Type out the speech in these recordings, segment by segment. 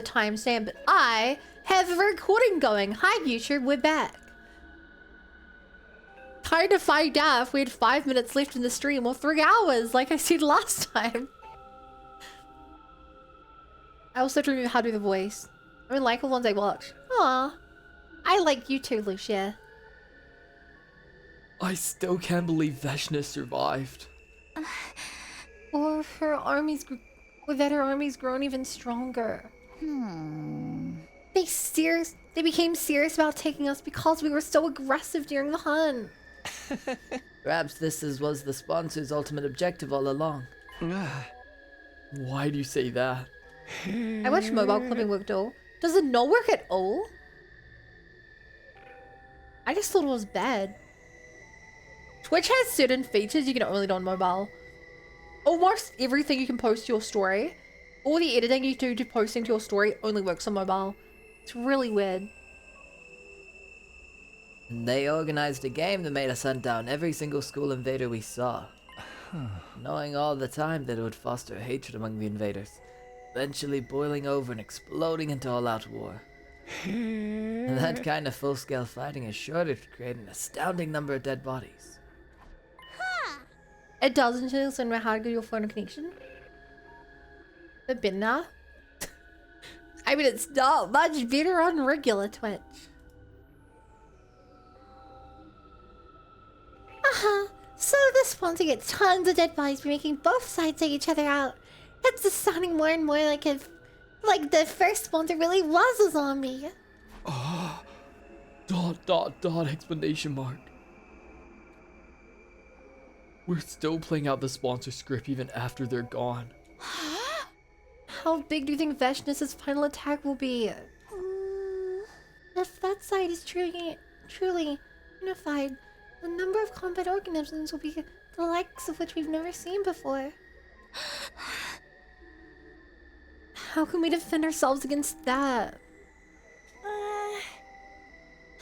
the timestamp, but I have a recording going. Hi YouTube, we're back. Trying to find out if we had 5 minutes left in the stream or 3 hours, like I said last time. I also don't know how to do the voice. I mean, like the ones I watch. Aw. I like you too, Lucia. I still can't believe Veshna survived. Or that her army's grown even stronger. They became serious about taking us because we were so aggressive during the hunt. Perhaps this was the sponsor's ultimate objective all along. Why do you say that? I wish mobile clipping worked all. Does it not work at all? I just thought it was bad. Twitch has certain features you can only do on mobile. Almost everything you can post to your story, all the editing you do to posting to your story only works on mobile. It's really weird. They organized a game that made us hunt down every single school invader we saw. Knowing all the time that it would foster hatred among the invaders, eventually boiling over and exploding into all-out war. And that kind of full-scale fighting is sure to create an astounding number of dead bodies. It doesn't just know how to get your phone connection. But better. I mean, it's not much better on regular Twitch. So the sponsor gets tons of dead bodies by making both sides take each other out. It's just sounding more and more like if, like the first sponsor really was a zombie. Explanation mark. We're still playing out the sponsor script even after they're gone. How big do you think Veshna's final attack will be? If that side is truly unified, the number of combat organisms will be the likes of which we've never seen before. How can we defend ourselves against that?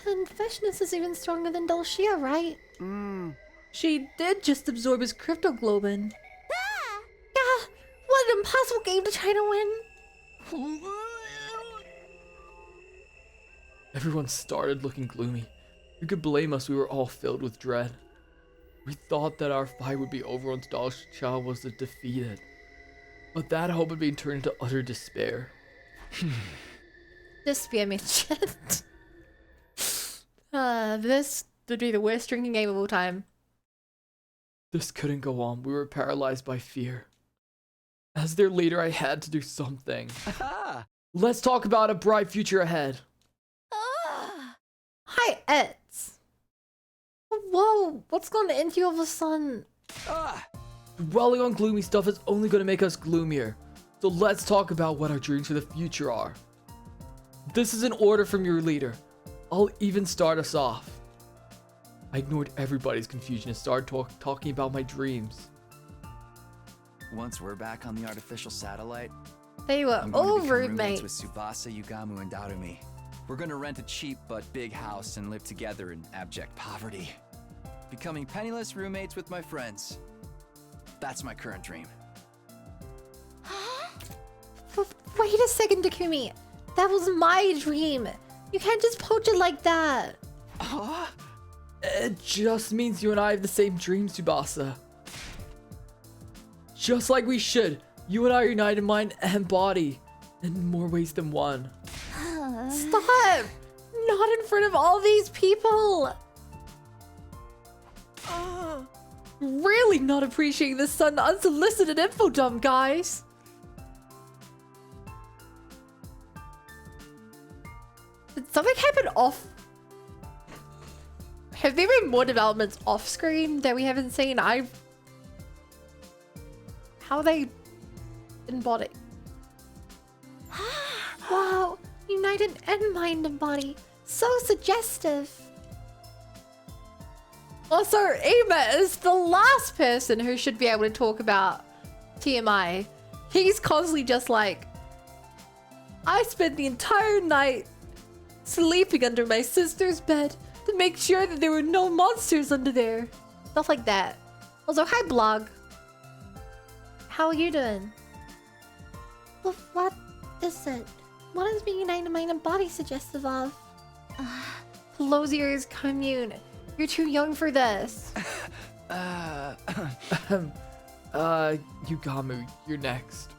And Veshna's is even stronger than Dulcia, right? She did just absorb his cryptoglobin. Yeah, what an impossible game to try to win. Everyone started looking gloomy. You could blame us, we were all filled with dread. We thought that our fight would be over once Dulcia was defeated. But that hope had been turned into utter despair. Despair mentioned. This would be the worst drinking game of all time. This couldn't go on. We were paralyzed by fear. As their leader, I had to do something. Let's talk about a bright future ahead. Hi, Eds. Whoa, what's gone into you all of a sudden? Dwelling on gloomy stuff is only going to make us gloomier. So let's talk about what our dreams for the future are. This is an order from your leader. I'll even start us off. I ignored everybody's confusion and started talking about my dreams. Once we're back on the artificial satellite, They were I'm going all to become rude, roommates mate. with Tsubasa, Yugamu, and Darumi. We're gonna rent a cheap but big house and live together in abject poverty. Becoming penniless roommates with my friends. That's my current dream. Wait a second, Takumi. That was my dream. You can't just poach it like that. It just means you and I have the same dreams, Tsubasa. Just like we should. You and I are united in mind and body. In more ways than one. Stop! Not in front of all these people. Really not appreciating this sudden unsolicited info dump, guys. Did something happen off? Have there been more developments off screen that we haven't seen? How are they in body? Wow, united in mind and body. So suggestive. Also, Ema is the last person who should be able to talk about TMI. He's constantly just like, I spent the entire night sleeping under my sister's bed to make sure that there were no monsters under there. Stuff like that. Also, hi blog. How are you doing? Well, what is it? What is being united mind and body suggestive of? Pelosier's commune. You're too young for this. Yugamu, you're next.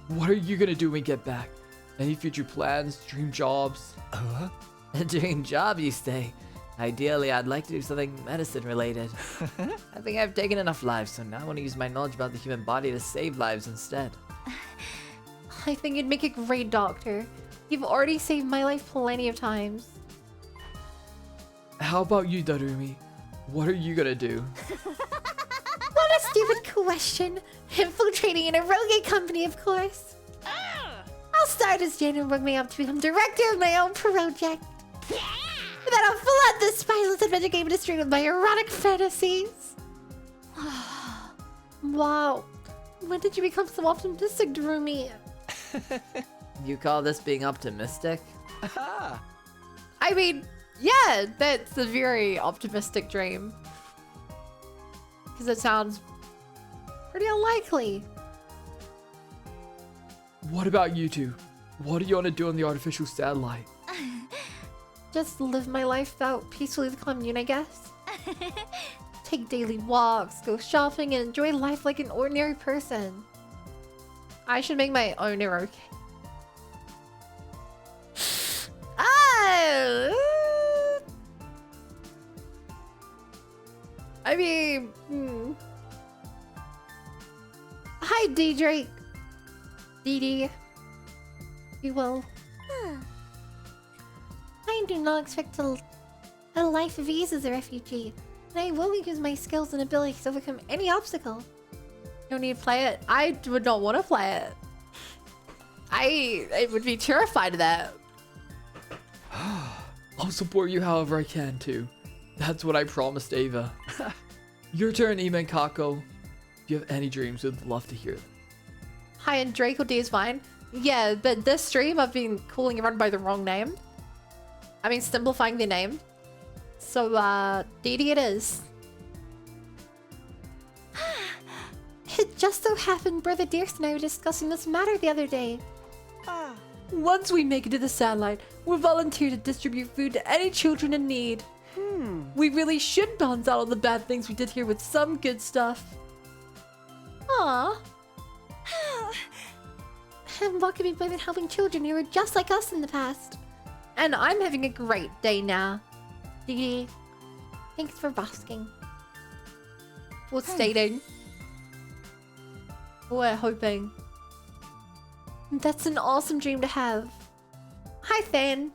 What are you gonna do when we get back? Any future plans, dream jobs? A dream job, you say? Ideally, I'd like to do something medicine related. I think I've taken enough lives, so now I want to use my knowledge about the human body to save lives instead. I think you'd make a great doctor. You've already saved my life plenty of times. How about you, Darumi? What are you gonna do? What a stupid question. Infiltrating in a rogue company, of course. I'll start as Jen and work my up to become director of my own project. And then I'll flood the spineless adventure game industry with my erotic fantasies. Wow. When did you become so optimistic, Darumi? You call this being optimistic? I mean, yeah, that's a very optimistic dream. Because it sounds pretty unlikely. What about you two? What do you want to do on the artificial satellite? Just live my life out peacefully with the commune, I guess. Take daily walks, go shopping, and enjoy life like an ordinary person. I should make my own eroke. I mean, Hi, D Drake. DD. You will. I do not expect a life of ease as a refugee, and I will use my skills and abilities to overcome any obstacle. You don't need to play it. I would not want to play it. I would be terrified of that. I'll support you however I can too. That's what I promised Ava. Your turn, Ima and Kako. If you have any dreams, we'd love to hear them. Hi, and Draco D is fine. Yeah, but this stream I've been calling everyone by the wrong name. I mean, simplifying the name. So, DD it is. It just so happened Brother Dearest and I were discussing this matter the other day. Once we make it to the satellite, we'll volunteer to distribute food to any children in need. We really should balance out all the bad things we did here with some good stuff. Aww. And what could be better than helping children who were just like us in the past? And I'm having a great day now. Dee, thanks for basking. For stating. Or hoping. That's an awesome dream to have. Hi, Fan.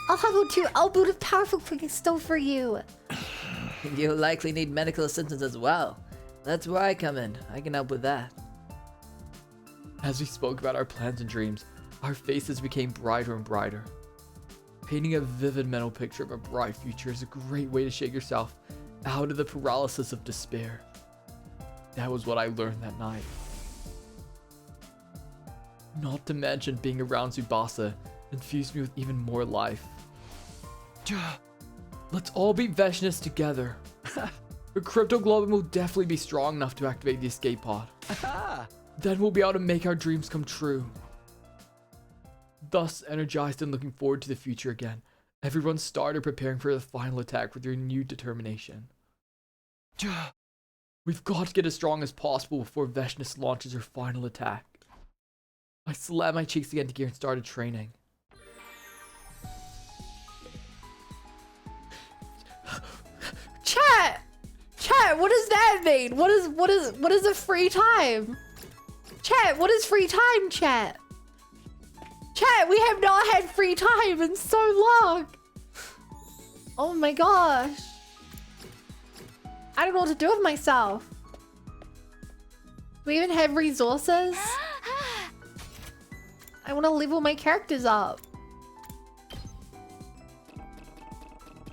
I'll have 2 elbow of powerful cooking stove for you. You'll likely need medical assistance as well. That's where I come in. I can help with that. As we spoke about our plans and dreams, our faces became brighter and brighter. Painting a vivid mental picture of a bright future is a great way to shake yourself out of the paralysis of despair. That was what I learned that night. Not to mention being around Tsubasa infused me with even more life. Let's all be Veshnists together. The Crypto Globin will definitely be strong enough to activate the escape pod. Then we'll be able to make our dreams come true. Thus energized and looking forward to the future again, everyone started preparing for the final attack with renewed determination. We've got to get as strong as possible before Veshness launches her final attack. I slapped my cheeks again to gear and started training. Chat, what does that mean? What is a free time? Chat, what is free time, chat? Chat, we have not had free time in so long. Oh my gosh. I don't know what to do with myself. Do we even have resources? I want to level my characters up.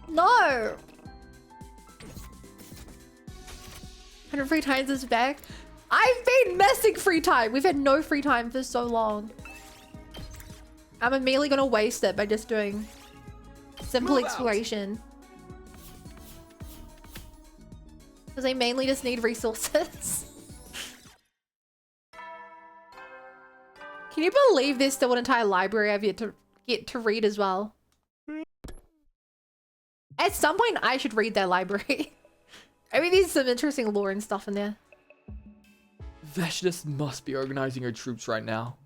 No. 100 free times is back. I've been missing free time. We've had no free time for so long. I'm immediately gonna waste it by just doing simple exploration. Because I mainly just need resources. Can you believe there's still an entire library I've yet to get to read as well? At some point, I should read that library. I mean, there's some interesting lore and stuff in there. Vashnis must be organizing her troops right now.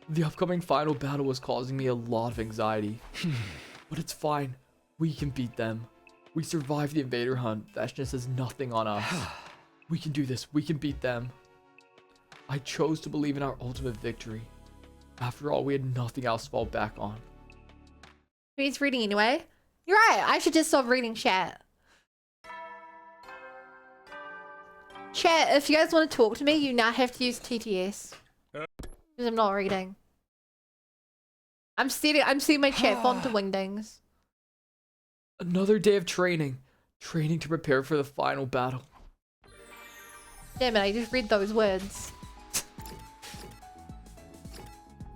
The upcoming final battle was causing me a lot of anxiety. But it's fine. We can beat them. We survived the invader hunt. Vashnis has nothing on us. We can do this. We can beat them. I chose to believe in our ultimate victory. After all, we had nothing else to fall back on. He's reading anyway. You're right. I should just stop reading chat. Chat, if you guys want to talk to me, you now have to use TTS. Because I'm not reading. I'm setting my chat font to Wingdings. Another day of training. Training to prepare for the final battle. Damn it, I just read those words.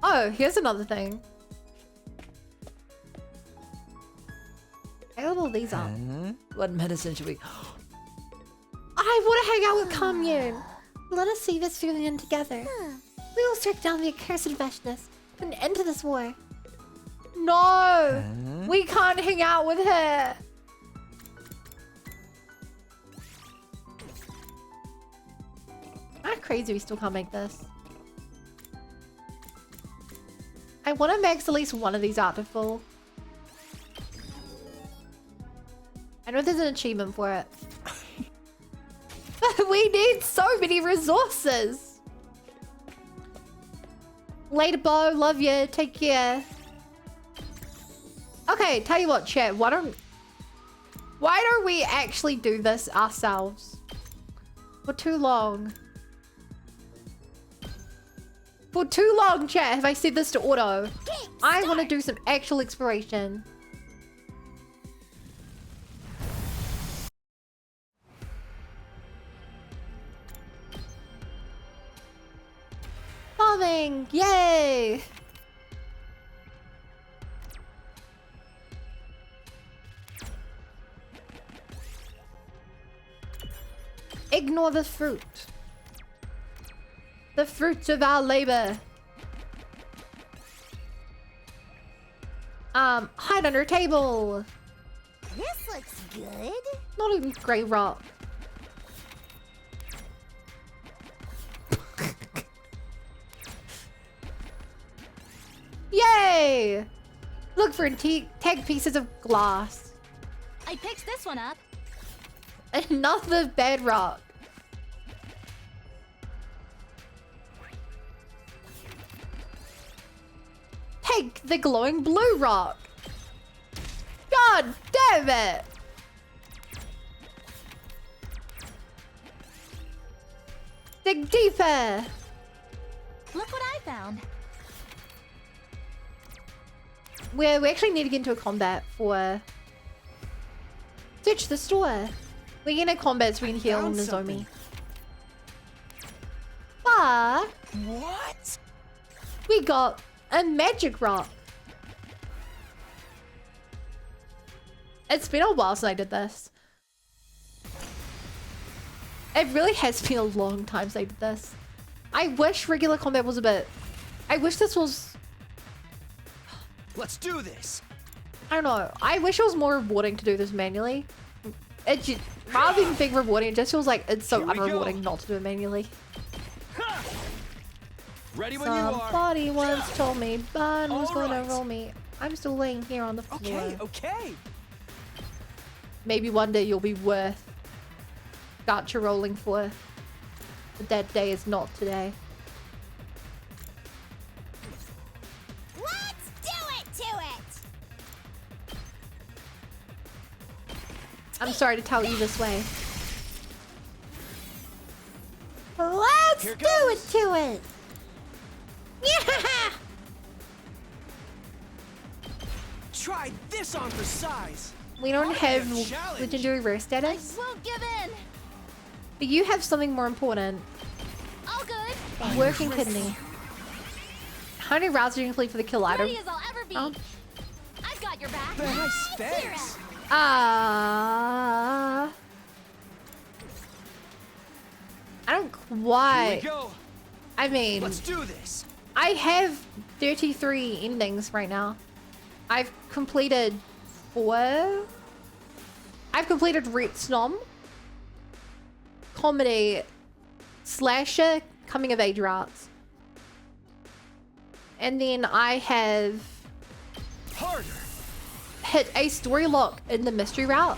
Oh, here's another thing. I got all these up. What medicine should we... I want to hang out with Commune. Let us see this through the end together. We will strike down the accursed Vashnis and end to this war. No! We can't hang out with her. How crazy we still can't make this. I want to max at least one of these out to full. I know there's an achievement for it. But we need so many resources. Later, Bo. Love you. Take care. Okay, tell you what, chat. Why don't we actually do this ourselves? For too long. For too long, chat, have I said this to Auto. I want to do some actual exploration. Farming! Yay! Ignore the fruit. The fruits of our labor. Hide under a table. This looks good. Not even grey rock. Yay! Look for tag pieces of glass. I picked this one up. Another bedrock. Take the glowing blue rock. God damn it! Dig deeper. Look what I found. We actually need to get into a combat for... Search the store. We get into combat so we can heal Nozomi. But... What? we got a magic rock. It's been a while since I did this. It really has been a long time since I did this. I wish regular combat was a bit... I wish this was... Let's do this. I don't know. I wish it was more rewarding to do this manually. It just, rather than being rewarding, it just feels like it's so Here we go. unrewarding not to do it manually. Ready when you are. Somebody once told me Bun was All going right. to roll me. I'm still laying here on the floor. Okay, okay. Maybe one day you'll be worth gacha rolling for. But that day is not today. Let's do it to it. I'm sorry to tell you this way. Let's Here do it goes. to it! Yeah! Try this on for size. We don't have challenge. legendary rare I status, won't give in. but you have something more important. All good. Working kidney. How many rounds are you complete for the kill item? Ready as I'll ever be. Oh. I've got your back. Nice, Clear thanks. out. I don't Here we quite. go. I mean, Let's do this. I have 33 endings right now. I've completed 4. I've completed Ret Snom, comedy, slasher, coming of age routes. And then I have Harder. hit a story lock in the mystery route.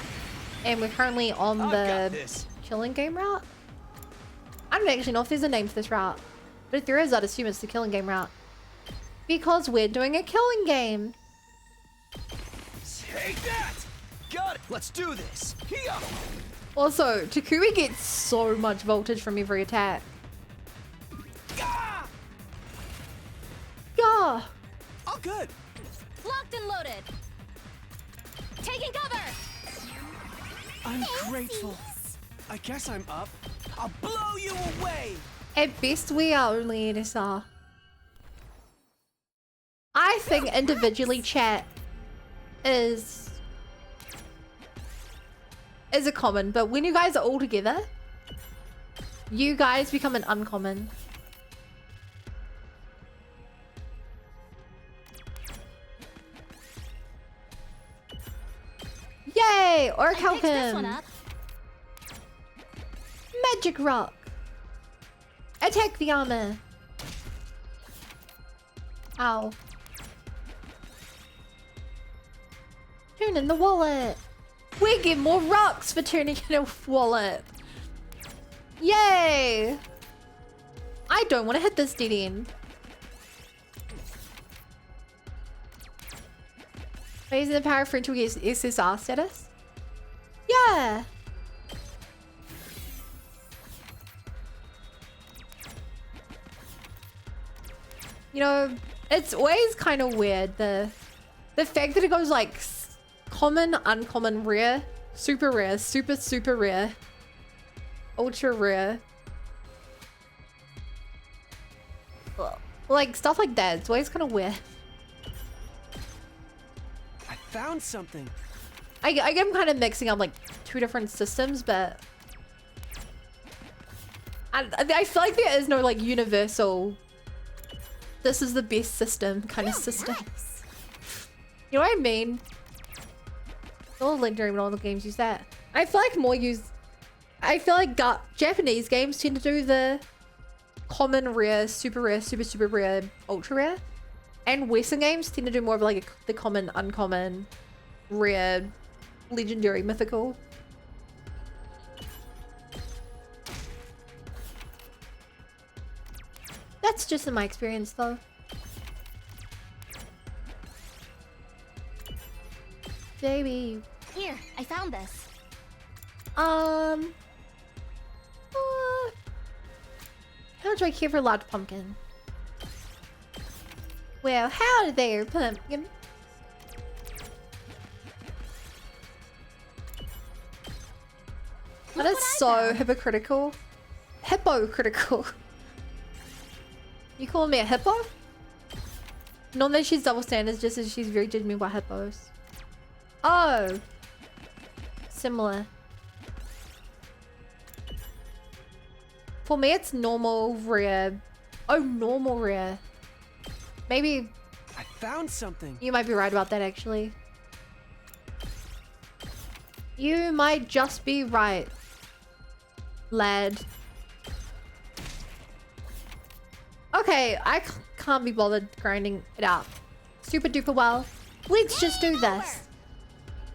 And we're currently on I've got the this. killing game route. I don't actually know if there's a name for this route. But if there is, I'd assume it's the killing game route. Because we're doing a killing game. Take that. Got it. Let's do this. Here. Also, Takui gets so much voltage from every attack. Ah! Yeah. All good. Locked and loaded. Taking cover. I'm grateful. I guess I'm up. I'll blow you away. At best, we are only NSR. I think individually chat is a common, but when you guys are all together, you guys become an uncommon. Yay! I picked this one Orichalcum! up. Magic Rock! Attack the armor! Ow. Turn in the wallet! We get more rocks for turning in a wallet! Yay! I don't want to hit this dead end. Raising the power for to get SSR status? Yeah! You know, it's always kind of weird, the fact that it goes like common, uncommon, rare, super rare, super rare, ultra rare. Like stuff like that, it's always kind of weird. I found something. I'm kind of mixing up like 2 different systems, but I feel like there is no like universal, this is the best system kind of system. You know what I mean? All legendary when all the games use that. I feel like Japanese games tend to do the common, rare, super rare, super rare, ultra rare. And Western games tend to do more of like the common, uncommon, rare, legendary, mythical. That's just in my experience though. Baby. Here, I found this. How do I care for a large pumpkin? Well, howdy there, pumpkin. That is so hypocritical. Hypocritical. You call me a hippo? Not that she's double standards, just as she's very judgmental about hippos. Oh. Similar. For me, it's normal, rare. Oh, normal, rare. Maybe I found something. you might be right about that, actually. You might just be right, lad. Okay, I can't be bothered grinding it out super duper well. Let's just do this.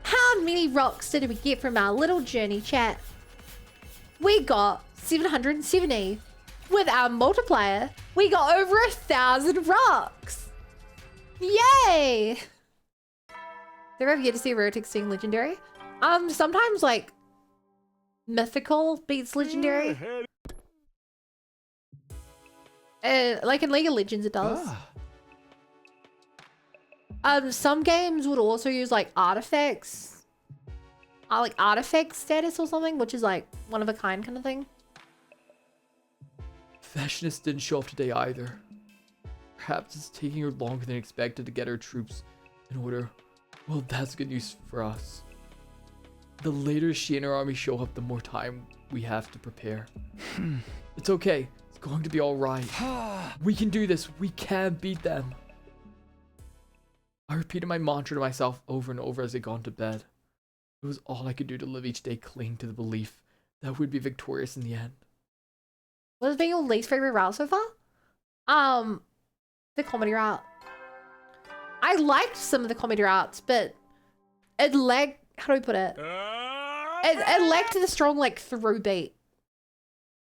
How many rocks did we get from our little journey, chat? We got 770. With our multiplier, we got over 1,000 rocks. Yay! They're ever yet to see rare texting legendary. Sometimes like mythical beats legendary. Like in League of Legends it does. Some games would also use like artifacts. Like artifact status or something, which is like one of a kind of thing. Fashionist didn't show up today either. Perhaps it's taking her longer than expected to get her troops in order. Well, that's good news for us. The later she and her army show up, the more time we have to prepare. It's okay. It's going to be alright. We can do this. We can beat them. I repeated my mantra to myself over and over as I got into bed. It was all I could do to live each day clinging to the belief that we'd be victorious in the end. What has been your least favorite route so far? The comedy route. I liked some of the comedy routes, but it lacked, how do I put it? It lacked the strong, like, through beat.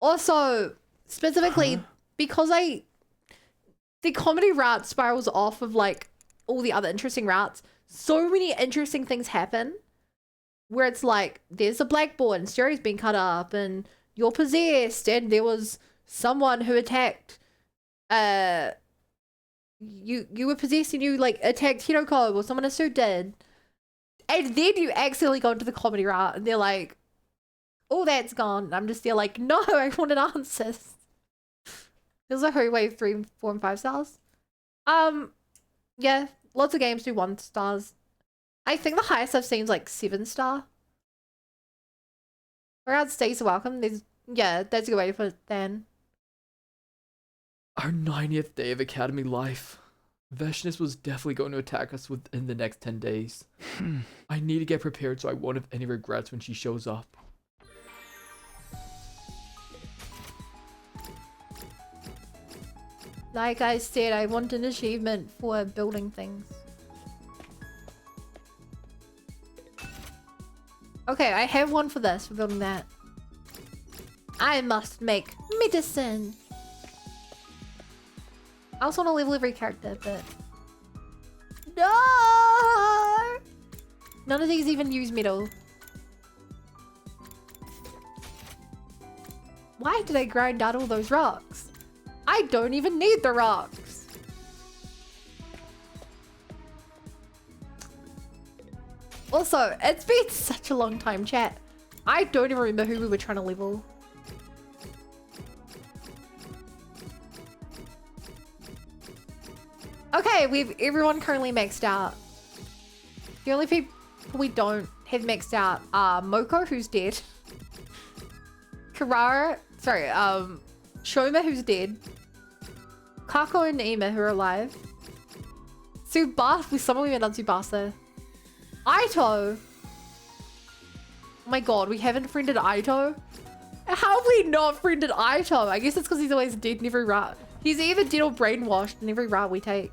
Also, specifically, because the comedy route spirals off of, like, all the other interesting routes. So many interesting things happen where it's like, there's a blackboard and Sherry's been cut up and you're possessed and there was someone who attacked, you were possessed and you, like, attacked Hiroko, or someone else did. And then you accidentally go into the comedy route and they're like, oh, that's gone. And I'm just there like, no, I wanted answers. There's a Who Wave 3, 4, and 5 stars. Yeah, lots of games do 1 stars. I think the highest I've seen is like 7 star. Around stays welcome. Yeah, that's a good way to put it then. Our 90th day of Academy life. Veshness was definitely going to attack us within the next 10 days. I need to get prepared so I won't have any regrets when she shows up. Like I said, I want an achievement for building things. Okay, I have one for this, for building that. I must make medicine. I also want to level every character, but... No! None of these even use metal. Why did I grind out all those rocks? I don't even need the rocks. Also, it's been such a long time, chat. I don't even remember who we were trying to level. Okay, we've everyone currently maxed out. The only people we don't have maxed out are Moko, who's dead. Shoma, who's dead. Kako and Ima, who are alive. Tsubasa, we someone we met on Tsubasa. Aito. Oh my god, we haven't friended Aito? How have we not friended Aito? I guess it's because he's always dead in every route. He's either dead or brainwashed in every route we take.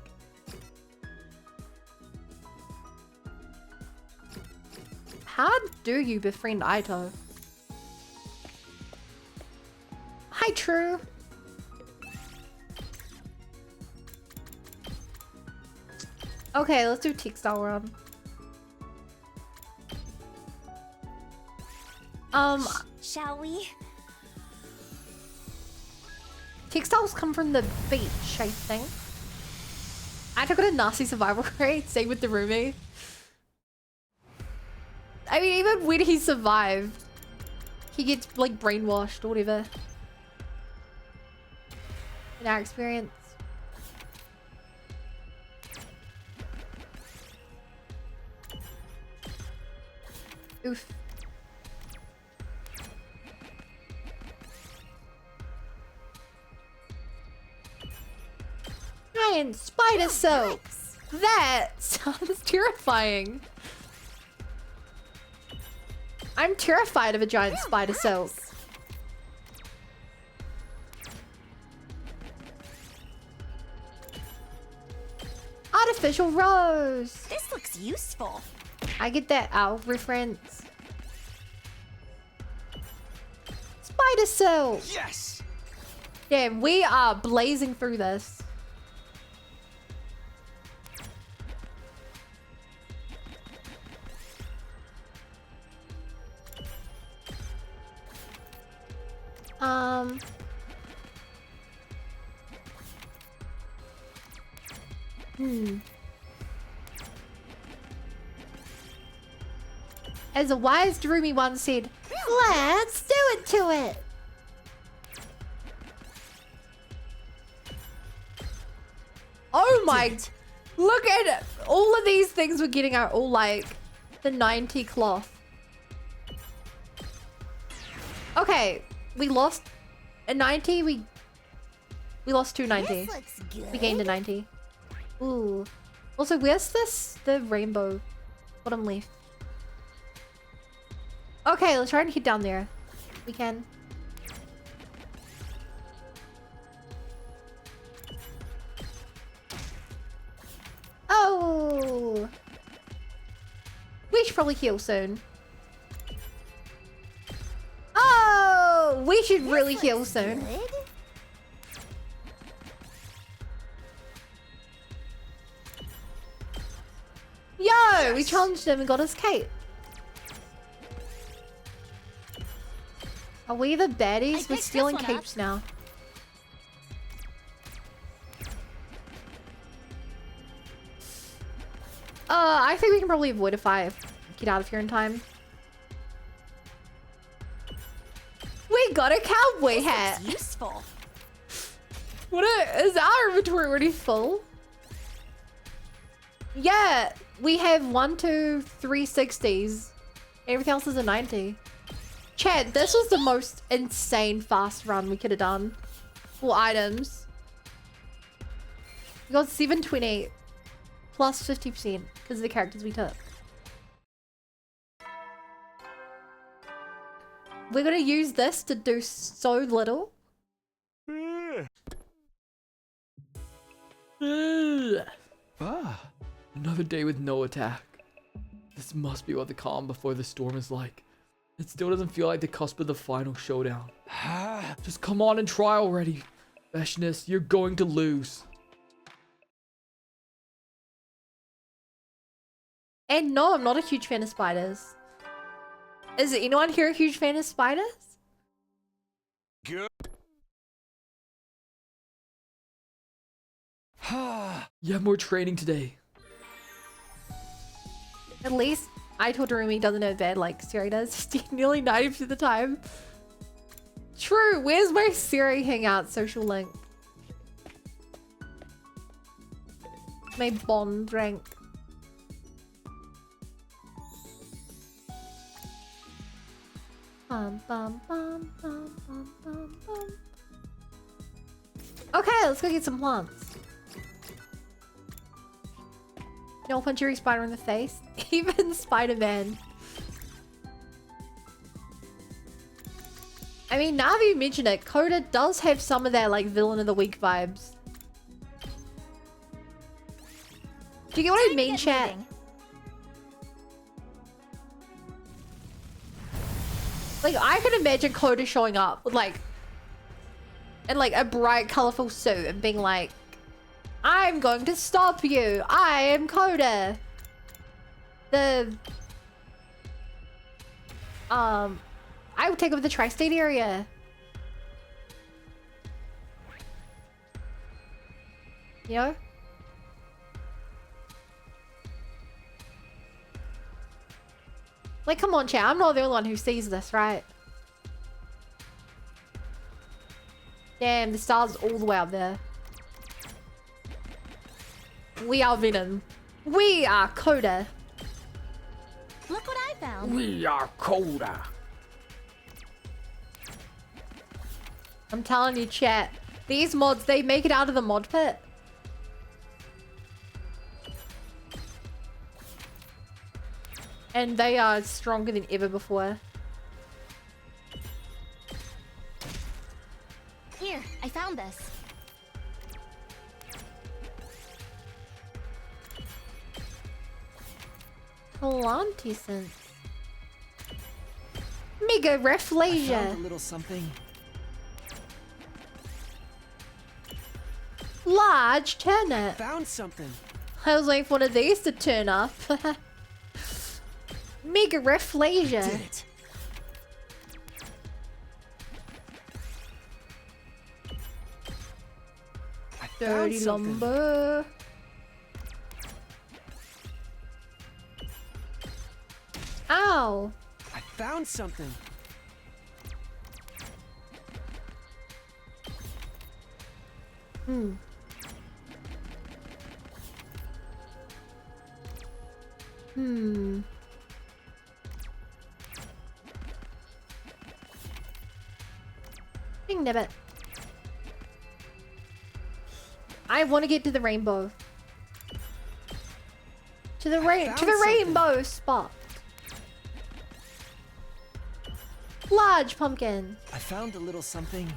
How do you befriend Aito? Hi, True. Okay, let's do textile run. Shall we? Textiles come from the beach, I think. I took a nasty survival rate, same with the roomie. I mean, even when he survived, he gets, like, brainwashed or whatever. In our experience. Oof. Giant spider soap! That sounds terrifying. I'm terrified of a giant spider soap. Artificial rose! This looks useful. I get that owl reference. Spider soap! Yes! Damn, we are blazing through this. As a wise Darumi once said, let's do it to it! Oh my, look at it! All of these things we're getting are all like the 90 cloth. Okay, we lost a 90, We lost 290. This looks good. We gained a 90. Ooh. Also, where's this? The rainbow. Bottom left. Okay, let's try and head down there. We can. Oh! We should probably heal soon. Oh! We should really heal Looks soon. good. Yo! We challenged him and got his cape. Are we the baddies? picked We're this stealing one up. capes now. I think we can probably avoid a 5. Get out of here in time. We got a cowboy hat! It's useful. Is our inventory already full? Yeah, we have 1, 2, 3 60s. Everything else is a 90. Chad, this was the most insane fast run we could have done for items. We got 720 plus 50% because of the characters we took. We're gonna use this to do so little. Ugh. Ah. Another day with no attack. This must be what the calm before the storm is like. It still doesn't feel like the cusp of the final showdown. Just come on and try already. Beshness, you're going to lose. And no, I'm not a huge fan of spiders. Is anyone here a huge fan of spiders? You have more training today. At least I told Rumi doesn't have bad like Siri does. Nearly 90% of the time. True. Where's my Siri hangout social link? My bond rank. Bum, bum, bum, bum, bum, bum, bum. Okay, let's go get some plants. Don't punch every spider in the face. Even Spider-Man. I mean, now that you mention it, Coda does have some of that like villain of the week vibes. Do you get what I mean, Get chat? moving. Like, I can imagine Coda showing up with like, in like a bright, colorful suit and being like, I'm going to stop you. I am Coda. I would take over the tri-state area. You know? Like, come on, chat. I'm not the only one who sees this, right? Damn, the star's all the way up there. We are Venom. We are Coda. Look what I found. We are Coda. I'm telling you, chat. These mods, they make it out of the mod pit. And they are stronger than ever before. Here, I found this. Plantisence. Mega Found a Rafflesia. little something. Large turnip. Found something. I was waiting for one of these to turn up. Mega Did Rafflesia. it. I found Dirty something. lumber. Ow. I found something. Hmm. Hmm. Ding nibbit. I want to get to the rainbow. To the found rainbow spot. Large pumpkin. I found a little something.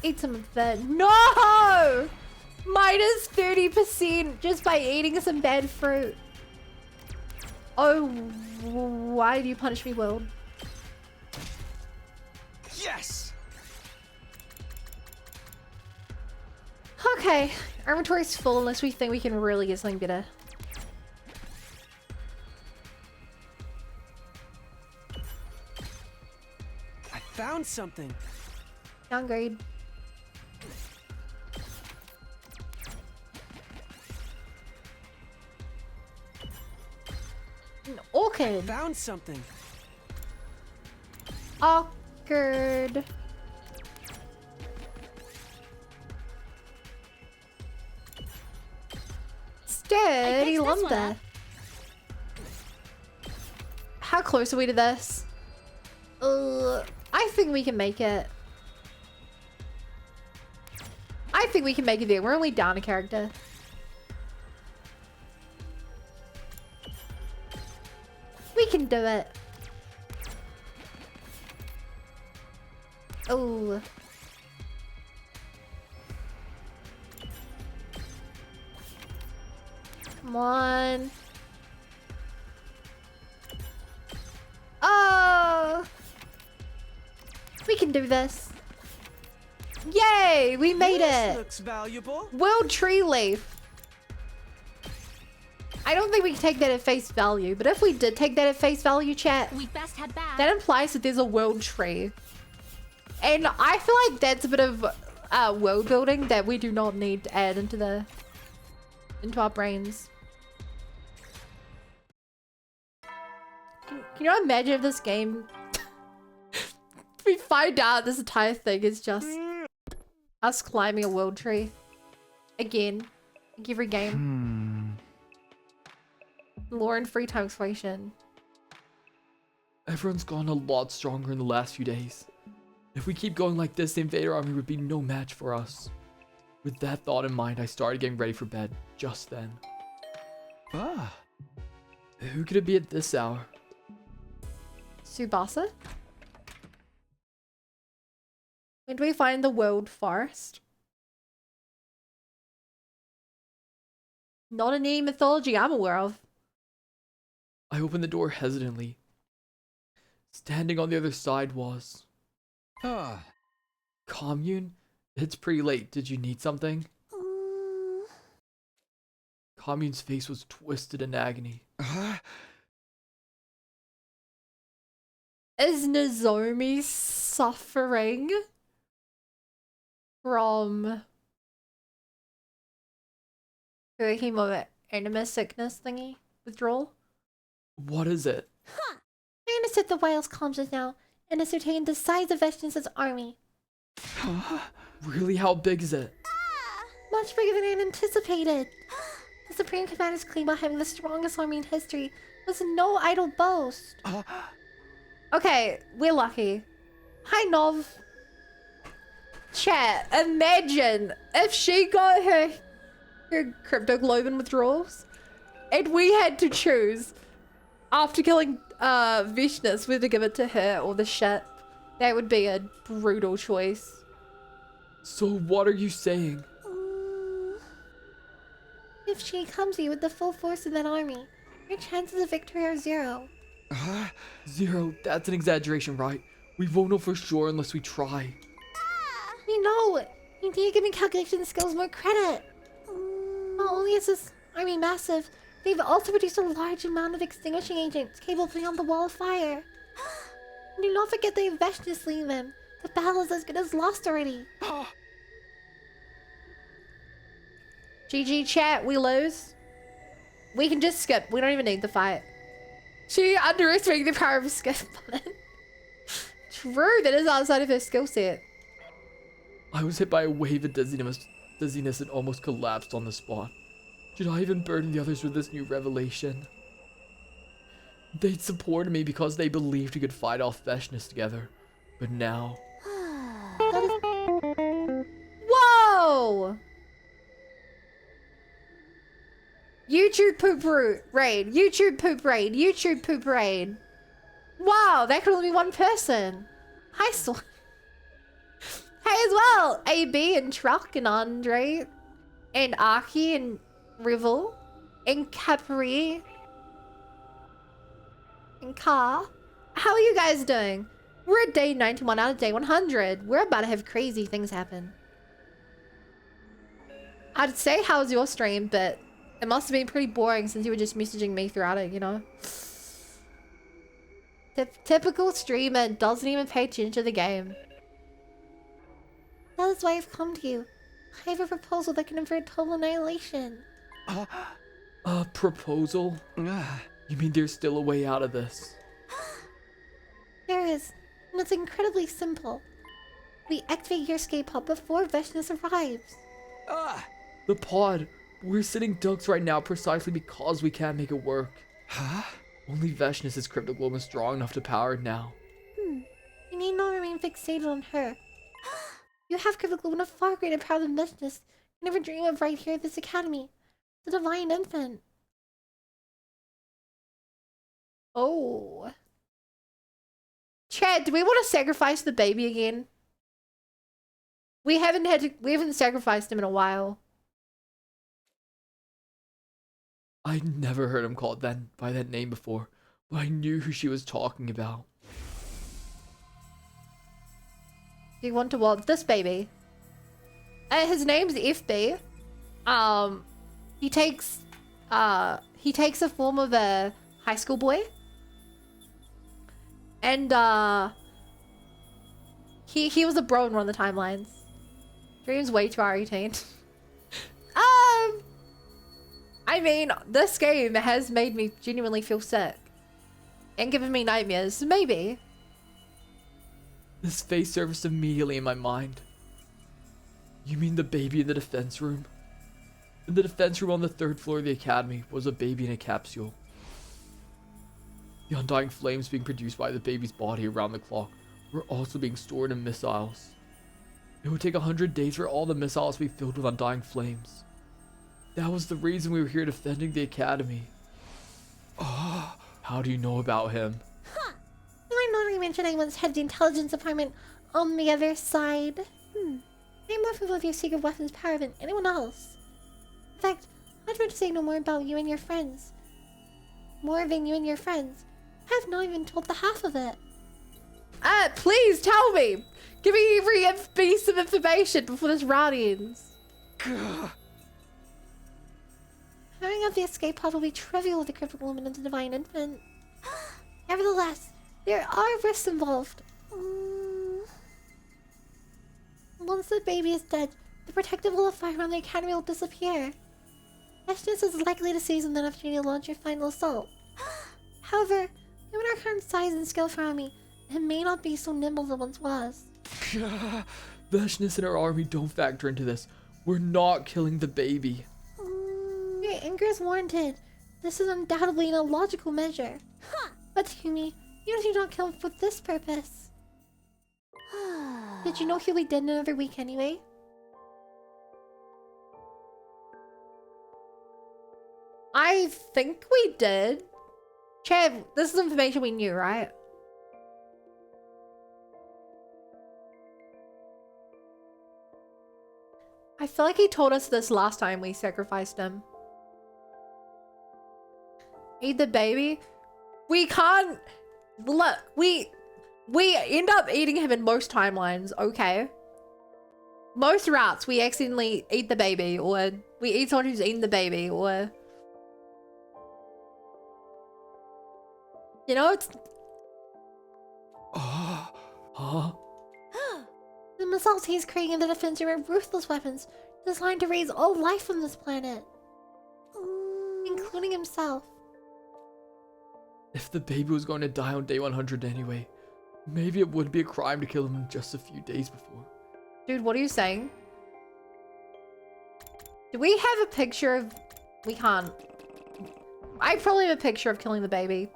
Eat some of that. No! Minus 30% just by eating some bad fruit. Oh, why do you punish me, world? Yes! Okay, our inventory's full unless we think we can really get something better. I found something. Downgrade. An orchid. Found something. Orchid. Sturdy this one lumber. up. How close are we to this? I think we can make it. I think we can make it there. We're only down a character. We can do it. Oh. Come on. Oh. We can do this. Yay! We made This it. looks valuable. World tree leaf. I don't think we can take that at face value, but if we did take that at face value, chat, We best head back. that implies that there's a world tree. And I feel like that's a bit of world building that we do not need to add into our brains. Can you imagine if this game we find out this entire thing is just us climbing a world tree again, like every game. Lore and free time exploration. Everyone's gotten a lot stronger in the last few days. If we keep going like this, the Invader army would be no match for us. With that thought in mind, I started getting ready for bed just then. Ah, Who could it be at this hour? Tsubasa? When do we find the world forest? Not any mythology I'm aware of. I opened the door hesitantly. Standing on the other side was... ah. Commune? It's pretty late. Did you need something? Commune's face was twisted in agony. Is Nozomi suffering from her hemoenema sickness thingy? Withdrawal? What is it? I understood the Wales comms now and ascertained the size of Vestnus' army. Really? How big is it? Much bigger than I had anticipated. The Supreme Commander's claim about having the strongest army in history was no idle boast. Okay, we're lucky. Hi, Nov. Chat, imagine if she got her Crypto Globin withdrawals and we had to choose after killing Vishnu whether to give it to her or the ship. That would be a brutal choice. So what are you saying? If she comes here with the full force of that army, your chances of victory are 0. 0? That's an exaggeration, right? We won't know for sure unless we try. We know! You need to give me calculation skills more credit! Not only is this army massive, they've also produced a large amount of extinguishing agents capable of putting on the wall of fire. Do not forget they have Vestnus leading them. The battle is as good as lost already. GG chat, we lose. We can just skip. We don't even need the fight. She underestimated the power of a skip button. True, that is outside of her skill set. I was hit by a wave of dizziness and almost collapsed on the spot. Should I even burden the others with this new revelation? They'd supported me because they believed we could fight off Vestnus together. But now... That is YouTube poop raid. YouTube poop raid. YouTube poop raid. Wow, that could only be one person. Hi, Swan. Hey, as well. AB and Truck and Andre. And Aki and Rivel. And Capri. And Ka. How are you guys doing? We're at day 91 out of day 100. We're about to have crazy things happen. I'd say how's your stream, but it must have been pretty boring since you were just messaging me throughout it, you know? Typical streamer doesn't even pay attention to the game. That is why I've come to you. I have a proposal that can avert total annihilation. A proposal? You mean there's still a way out of this? There is, and it's incredibly simple. We activate your escape pod before Veshness arrives. The pod. We're sitting ducks right now precisely because we can't make it work. Huh? Only Veshness's cryptoglobe is strong enough to power it now. You need not remain fixated on her. You have cryptoglobe of far greater power than Veshness. You never dream of right here at this academy. The divine infant. Oh. Chad, do we want to sacrifice the baby again? We haven't sacrificed him in a while. I never heard him called by that name before, but I knew who she was talking about. Do you want to want this baby? His name's FB. He takes a form of a high school boy. And he was a bro in one of the timelines. Dream's way too R18. I mean, this game has made me genuinely feel sick. And given me nightmares, so maybe. This face surfaced immediately in my mind. You mean the baby in the defense room? In the defense room on the 3rd floor of the academy was a baby in a capsule. The undying flames being produced by the baby's body around the clock were also being stored in missiles. It would take 100 days for all the missiles to be filled with undying flames. That was the reason we were here defending the academy. How do you know about him? I not really mention I once had the intelligence department on the other side. I'm more familiar with your secret weapons power than anyone else. In fact, I'd rather say no more about you and your friends. More than you and your friends. I have not even told the half of it. Please tell me! Give me every piece of information before this round ends. Powering up the escape pod will be trivial with the cryptic woman and the divine infant. Nevertheless, there are risks involved. Once the baby is dead, the protective wall of fire around the academy will disappear. Veshness is likely to seize on that opportunity to launch your final assault. However, given our current size and skill for army, it may not be so nimble as it once was. Veshness and her army don't factor into this. We're not killing the baby. Your anger is warranted. This is undoubtedly an illogical measure. But Yumi, you do not kill him for this purpose. Did you know he'll be dead in another week anyway? I think we did. Chev, this is information we knew, right? I feel like he told us this last time we sacrificed him. Eat the baby? We can't... Look, we end up eating him in most timelines, okay? Most routes, we accidentally eat the baby, or we eat someone who's eaten the baby, or... You know, it's... The missiles he's creating in the defense are ruthless weapons designed to raise all life on this planet. Including himself. If the baby was going to die on day 100 anyway, maybe it wouldn't be a crime to kill him just a few days before. Dude, what are you saying? Do we have a picture of... We can't. I probably have a picture of killing the baby.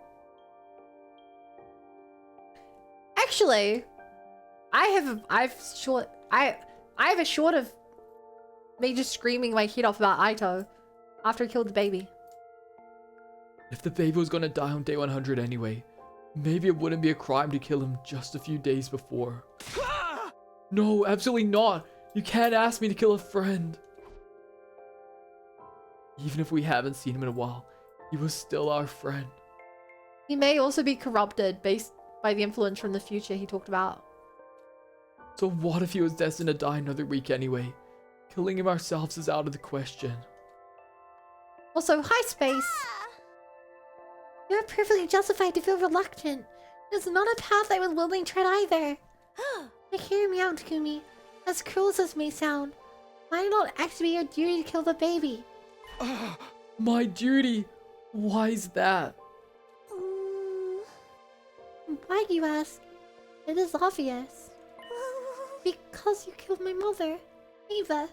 Actually, I have a short of me just screaming my head off about Aito after I killed the baby. If the baby was gonna die on day 100 anyway, maybe it wouldn't be a crime to kill him just a few days before. No, absolutely not. You can't ask me to kill a friend. Even if we haven't seen him in a while, he was still our friend. He may also be corrupted based by the influence from the future he talked about. So what if he was destined to die another week anyway? Killing him ourselves is out of the question. Also, hi, Space. You're perfectly justified to feel reluctant. It's not a path I would willingly tread either. But hear me out, Takumi. As cruel as this may sound, might it not actually be your duty to kill the baby? My duty? Why is that? Why, you ask? It is obvious. Because you killed my mother, Ava.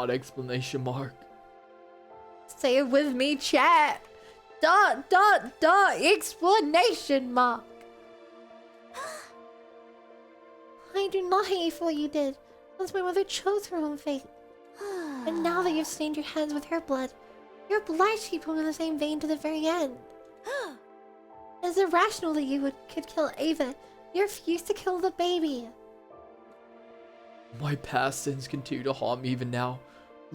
Exclamation mark. Say it with me, chat. Explanation mark. I do not hate you for what you did, since my mother chose her own fate. And now that you've stained your hands with her blood, you're obliged to keep going in the same vein to the very end. It's irrational that you could kill Ava. You refuse to kill the baby. My past sins continue to haunt me even now,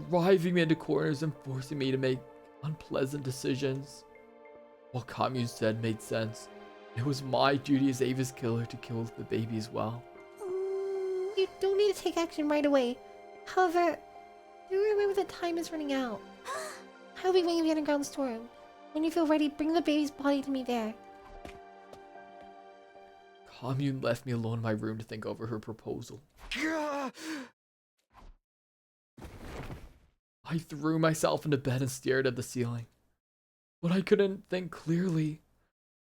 driving me into corners and forcing me to make unpleasant decisions. What Commune said made sense. It was my duty as Ava's killer to kill the baby as well. You don't need to take action right away. However, do remember that time is running out. I'll be waiting in the underground storeroom. When you feel ready, bring the baby's body to me there. Commune left me alone in my room to think over her proposal. I threw myself into bed and stared at the ceiling. But I couldn't think clearly.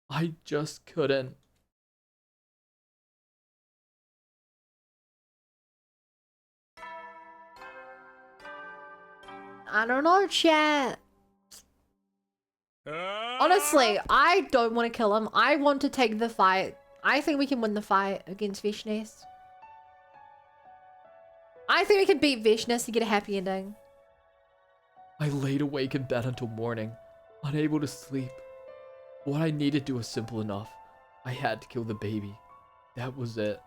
I just couldn't. I don't know, chat. Honestly, I don't want to kill him. I want to take the fight. I think we can win the fight against Vishnes. I think we can beat Vishnes to get a happy ending. I laid awake in bed until morning, unable to sleep. What I needed to do was simple enough. I had to kill the baby. That was it.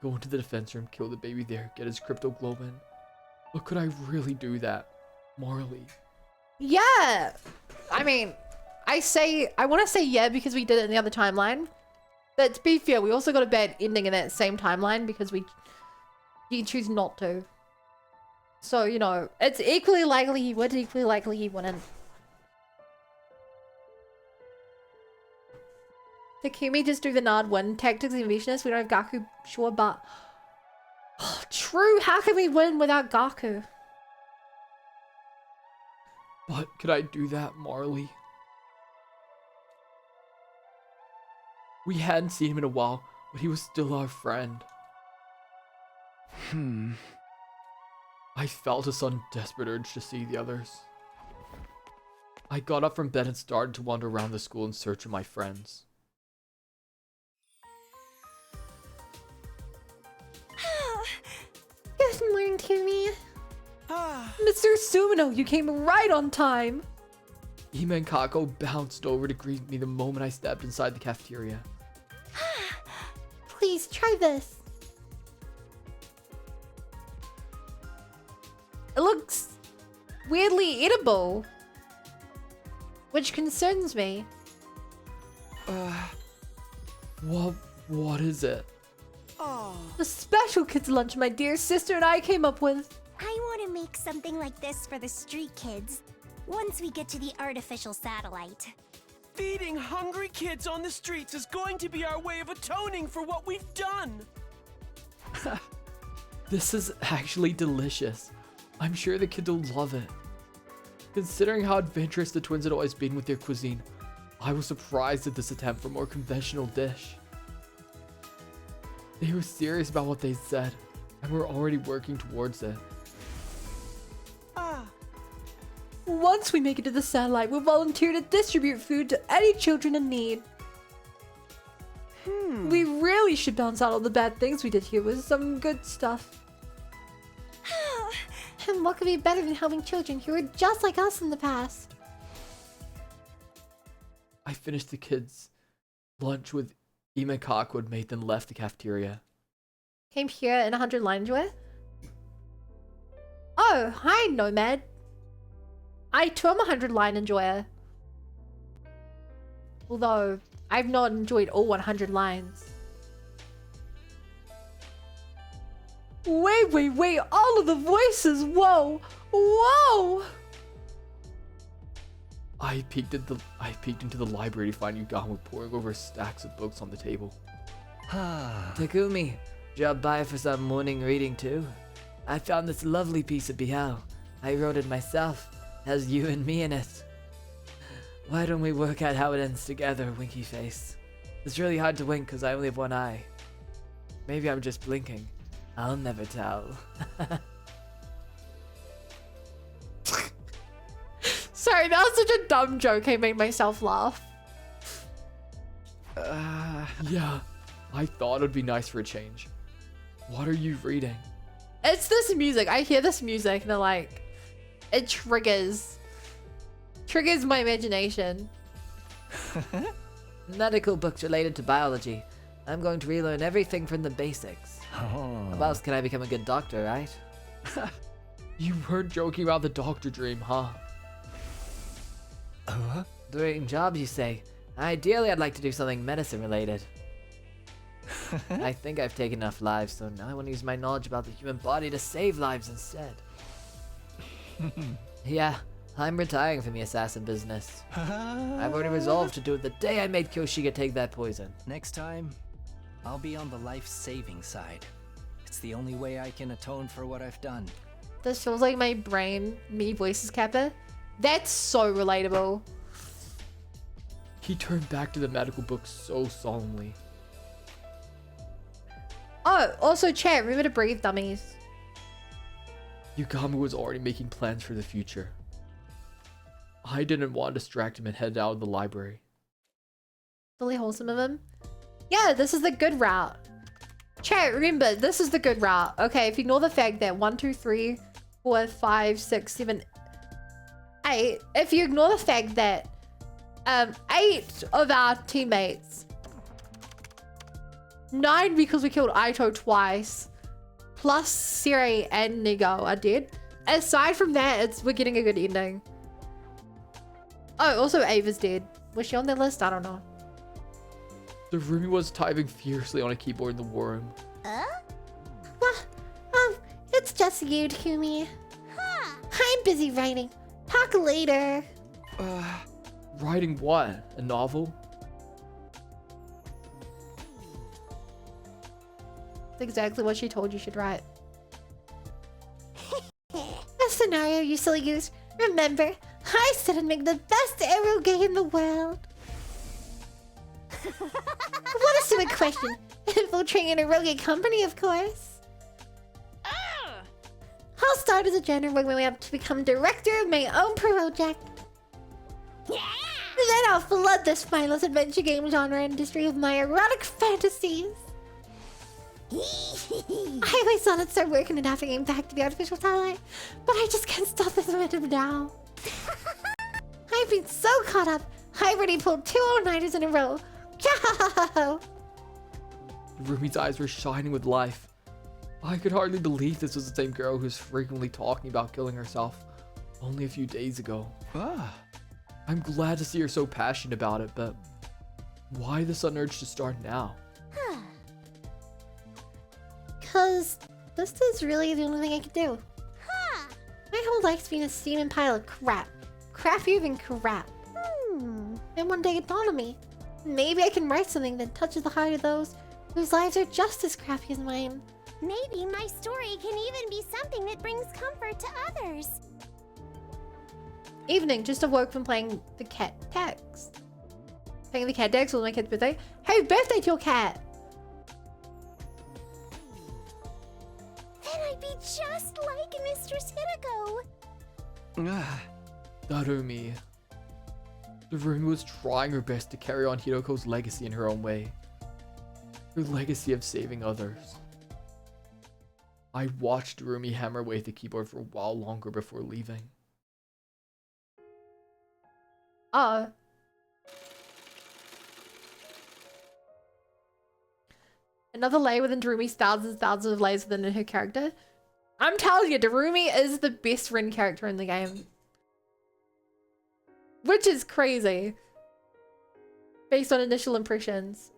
Go into the defense room, kill the baby there, get his cryptoglobin. But could I really do that? Morally? Yeah! I mean, I want to say yeah because we did it in the other timeline. But to be fair, we also got a bad ending in that same timeline because you choose not to. So, you know, it's equally likely he would, equally likely he wouldn't. Takumi just do the Nard win. Tactics and Vishnes, we don't have Gaku, sure, but... True, how can we win without Gaku? But could I do that morally? We hadn't seen him in a while, but he was still our friend. I felt a sudden desperate urge to see the others. I got up from bed and started to wander around the school in search of my friends. Good morning, Takumi. Mr. Sumino, you came right on time. Ima and Kako bounced over to greet me the moment I stepped inside the cafeteria. Please, try this. It looks weirdly edible, which concerns me. What is it? The special kids lunch my dear sister and I came up with. I want to make something like this for the street kids. Once we get to the artificial satellite. Feeding hungry kids on the streets is going to be our way of atoning for what we've done. This is actually delicious. I'm sure the kids will love it. Considering how adventurous the twins had always been with their cuisine, I was surprised at this attempt for a more conventional dish. They were serious about what they said, and were already working towards it. Once we make it to the satellite, we'll volunteer to distribute food to any children in need. We really should balance out all the bad things we did here with some good stuff. And what could be better than helping children who were just like us in the past? I finished the kids' lunch with Ime Cockwood, made them left the cafeteria. Came here in 100 line enjoyer. Oh, hi, Nomad. I too am a 100 line enjoyer. Although, I've not enjoyed all 100 lines. Wait, all of the voices, whoa, whoa! I peeked into the library to find Yugamo poring over stacks of books on the table. Takumi, drop by for some morning reading too. I found this lovely piece of Bihao. I wrote it myself. Has you and me in it. Why don't we work out how it ends together, Winky Face? It's really hard to wink because I only have one eye. Maybe I'm just blinking. I'll never tell. Sorry, that was such a dumb joke. I made myself laugh. Yeah, I thought it'd be nice for a change. What are you reading? It's this music. I hear this music and it triggers my imagination. Medical books related to biology. I'm going to relearn everything from the basics. How else can I become a good doctor, right? You weren't joking about the doctor dream, huh? Dream job, you say? Ideally, I'd like to do something medicine related. I think I've taken enough lives, so now I want to use my knowledge about the human body to save lives instead. Yeah, I'm retiring from the assassin business. I've already resolved to do it the day I made Kyoshiga take that poison. Next time, I'll be on the life-saving side. It's the only way I can atone for what I've done. This feels like my brain, me voices Kappa. That's so relatable. He turned back to the medical book so solemnly. Oh, also chat, remember to breathe, dummies. Yugamo was already making plans for the future. I didn't want to distract him and head out of the library. Really wholesome of him. Yeah, this is the good route. Chat, remember, this is the good route. Okay, if you ignore the fact that 1, 2, 3, 4, 5, 6, 7, 8. If you ignore the fact that 8 of our teammates, 9 because we killed Aito twice, plus Siri and Nigo are dead. Aside from that, we're getting a good ending. Oh, also Ava's dead. Was she on the list? I don't know. The roomie was typing fiercely on a keyboard in the war room. Well, it's just you, Takumi. Huh. I'm busy writing. Talk later. Writing what? A novel? That's exactly what she told you should write. A scenario you still use. Remember, I said I'd make the best eroge in the world. What a stupid question. Infiltrating an eroge company, of course. I'll start as a janitor working my way up to become director of my own project. Then I'll flood the spineless adventure game genre industry with my erotic fantasies. I always thought I'd start working it after getting back to the artificial satellite, but I just can't stop this momentum now. I've been so caught up, I already pulled 2 all-nighters in a row. Yo! The roomie's eyes were shining with life. I could hardly believe this was the same girl who was frequently talking about killing herself only a few days ago. I'm glad to see her so passionate about it, but why the sudden urge to start now? Cause this is really the only thing I can do. My whole life's been a steaming pile of crap. Crappier than crap. And one day it dawned on me. Maybe I can write something that touches the heart of those whose lives are just as crappy as mine. Maybe my story can even be something that brings comfort to others. Evening, just awoke from playing the cat tags. Playing the cat tags was my cat's birthday. Happy birthday to your cat! Then I'd be just like Mistress Hideko. Darumi. The roomie was trying her best to carry on Hiroko's legacy in her own way. Her legacy of saving others. I watched Rumi hammer away at the keyboard for a while longer before leaving. Another layer within Darumi's thousands and thousands of layers within her character. I'm telling you, Darumi is the best Rin character in the game. Which is crazy. Based on initial impressions.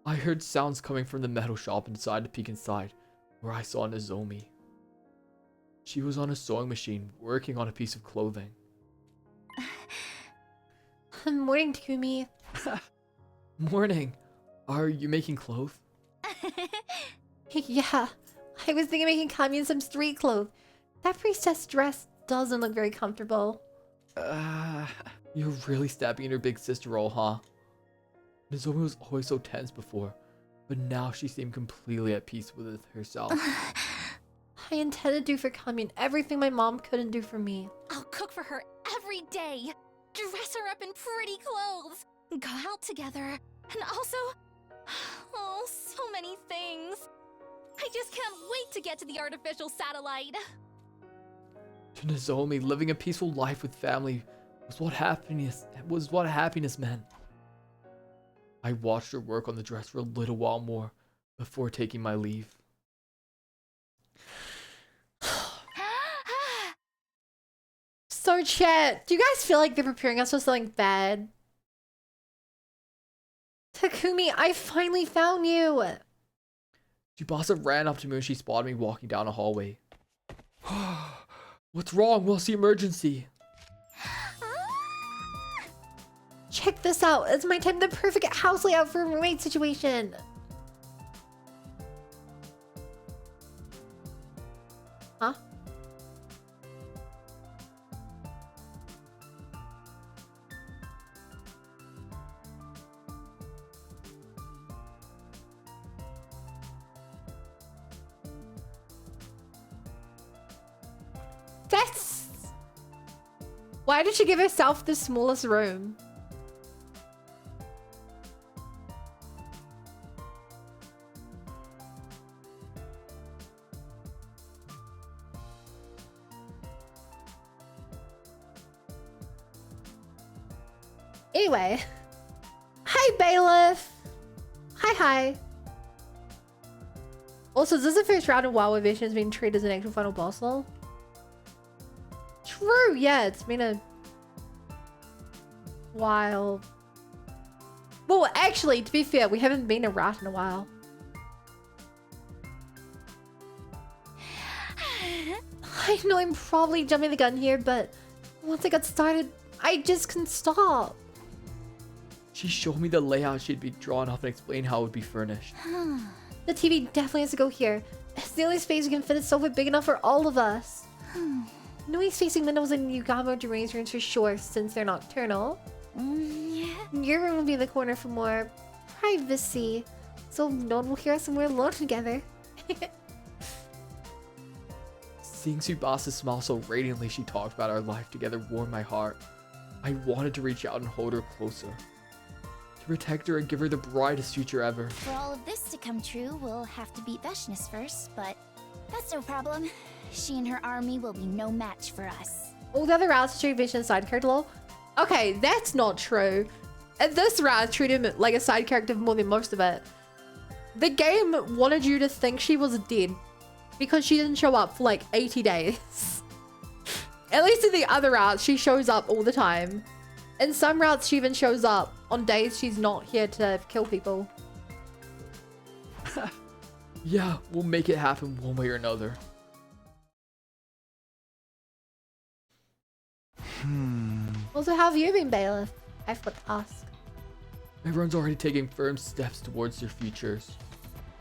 I heard sounds coming from the metal shop and decided to peek inside, where I saw Nozomi. She was on a sewing machine, working on a piece of clothing. Morning, Takumi. Morning. Are you making clothes? Yeah, I was thinking of making Kami some street clothes. That priestess dress doesn't look very comfortable. You're really stepping in your big sister role, huh? Nozomi was always so tense before, but now she seemed completely at peace with herself. I intend to do for Kami everything my mom couldn't do for me. I'll cook for her every day, dress her up in pretty clothes, go out together, and also, oh, so many things. I just can't wait to get to the artificial satellite. To Nozomi, living a peaceful life with family was what happiness meant. I watched her work on the dress for a little while more before taking my leave. So chat, do you guys feel like they're preparing us for something bad? Takumi, I finally found you! Tsubasa ran up to me when she spotted me walking down a hallway. What's wrong? What's the emergency? Check this out, it's my time, the perfect house layout for a roommate situation! Huh? That's... Why did she give herself the smallest room? Anyway. Hi, Bailiff! Hi. Also, is this the first round of WoW where Vishnu has been treated as an actual final boss level? True, yeah, it's been a while. Well, actually, to be fair, we haven't been a rat in a while. I know I'm probably jumping the gun here, but once I got started, I just couldn't stop. She showed me the layout she'd be drawn up and explained how it would be furnished. The TV definitely has to go here. It's the only space we can fit a sofa big enough for all of us. Noise-facing windows in Yugamo Durain's rooms for sure, since they're nocturnal. Your room will be in the corner for more privacy, so no one will hear us when we're alone together. Seeing Tsubasa smile so radiantly she talked about our life together warmed my heart. I wanted to reach out and hold her closer. To protect her and give her the brightest future ever. For all of this to come true, we'll have to beat Veshnus first, but that's no problem. She and her army will be no match for us. All the other routes treat Vishnu as side character lol. Okay, that's not true. And this route treated him like a side character more than most of it. The game wanted you to think she was dead because she didn't show up for like 80 days. At least in the other routes, she shows up all the time. In some routes, she even shows up on days she's not here to kill people. Yeah, we'll make it happen one way or another. Also, how have you been, Bailiff? I forgot to ask. Everyone's already taking firm steps towards their futures.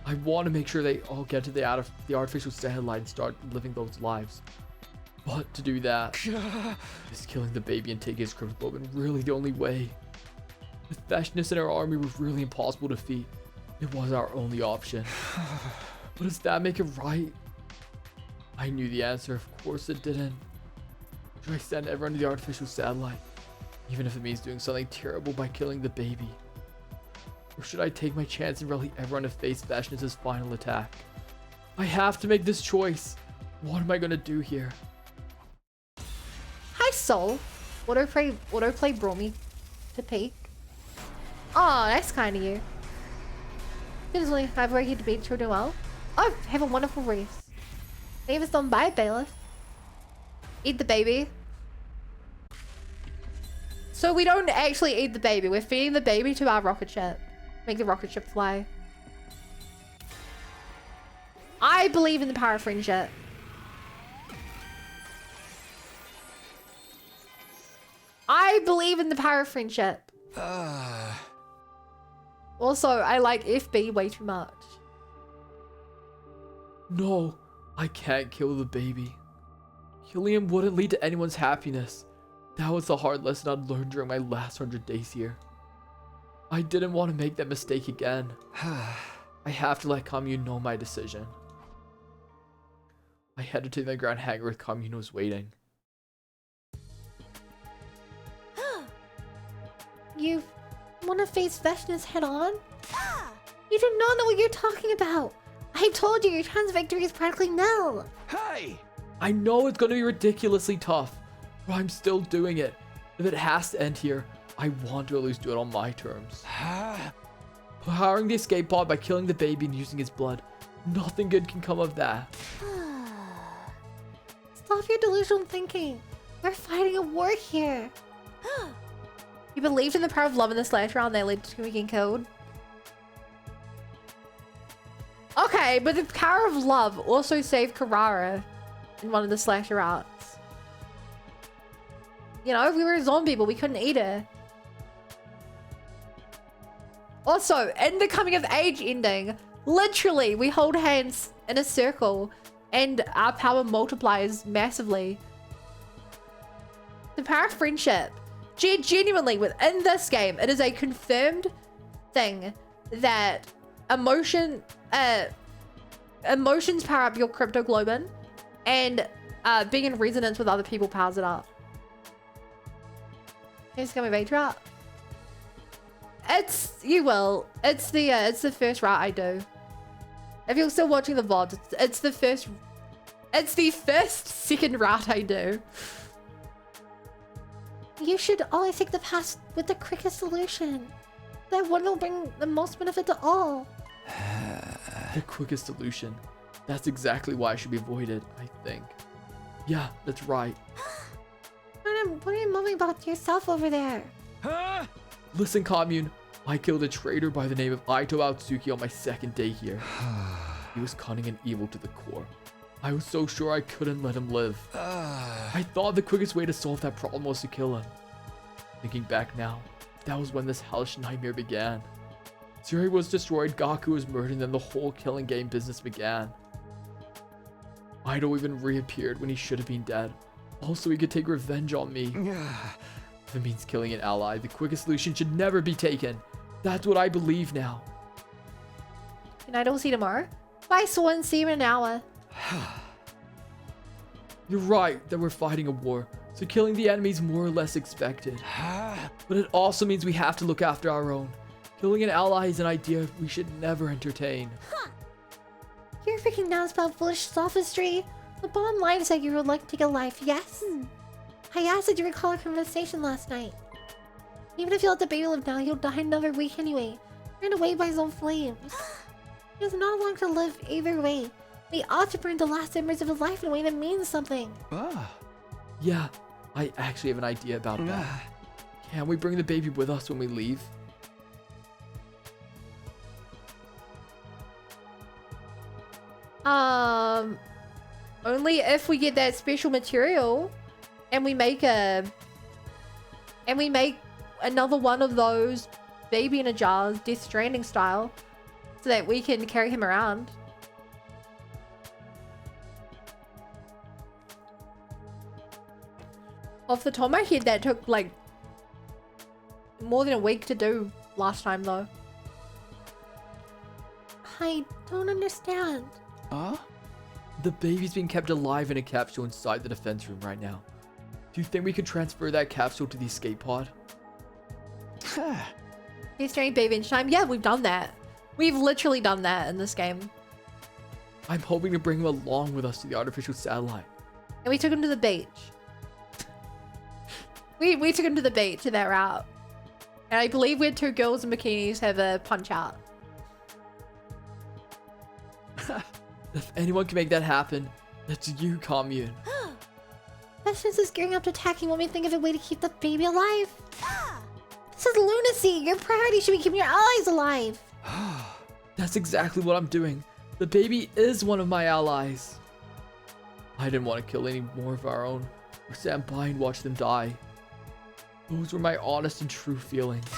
I want to make sure they all get to the artificial satellite and start living those lives. But to do that, is killing the baby and taking his crypt woman really the only way? With Veshnus and our army were really impossible to defeat. It was our only option. But does that make it right? I knew the answer, of course it didn't. Should I send everyone to the artificial satellite? Even if it means doing something terrible by killing the baby? Or should I take my chance and rally everyone to face Veshnus' final attack? I have to make this choice. What am I gonna do here? Hi, Soul. Autoplay brought me to peak. Oh, that's kind of you. It is only 5 where you to beat children well. Oh, have a wonderful race. Leave us on by, bailiff. Eat the baby. So we don't actually eat the baby. We're feeding the baby to our rocket ship. Make the rocket ship fly. I believe in the power of friendship. I believe in the power of friendship. Also, I like FB way too much. No, I can't kill the baby. Killing him wouldn't lead to anyone's happiness. That was the hard lesson I'd learned during my last 100 days here. I didn't want to make that mistake again. I have to let Commune know my decision. I headed to the ground hangar where Commune was waiting. You want to face Vashna's head on? You do not know what you're talking about. I've told you your chance of victory is practically nil. Hey! I know it's going to be ridiculously tough, but I'm still doing it. If it has to end here, I want to at least do it on my terms. Powering the escape pod by killing the baby and using his blood. Nothing good can come of that. Stop your delusional thinking. We're fighting a war here. You believed in the power of love in this last round that led to being killed. Okay, but the power of love also saved Karara in one of the slasher arcs. You know, if we were a zombie, but we couldn't eat her. Also, in the coming of age ending, literally, we hold hands in a circle and our power multiplies massively. The power of friendship. Genuinely, within this game, it is a confirmed thing that emotions power up your cryptoglobin, and being in resonance with other people powers it up. It's gonna be drop. It's the first route I do. If you're still watching the VOD, it's the first second route I do. You should always take the path with the quickest solution. That one will bring the most benefit to all. The quickest solution. That's exactly why I should be avoided, I think. Yeah, that's right. What are you mumbling about yourself over there? Huh? Listen, Commune. I killed a traitor by the name of Aito Aotsuki on my second day here. He was cunning and evil to the core. I was so sure I couldn't let him live. I thought the quickest way to solve that problem was to kill him. Thinking back now, that was when this hellish nightmare began. Suri was destroyed, Gaku was murdered, and then the whole killing game business began. Aito even reappeared when he should have been dead. Also, he could take revenge on me. If it means killing an ally, the quickest solution should never be taken. That's what I believe now. And I don't see tomorrow. Bye, Swan. See you in an hour. You're right that we're fighting a war, so killing the enemy is more or less expected. But it also means we have to look after our own. Killing an ally is an idea we should never entertain. You're freaking nuts about foolish sophistry. The bottom line is that you would like to take a life, yes? I asked if you recall our conversation last night. Even if you let the baby live now, he'll die another week anyway. Burned away by his own flames. He has not long to live either way. We ought to burn the last embers of his life in a way that means something. Yeah, I actually have an idea about that. Can we bring the baby with us when we leave? Only if we get that special material and we make another one of those baby in a jar, Death Stranding style, so that we can carry him around. Off the top of my head, that took like more than a week to do last time though. I don't understand. The baby's being kept alive in a capsule inside the defense room right now. Do you think we could transfer that capsule to the escape pod? Death Stranding baby in time. Yeah, we've done that. We've literally done that in this game. I'm hoping to bring him along with us to the artificial satellite. And we took him to the beach. We took him to the beach and that route. And I believe we had 2 girls in bikinis have a punch out. If anyone can make that happen, it's you, Commune. Vashnis is gearing up to attack. You want me to think of a way to keep the baby alive? This is lunacy. Your priority should be keeping your allies alive. That's exactly what I'm doing. The baby is one of my allies. I didn't want to kill any more of our own or stand by and watch them die. Those were my honest and true feelings.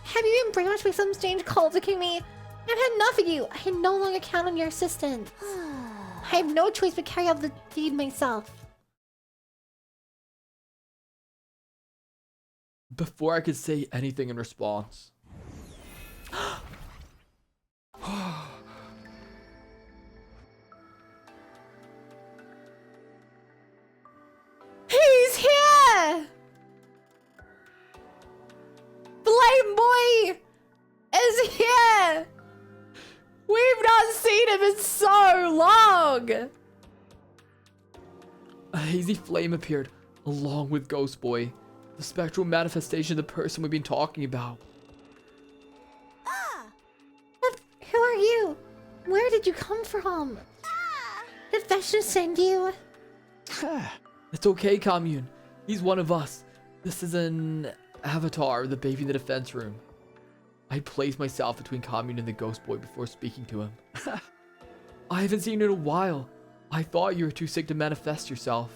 Have you been brainwashed by some strange cult, Akumi? I've had enough of you. I can no longer count on your assistance. I have no choice but carry out the deed myself. Before I could say anything in response, He's here! Flame Boy is here! We've not seen him in so long! a hazy flame appeared along with Ghost Boy, the spectral manifestation of the person we've been talking about. But who are you? Where did you come from? Did Vashnis send you? It's okay, Commune. He's one of us. This is an avatar of the baby in the defense room. I placed myself between Commune and the Ghost Boy before speaking to him. I haven't seen you in a while. I thought you were too sick to manifest yourself.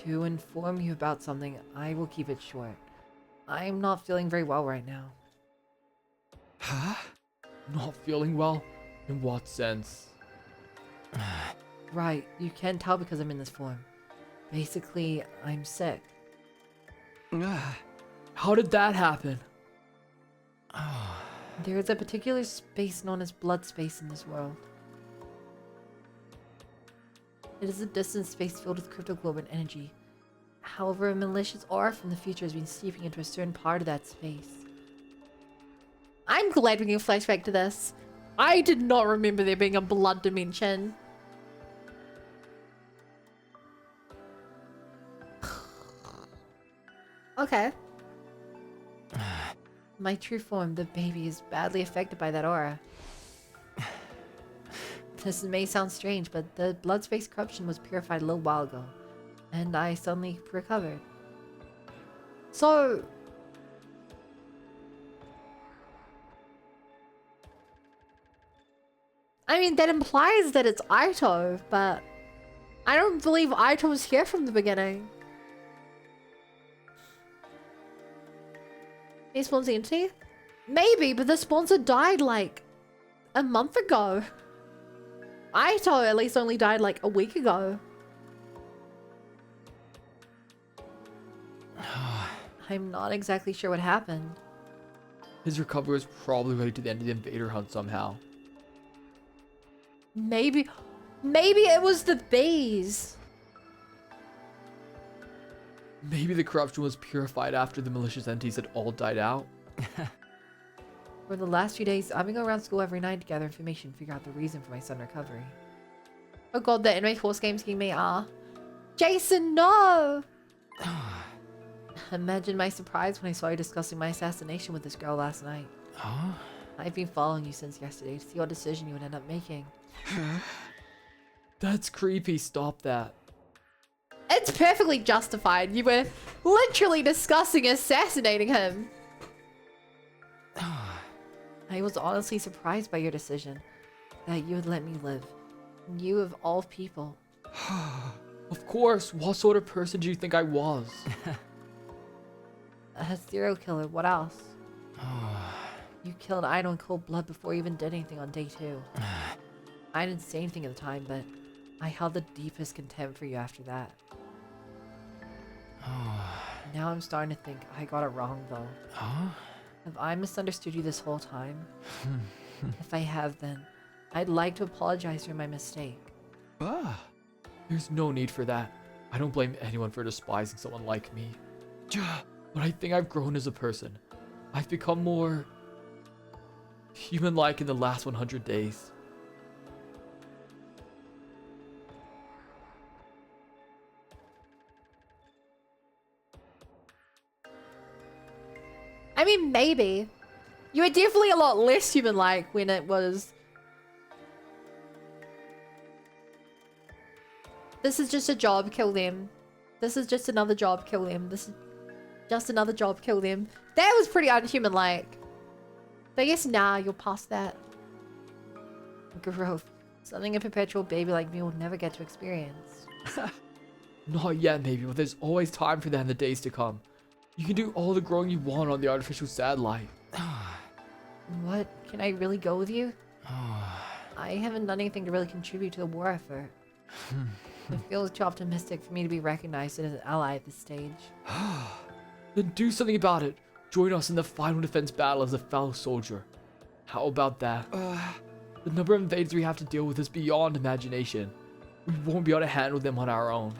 To inform you about something, I will keep it short. I'm not feeling very well right now. Huh? Not feeling well? In what sense? Right, you can tell because I'm in this form. Basically, I'm sick. How did that happen? There is a particular space known as blood space in this world. It is a distant space filled with cryptoglobin energy. However, a malicious aura from the future has been seeping into a certain part of that space. I'm glad we can flashback to this. I did not remember there being a blood dimension. Okay. My true form, the baby, is badly affected by that aura. This may sound strange, but the blood space corruption was purified a little while ago, and I suddenly recovered. So... I mean, that implies that it's Aito, but I don't believe Aito was here from the beginning. He spawns the entity? Maybe, but the sponsor died like a month ago. Aito at least only died like a week ago. I'm not exactly sure what happened. His recovery was probably related to the end of the invader hunt somehow. Maybe it was the bees. Maybe the corruption was purified after the malicious entities had all died out. For the last few days, I've been going around school every night to gather information and figure out the reason for my sudden recovery. Oh god, the anime horse games giving me Jason, no! Imagine my surprise when I saw you discussing my assassination with this girl last night. Huh? I've been following you since yesterday to see what decision you would end up making. That's creepy. Stop that. It's perfectly justified. You were literally discussing assassinating him. I was honestly surprised by your decision. That you would let me live. You of all people. Of course. What sort of person do you think I was? A serial killer, what else? You killed Aito in cold blood before you even did anything on day 2. I didn't say anything at the time, but I held the deepest contempt for you after that. Now I'm starting to think I got it wrong, though. Have I misunderstood you this whole time? If I have, then I'd like to apologize for my mistake. There's no need for that. I don't blame anyone for despising someone like me. But I think I've grown as a person. I've become more human-like in the last 100 days. I mean, maybe. You were definitely a lot less human-like when it was... This is just a job, kill them. This is just another job, kill them. This is just another job, kill them. That was pretty unhuman-like. But I guess now you're past that. Growth. Something a perpetual baby like me will never get to experience. Not yet, maybe, but there's always time for that in the days to come. You can do all the growing you want on the artificial satellite. What? Can I really go with you? I haven't done anything to really contribute to the war effort. It feels too optimistic for me to be recognized as an ally at this stage. Then do something about it. Join us in the final defense battle as a fellow soldier. How about that? The number of invaders we have to deal with is beyond imagination. We won't be able to handle them on our own.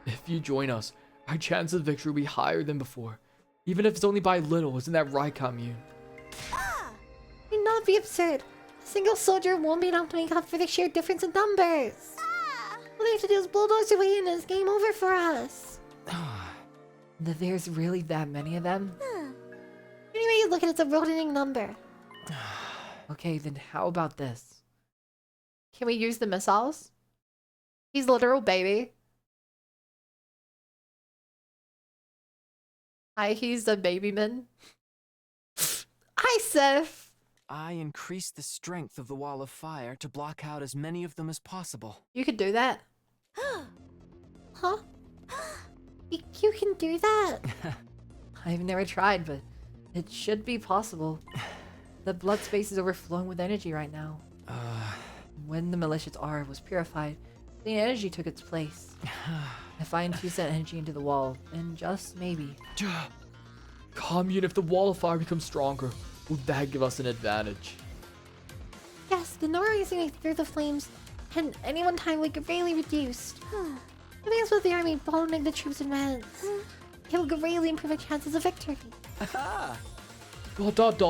If you join us, our chance of victory will be higher than before. Even if it's only by little, isn't that right, Commune? Do not be absurd. A single soldier won't be enough to make up for the sheer difference in numbers. All they have to do is bulldoze their way in and it's game over for us. There's really that many of them? Any way you look at it, it's a rotating number. Okay, then how about this? Can we use the missiles? He's literal baby. Hi, he's a baby man. Hi, Seth. I increased the strength of the wall of fire to block out as many of them as possible. You could do that. Huh? You can do that? I've never tried, but it should be possible. The blood space is overflowing with energy right now. When the malicious aura was purified, the energy took its place. If I infuse that energy into the wall, then just maybe. Commune, if the wall of fire becomes stronger, will that give us an advantage? Yes, the number rising through the flames can at any one time be greatly reduced. Maybe as with the army bottling the troops in advance, it will greatly improve our chances of victory.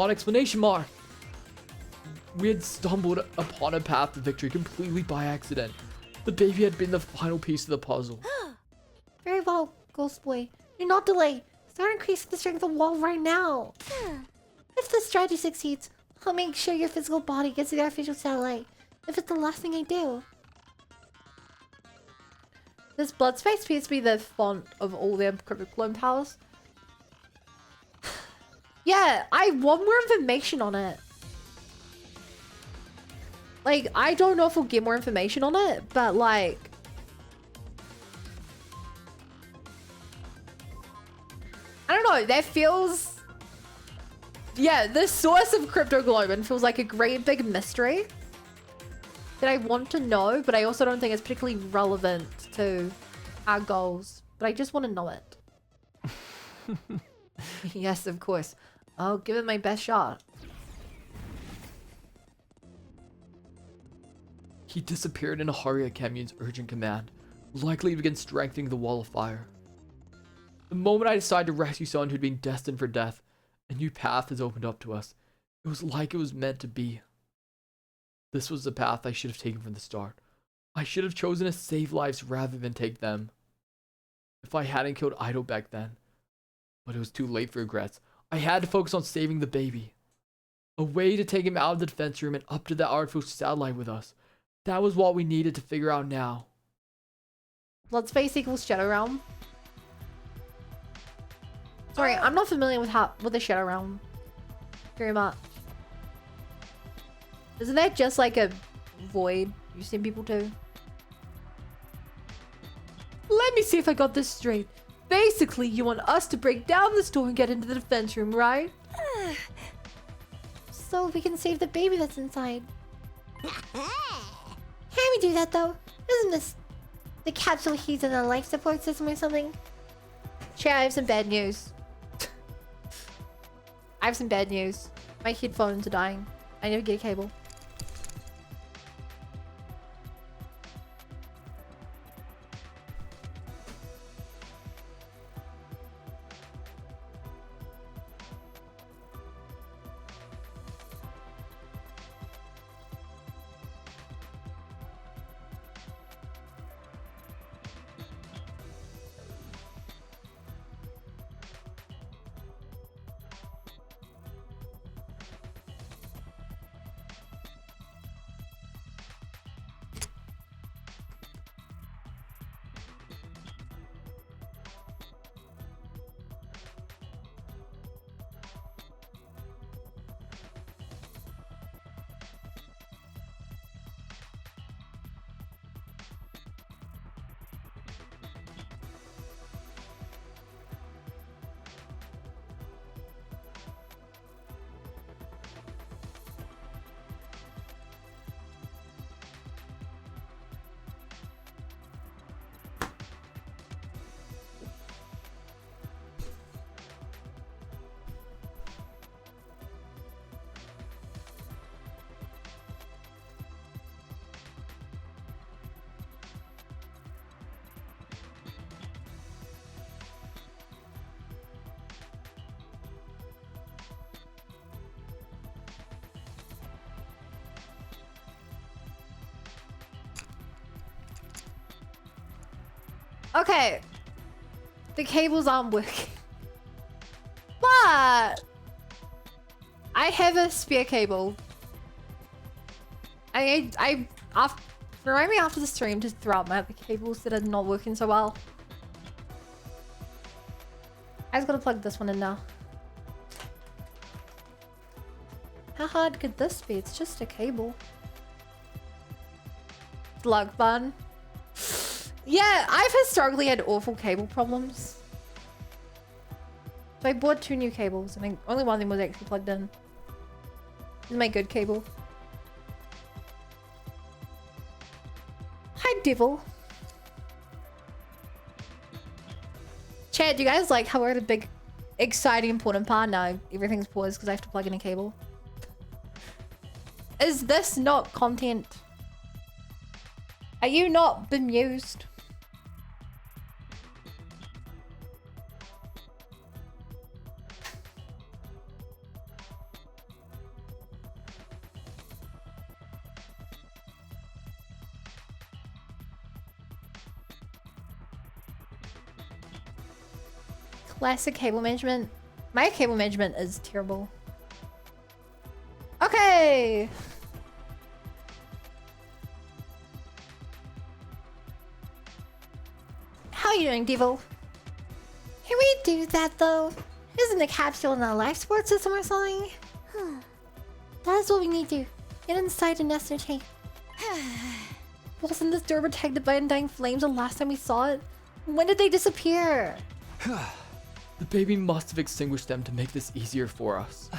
Exclamation mark! We had stumbled upon a path to victory completely by accident. The baby had been the final piece of the puzzle. Very well, Ghost Boy. Do not delay. Start increasing the strength of the wall right now. If the strategy succeeds, I'll make sure your physical body gets to the artificial satellite. If it's the last thing I do. This blood space appears to be the font of all their curriculum powers. Yeah, I want more information on it. Like, I don't know if we'll get more information on it, but like... I don't know, that feels... Yeah, the source of Cryptoglobin feels like a great big mystery that I want to know, but I also don't think it's particularly relevant to our goals. But I just want to know it. Yes, of course. I'll give it my best shot. He disappeared in a hurry at Commune's urgent command, likely to begin strengthening the wall of fire. The moment I decided to rescue someone who'd been destined for death, a new path has opened up to us. It was like it was meant to be. This was the path I should have taken from the start. I should have chosen to save lives rather than take them. If I hadn't killed Idol back then. But it was too late for regrets. I had to focus on saving the baby. A way to take him out of the defense room and up to the artificial satellite with us. That was what we needed to figure out now. Blood space equals Shadow Realm. Sorry, I'm not familiar with the Shadow Realm very much. Isn't that just like a void you've seen people do? Let me see if I got this straight. Basically, you want us to break down this door and get into the defense room, right? So we can save the baby that's inside. Can we do that though? Isn't this the capsule he's in a life support system or something? Chat, I have some bad news. I have some bad news. My headphones are dying. I never get a cable. Okay. The cables aren't working. But I have a spare cable. Remind me after the stream to throw out my other cables that are not working so well. I just gotta plug this one in now. How hard could this be? It's just a cable. Slug bun. Yeah, I've historically had awful cable problems. So I bought 2 new cables and only one of them was actually plugged in. This is my good cable. Hi, Devil. Chad, do you guys like how we're at a big, exciting, important part now? Everything's paused because I have to plug in a cable. Is this not content? Are you not bemused? Classic cable management. My cable management is terrible. Okay. How are you doing, Devil? Can we do that though? Isn't the capsule in a life support system or something? That is what we need to do. Get inside and ascertain. Wasn't this door protected by undying flames the last time we saw it? When did they disappear? The baby must have extinguished them to make this easier for us.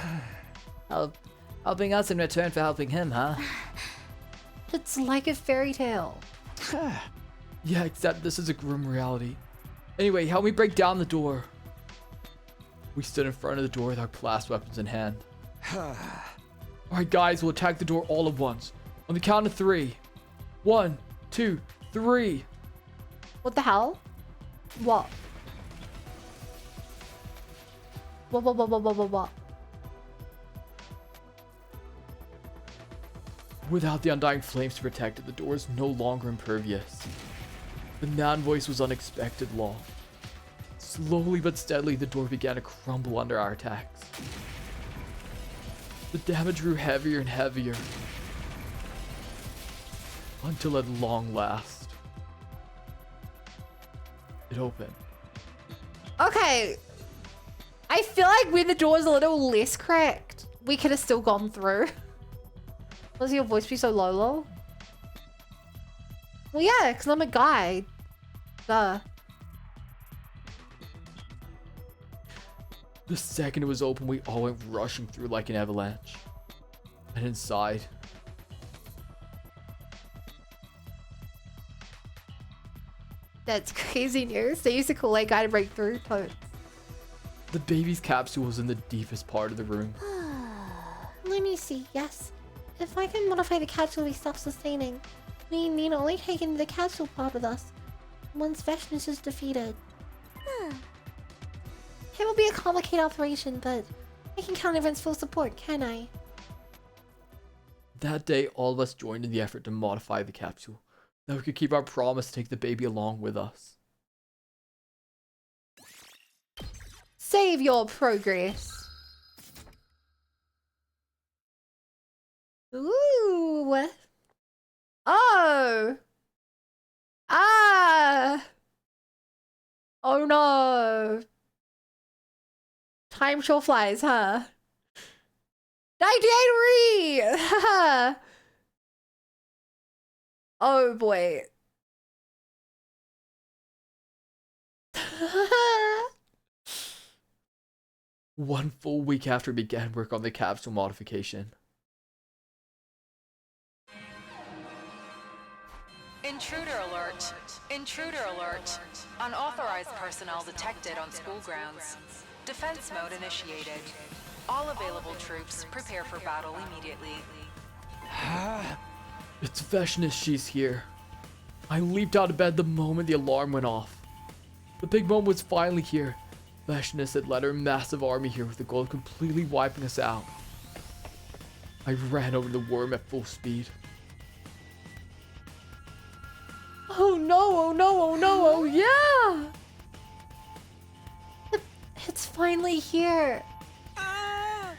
Helping us in return for helping him, huh? It's like a fairy tale. Yeah, except this is a grim reality. Anyway, help me break down the door. We stood in front of the door with our blast weapons in hand. Alright guys, we'll attack the door all at once. On the count of 3. 1, 2, 3. What the hell? What? What? Without the undying flames to protect it, the door is no longer impervious. The noun voice was unexpected law. Slowly but steadily, the door began to crumble under our attacks. The damage grew heavier and heavier. Until at long last, it opened. Okay. I feel like when the door is a little less cracked, we could have still gone through. Was your voice be so low? Well, yeah, because I'm a guy. Duh. The second it was open, we all went rushing through like an avalanche. And inside, That's crazy news. They used to call that guy to break through. Totes. the baby's capsule was in the deepest part of the room. Let me see, yes. If I can modify the capsule to be self-sustaining, we need only take in the capsule pod with us once Veshness is defeated. It will be a complicated operation, but I can count everyone's full support, can I? That day, all of us joined in the effort to modify the capsule, that we could keep our promise to take the baby along with us. Save your progress. Ooh. Oh. Ah. Oh no. Time sure flies, huh? 98 Oh boy. One full week after we began work on the capsule modification. Intruder alert. Intruder alert. Unauthorized personnel detected on school grounds. Defense mode initiated. All available troops prepare for battle immediately. It's Veshness, she's here. I leaped out of bed the moment the alarm went off. The big moment was finally here. Veshness had led her massive army here with the goal of completely wiping us out. I ran over the worm at full speed. Oh no, oh no, oh no, oh yeah! It's finally here.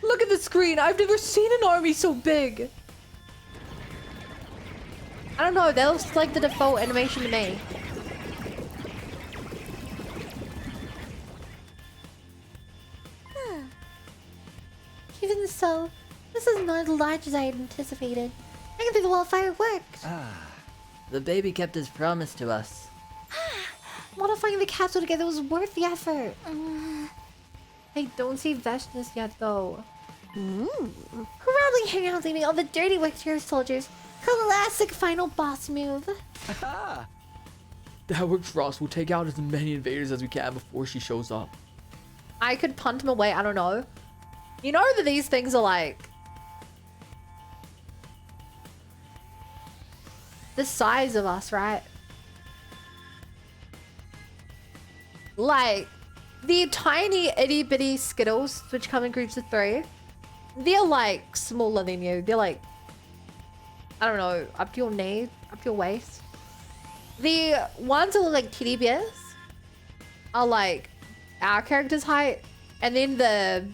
Look at the screen. I've never seen an army so big. I don't know. That looks like the default animation to me. Even so, this is not as large as I had anticipated. I can think the wildfire worked. The baby kept his promise to us. Modifying the capsule together was worth the effort. I don't see Veshness yet, though. Proudly hang out leaving all the dirty work to your soldiers. Classic final boss move. That works for us. We'll take out as many invaders as we can before she shows up. I could punt him away. I don't know. You know that these things are like the size of us, right? Like the tiny itty bitty Skittles, which come in groups of 3, they're like smaller than you. They're like, I don't know, up to your knee, up to your waist. The ones that look like teddy bears are like our character's height, and then the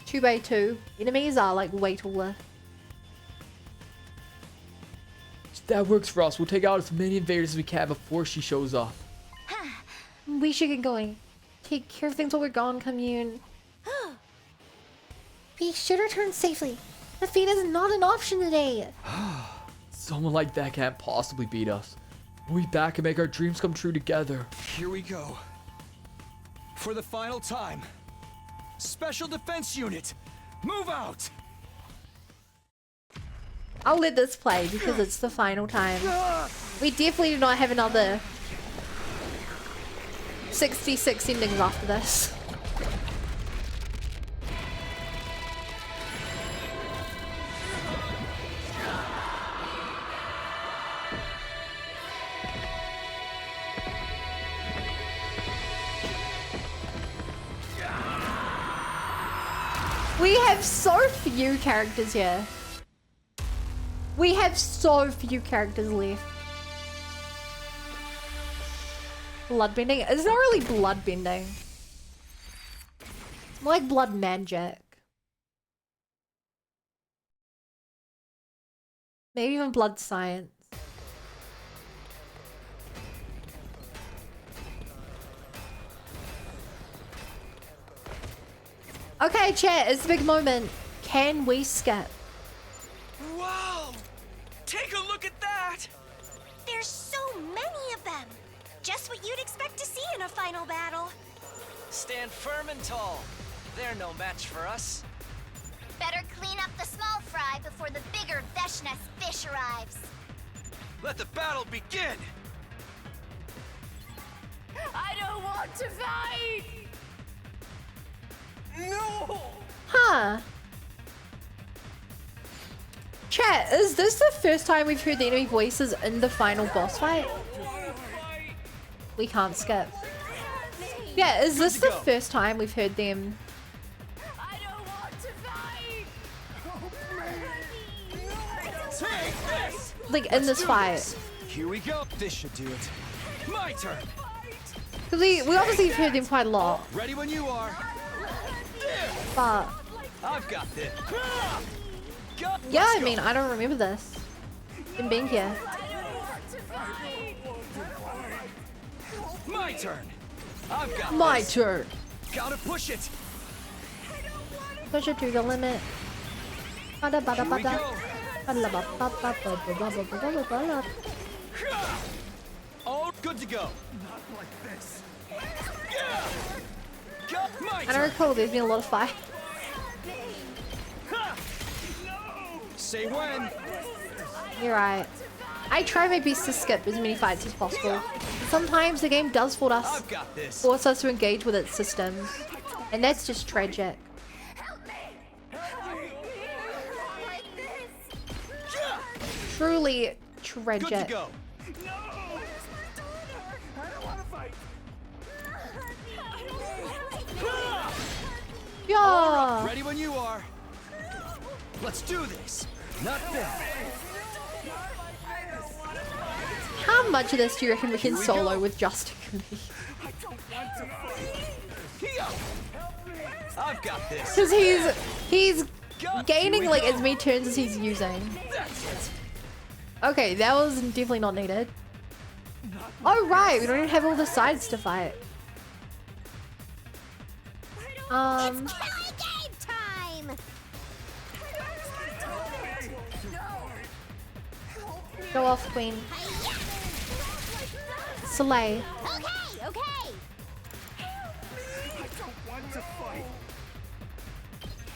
2x2 enemies are like way taller. That works for us. We'll take out as many invaders as we can before she shows up. We should get going. Take care of things while we're gone, commune. We should return safely. Defeat is not an option today. Someone like that can't possibly beat us. We'll be back and make our dreams come true together. Here we go. For the final time. Special Defense Unit, move out! I'll let this play because it's the final time. We definitely do not have another 66 endings after this. We have so few characters here. We have so few characters left. Bloodbending? It's not really bloodbending. It's more like blood magic. Maybe even blood science. Okay, chat, it's a big moment. Can we skip? Wow! Take a look at that! There's so many of them! Just what you'd expect to see in a final battle. Stand firm and tall. They're no match for us. Better clean up the small fry before the bigger Veshness fish arrives. Let the battle begin! I don't want to fight! No! Huh. Chat, is this the first time we've heard the enemy voices in the final boss fight? We can't skip. Yeah, is this the first time we've heard them? I don't want to fight! Take this! Like in this fight? Here we go. This should do it. My turn. Because we obviously have heard them quite a lot. Ready when you are. But I've got this. yeah, I mean, I don't remember this. In being here. My turn. I've got My this. turn. Gotta push it. Push it to the limit. Bada bada Here we bada. go. Bada bada bada bada bada bada. All good to go. Not like this. My I don't turn. recall there's been a lot of fight. Say when. You're right. I try my best to skip as many fights as possible. Sometimes the game does force us to engage with its systems. And that's just tragic. Truly tragic. Good to go. Yeah. Ready when you are. Let's do this. Not bad. How much of this do you reckon we can solo with just me? I've got this. Because he's gaining like as many turns as he's using. Okay, that was definitely not needed. Oh right, we don't even have all the sides to fight. Game time! Go off, Queen. Slay. Okay, okay!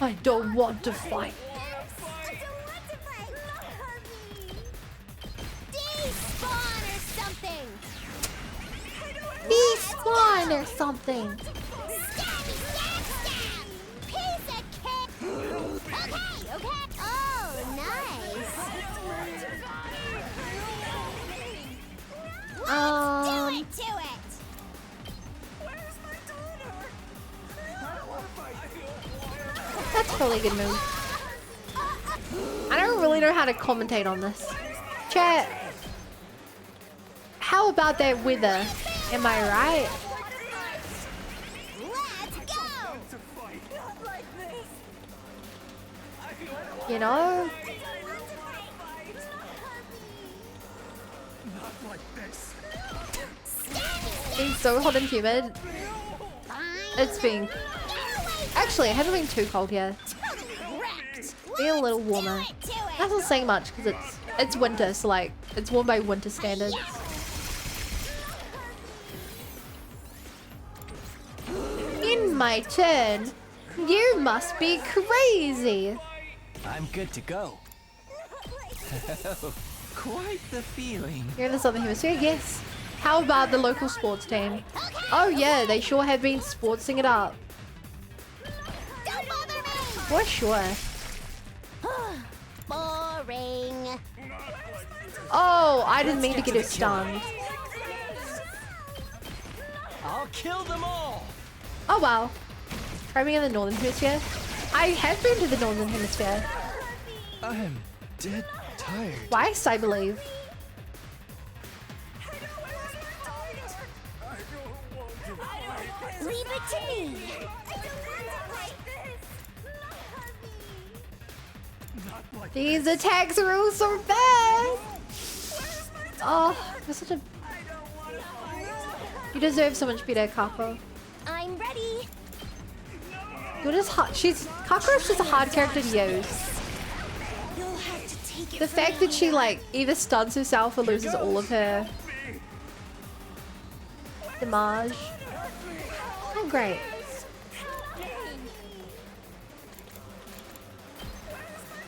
I don't want to fight. Despawn or something! Despawn or something! Stabby, stab, stab! Piece of cake! Okay, okay! Oh, nice! Do it to it! That's probably a good move. I don't really know how to commentate on this. Chat. How about that weather? Am I right? Let's go! You know? Being so hot and humid. It's been... Actually, it hasn't been too cold here. Be a little warmer. That's not saying much because it's winter, so like it's warm by winter standards. In my turn. You must be crazy. I'm good to go. Quite the feeling. You're in the Southern Hemisphere? Yes. How about the local sports team? Oh yeah, they sure have been sportsing it up. Don't bother me! For sure. Boring. Oh, I didn't mean to get it stunned. I'll kill them all. Oh wow. Try me in the Northern Hemisphere. I have been to the Northern Hemisphere. I'm dead tired. Twice, I believe. Leave it to me. These attacks are all so bad. Oh, you're such a... You deserve so much better, Kako. I'm ready. You're just hard. Kakuro's just a hard character to use. You'll have to take it. The fact that she like either stuns herself or loses all of her damage. Oh, great.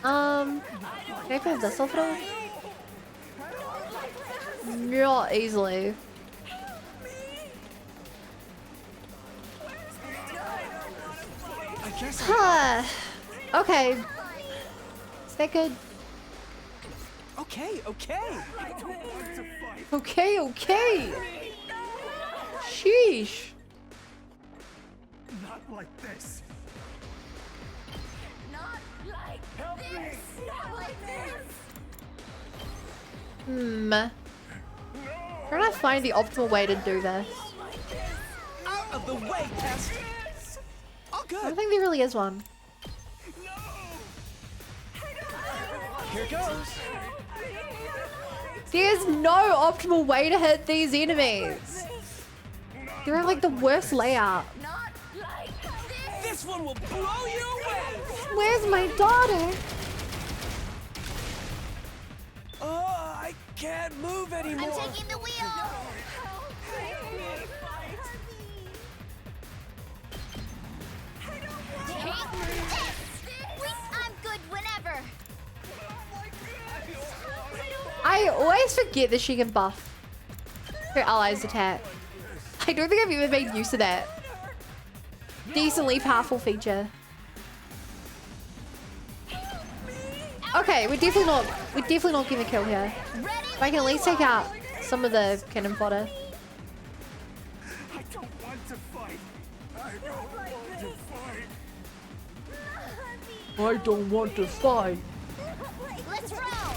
Can I pull this off at all? Not easily. I guess Huh. Okay. Is that good? Okay, okay. Okay, okay. Sheesh. Not like this. Trying to find the optimal way to do this. Out of the way, Test. All I don't good. think there really is one. Here goes. There's no optimal way to hit these enemies. They're in like the worst layout. This one will blow you away. Where's my daughter? Oh, I can't move anymore. I'm taking the wheel. I'm good whenever. I always forget that she can buff her allies' attack. I don't think I've ever made use of that. Decently powerful feature. Okay, we're definitely not getting a kill here. If I can at least take out some of the cannon fodder. I don't want to fight. I don't want to fight. I don't want to fight. Let's roll.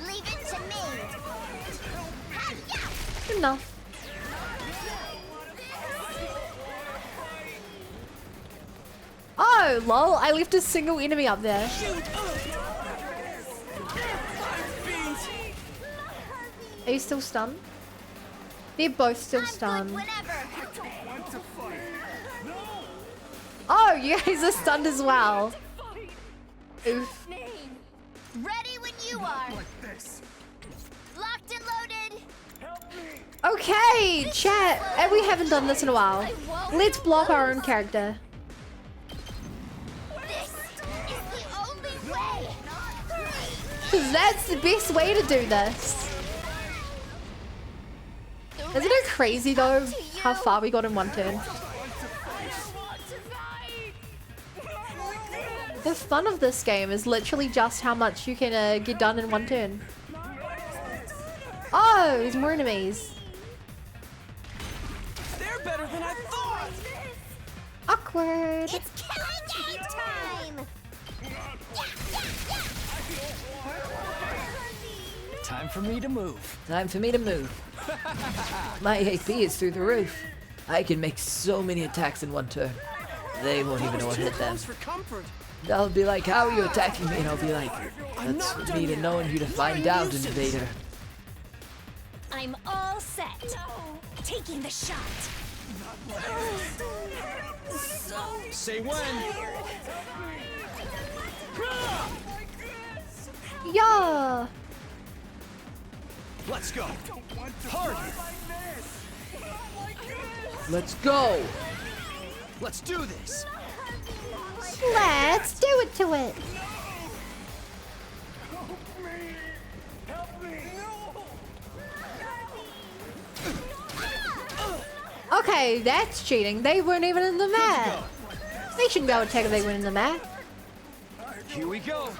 Leave it to me. Good enough. Oh, lol. I left a single enemy up there. Are you still stunned? They're both still stunned. Oh, you guys are stunned as well. Oof. Ready when you are. Locked and loaded. Okay, chat. And we haven't done this in a while. Let's block our own character. This is the only way. Because that's the best way to do this. Isn't it crazy though how far we got in one turn? The fun of this game is literally just how much you can get done in one turn. Oh, there's more enemies. They're better than I thought. Awkward. It's killing game time. Time for me to move. Time for me to move. My AP is through the roof. I can make so many attacks in one turn. They won't even know what hit them. Close for comfort. They'll be like, how are you attacking me? And I'll be like, that's for me to know and you to find out, Invader. I'm all set. Taking the shot. Say when. Yeah. Let's go. Hard. Let's go. Let's do this. Let's do it to it. Okay, that's cheating. They weren't even in the map. They shouldn't be able to attack if they weren't in the map. Here we go.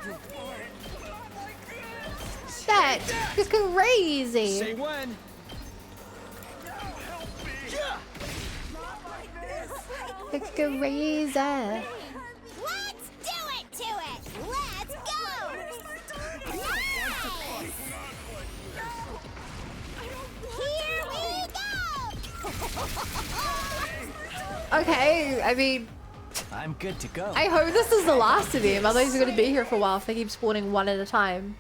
That's crazy. Say when. It's crazy. Let's do it to it. Let's go. Here we go. Okay, I mean, I'm good to go. I hope this is the last of them. Otherwise, we're going to be here for a while if they keep spawning one at a time.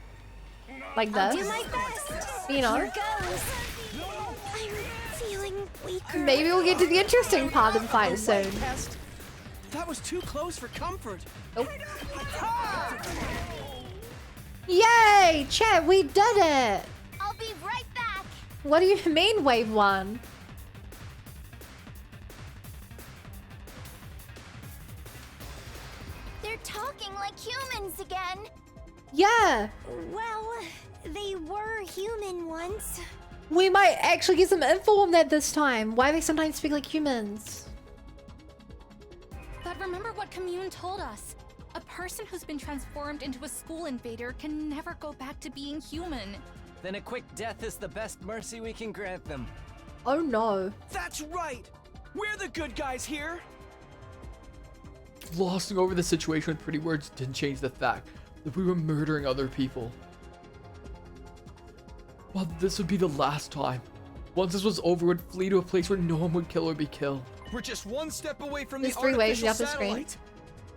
Like Do this. my best. You know? Here goes. I'm feeling weaker. Maybe we'll get to the interesting part of the fight soon. That was too close for comfort. Oh. Yay! Chat, we did it! I'll be right back. What do you mean, wave one? They're talking like humans again. Yeah! Well, they were human once. We might actually get some info on that this time. Why they sometimes speak like humans. But remember what Commune told us. A person who's been transformed into a school invader can never go back to being human. Then a quick death is the best mercy we can grant them. Oh no. That's right. We're the good guys here. Glossing over the situation with pretty words didn't change the fact that we were murdering other people. Well, this would be the last time. Once this was over, we'd flee to a place where no one would kill or be killed. We're just one step away from There's the 3 ways artificial you have to screen. satellite.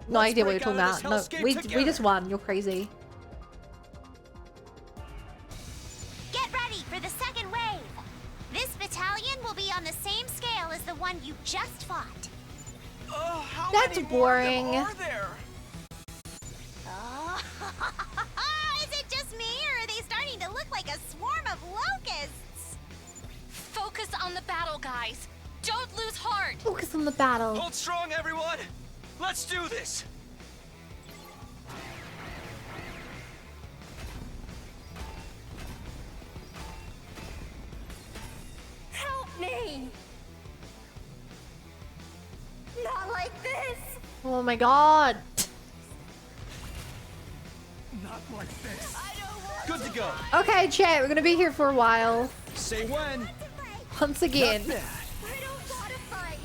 No Let's idea what you're break talking out of about. this No, hellscape we together. just won. You're crazy. Get ready for the second wave. This battalion will be on the same scale as the one you just fought. How That's many more of them boring. are there? Oh. Is it just me, or are they starting to look like a swarm of locusts? Focus on the battle, guys. Don't lose heart. Focus on the battle. Hold strong, everyone. Let's do this. Help me! Not like this! Oh my god. Not like this. Good to go. Okay, chat, we're gonna be here for a while. Say when. Once again. Not bad. I don't want to fight!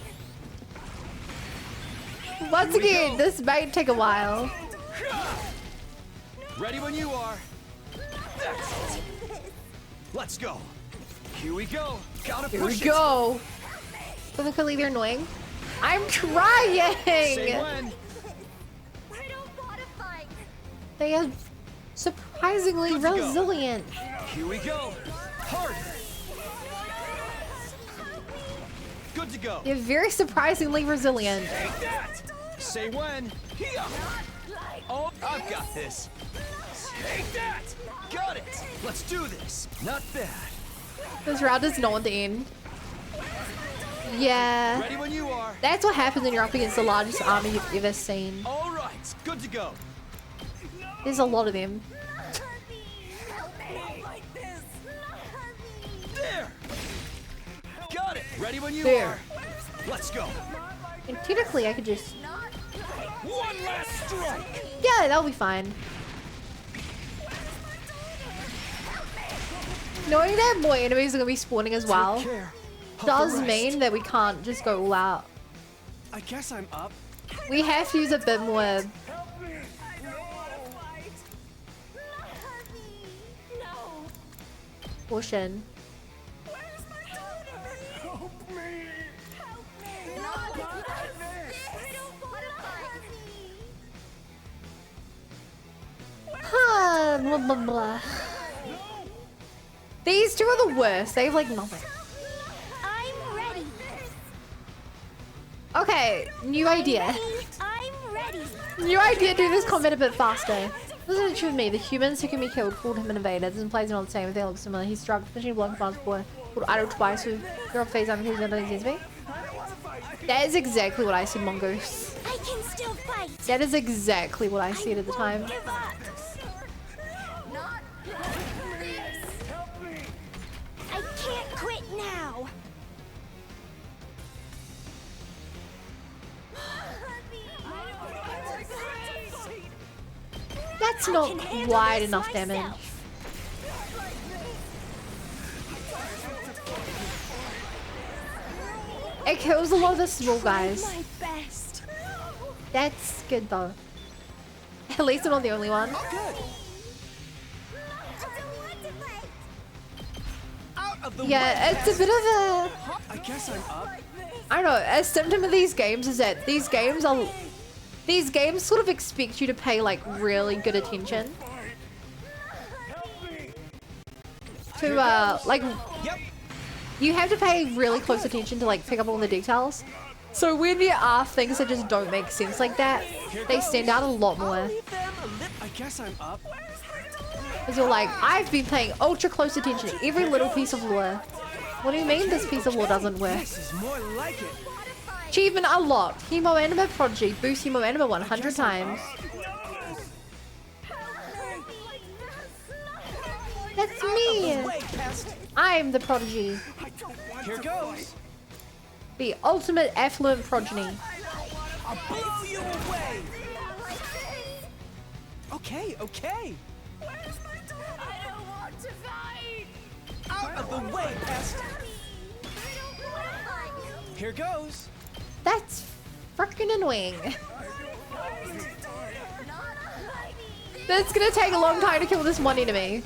Once Here we again, go. this might take a while. Ready when you are. Let's go. Here we go. Gotta Here we push go. Physically, they're annoying. I'm trying. Say when. I don't want to fight. They are surprisingly Good to go. resilient. Here we go. Hard. Good to go. They're very surprisingly resilient. Take that. Say when. Here. Oh, I've got this. Take that. Got it. Let's do this. Not bad. This round is not the end. Yeah. Ready when you are. That's what happens when you're up against the largest army you've ever seen. All right. Good to go. There's a lot of them. There. Got it. Ready when you There. are. Let's go. And technically, I could just... One last strike. Yeah, that'll be fine. Knowing that more enemies are gonna be spawning as well Take care of does the rest. mean that we can't just go all out. I guess I'm up. We have to use a bit more caution. Huh, blah, blah, blah. These two are the worst. They have like nothing. I'm ready. Okay, new idea. I'm ready. New idea, do this combat a bit faster. This is true of me. The humans who can be killed called him an invader. This implies not the same, but they look similar. He struck finishing block once before. Called Idle twice with your face on his me. That is exactly what I said, Mongoose. I can still fight. That is exactly what I said at the time. Give up. I can't quit now. That's not quite enough damage. It kills a lot of the small guys. My best. That's good though. At least I'm not the only one. Out of the Yeah, way. it's a bit of a... I guess I'm up. I don't know, a symptom of these games is that these games sort of expect you to pay like really good attention to like Yep. you have to pay really close attention to like pick up all the details. So when there are things that just don't make sense like that, they stand out a lot more. I guess I'm up. Because you're like, I've been paying ultra close attention to every little piece of lore. What do you mean this piece of lore doesn't work? This is more like it. Achievement unlocked. Hemo Anima Prodigy. Boost Hemo Anima 100 times. That's me. Wait, pest. I'm the Prodigy. Here goes. The ultimate affluent progeny. I'll blow you away. Okay, okay. Out of the way, pest. Here goes. That's freaking annoying. That's gonna take a long time to kill this one enemy.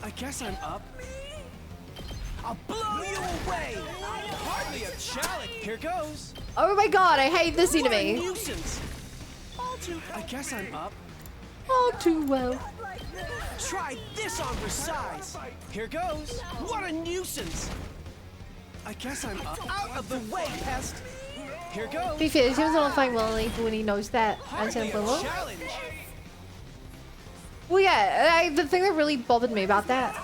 I guess I'm up. I'll blow you away. Hardly a challenge. Here goes. Oh my god, I hate this What a enemy. nuisance. I guess I'm up. All too well. Try this on for size. Here goes. What a nuisance. I guess I'm up. Out of the way, pest. Here To goes. be fair, he was not playing well even when he knows that. I Hardly said a well. challenge. Well, yeah, the thing that really bothered me about that.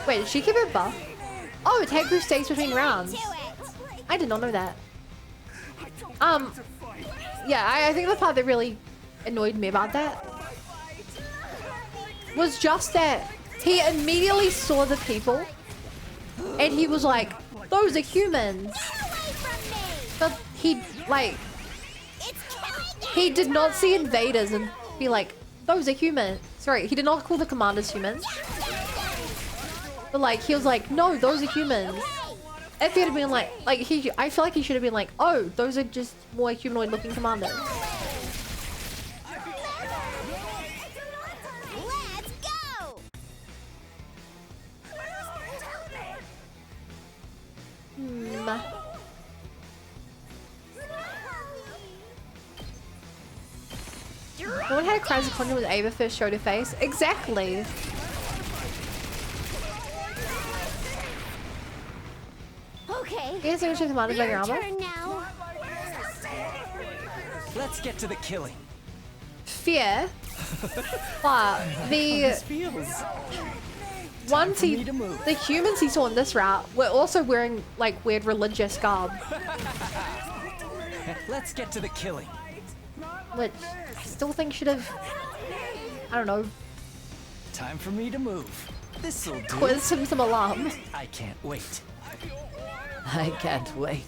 Wait, did she keep her buff? Oh, attack boost stays between rounds. I did not know that. Yeah, I think the part that really annoyed me about that was just that he immediately saw the people and he was like, those are humans. But he, like, he did not see invaders and be like, those are humans. Sorry, he did not call the commanders humans. But like, he was like, no, those are humans. If he had been like I feel like he should have been like, oh, those are just more humanoid looking commanders. Let's go. No one had a crisis conjured when Ava first showed her face. Exactly. Okay. You guys are actually commanded by your Your armor? turn now. Let's get to the killing. Fear. But the This feels. ones for he, me to move. the humans he saw in this route were also wearing like weird religious garb, Let's get to the killing. which I still think should have, I don't know, Time for me to move. This'll do. quizzed him some alarm. I can't wait. I can't wait.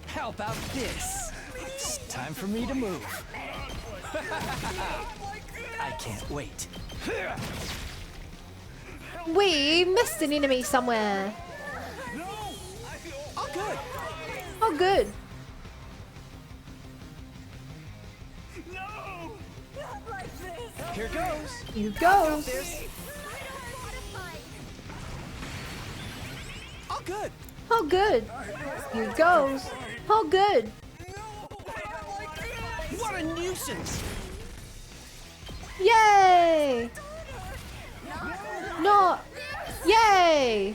How about this? It's time for me to move. I can't wait. We missed an enemy somewhere. Oh, good. Oh, good. Here goes. You go. Oh, good. Oh, good. You goes. Oh, good. What a nuisance. Yay! No. Yay!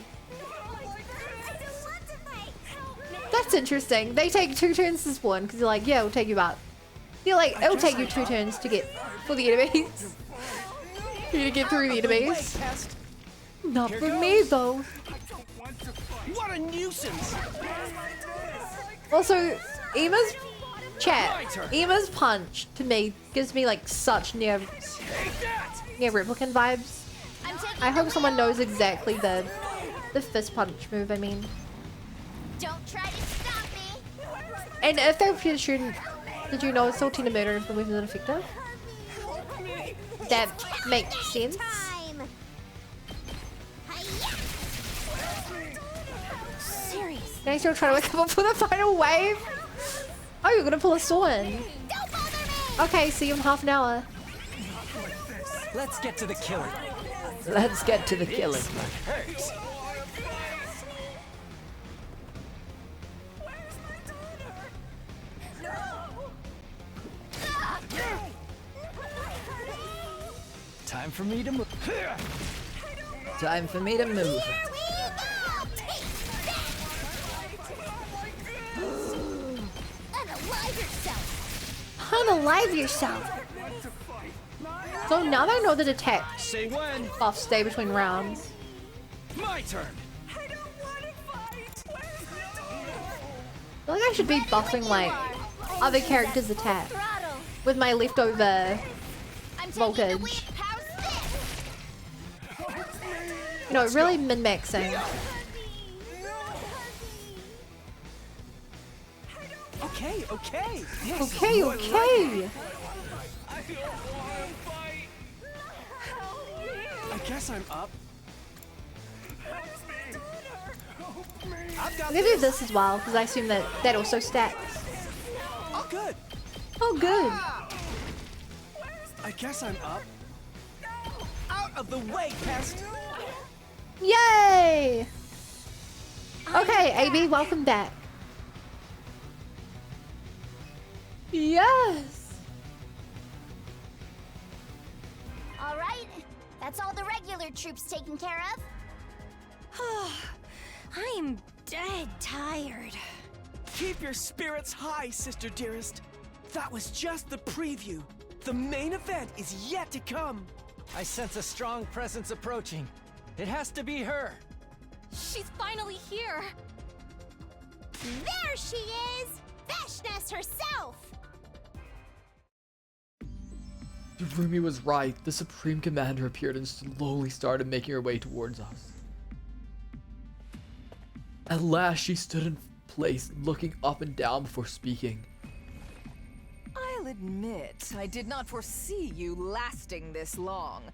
That's interesting. They take 2 turns to spawn because you're like, yeah, it'll take you about. You're like, it'll take you 2 turns to get for the enemies. For you to get through the enemies. Pest. Not Here for goes. me though. What a nuisance. Also, Ema's chat, Ema's punch to me gives me like such near replicant vibes. I hope someone knows exactly the fist punch move. I mean, Don't try to stop me. and if they're Pikachu, did you know it's still Tina Murder if the move isn't effective? That makes sense. Time. Serious. Can I still try to wake up for the final wave? Oh, you're gonna pull a sword. Don't bother me. Okay, see you in half an hour. Let's get to the killing. Let's get to the killing. Hurts. Time for me to move. Time for me to move. Unalive yourself. Unalive yourself. So now that I know that attack Say when. buffs stay between rounds. My turn. I feel like I should be buffing like other characters' attack Throttle. with my leftover I'm taking the voltage. lead. How's this? You know, really min-maxing. Okay, okay. Yes, Okay, more like it. okay. I guess I'm up. I've got I'm gonna do this as well because I assume that that also stacks. Oh, good. Oh, good. I guess I'm up. Out of the way, pest. Yay! Okay, AB, welcome back. Yes! All right. That's all the regular troops taken care of. I am dead tired. Keep your spirits high, sister dearest. That was just the preview. The main event is yet to come. I sense a strong presence approaching. It has to be her. She's finally here. There she is. Veshness herself. Rumi was right. The Supreme Commander appeared and slowly started making her way towards us. At last, she stood in place, looking up and down before speaking. I'll admit, I did not foresee you lasting this long.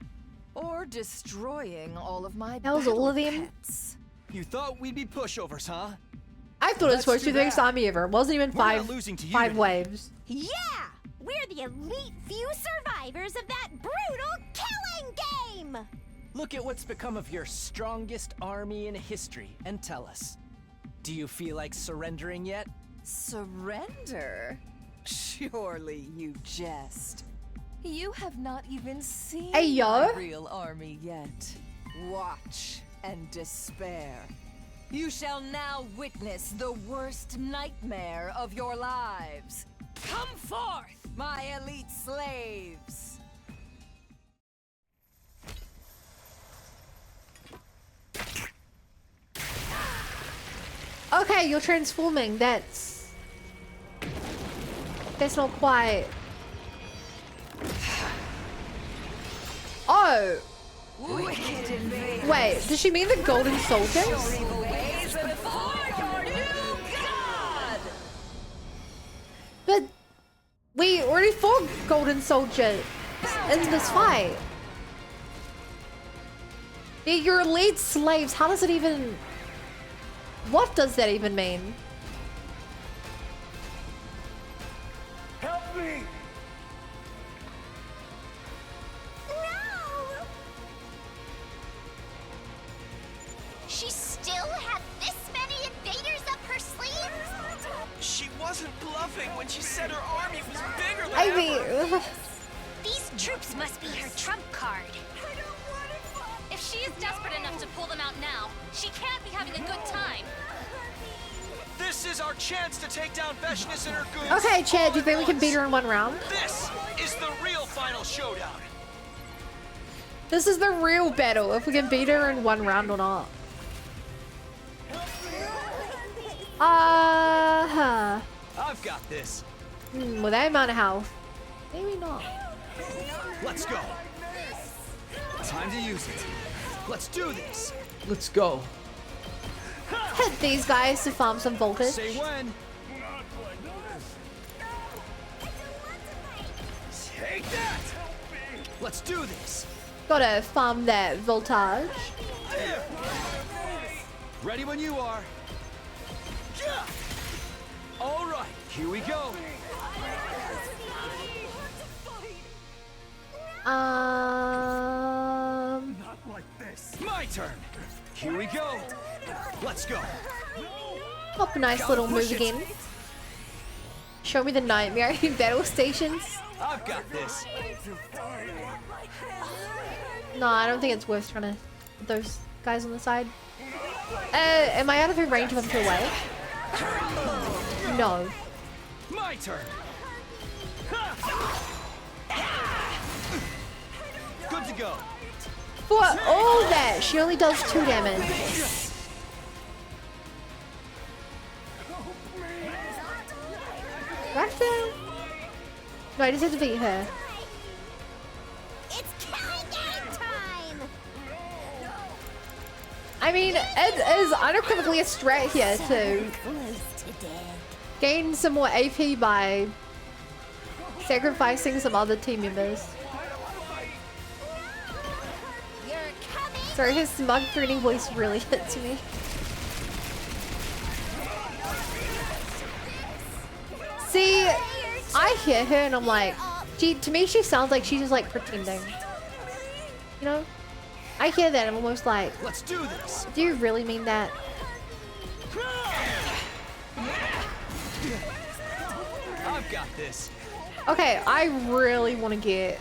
Or destroying all of my That was all of battle them? pets. You thought we'd be pushovers, huh? I thought it was Let's supposed to do be the biggest that. army ever. It wasn't even We're not five losing to you five today. waves. Yeah, we're the elite few survivors of that brutal killing game. Look at what's become of your strongest army in history and tell us. Do you feel like surrendering yet? Surrender? Surely you jest. You have not even seen Hey, yo. my real army yet. Watch and despair. You shall now witness the worst nightmare of your lives. Come forth, my elite slaves! Okay, you're transforming. That's not quite. Oh, Wicked invader! wait. Does she mean the golden soldiers? Evil ways before your new god! But we already fought golden soldiers in this fight. Yeah, your elite slaves. How does it even? What does that even mean? Help me! No! She still had this many invaders up her sleeve? She wasn't bluffing when she said her army was bigger than I ever. mean, These troops must be her trump card. If she is desperate enough to pull them out now, she can't be having a good time. This is our chance to take down Veshness and her goons. okay, Chad. Do you all think at we can beat once. her in one round? This is the real final showdown. This is the real battle. If we can beat her in one round or not. Huh. I've got this. With that amount of health, maybe not. Let's go. Time to use it. Let's do this. Let's go. Hit these guys to farm some voltage. Say when. Take that. Let's do this. Gotta farm that voltage. Ready when you are. Yeah. All right, here we go. Not like this. My turn. Here we go. Let's go. Pop a nice little move again. Show me the nightmare battle stations. I've got this. No, I don't think it's worth trying to put those guys on the side. Am I out of range of them to away? No. My turn. Good to go. For all that, she only does 2 damage. Right there. No, I just have to beat her. It's killing game time! I mean, it is unequivocally a strat here to gain some more AP by sacrificing some other team members. Sorry, his smug, threatening voice really hits me. See, I hear her and I'm like, to me she sounds like she's just like pretending. You know? I hear that and I'm almost like, let's do this. Do you really mean that? I've got this. Okay, I really want to get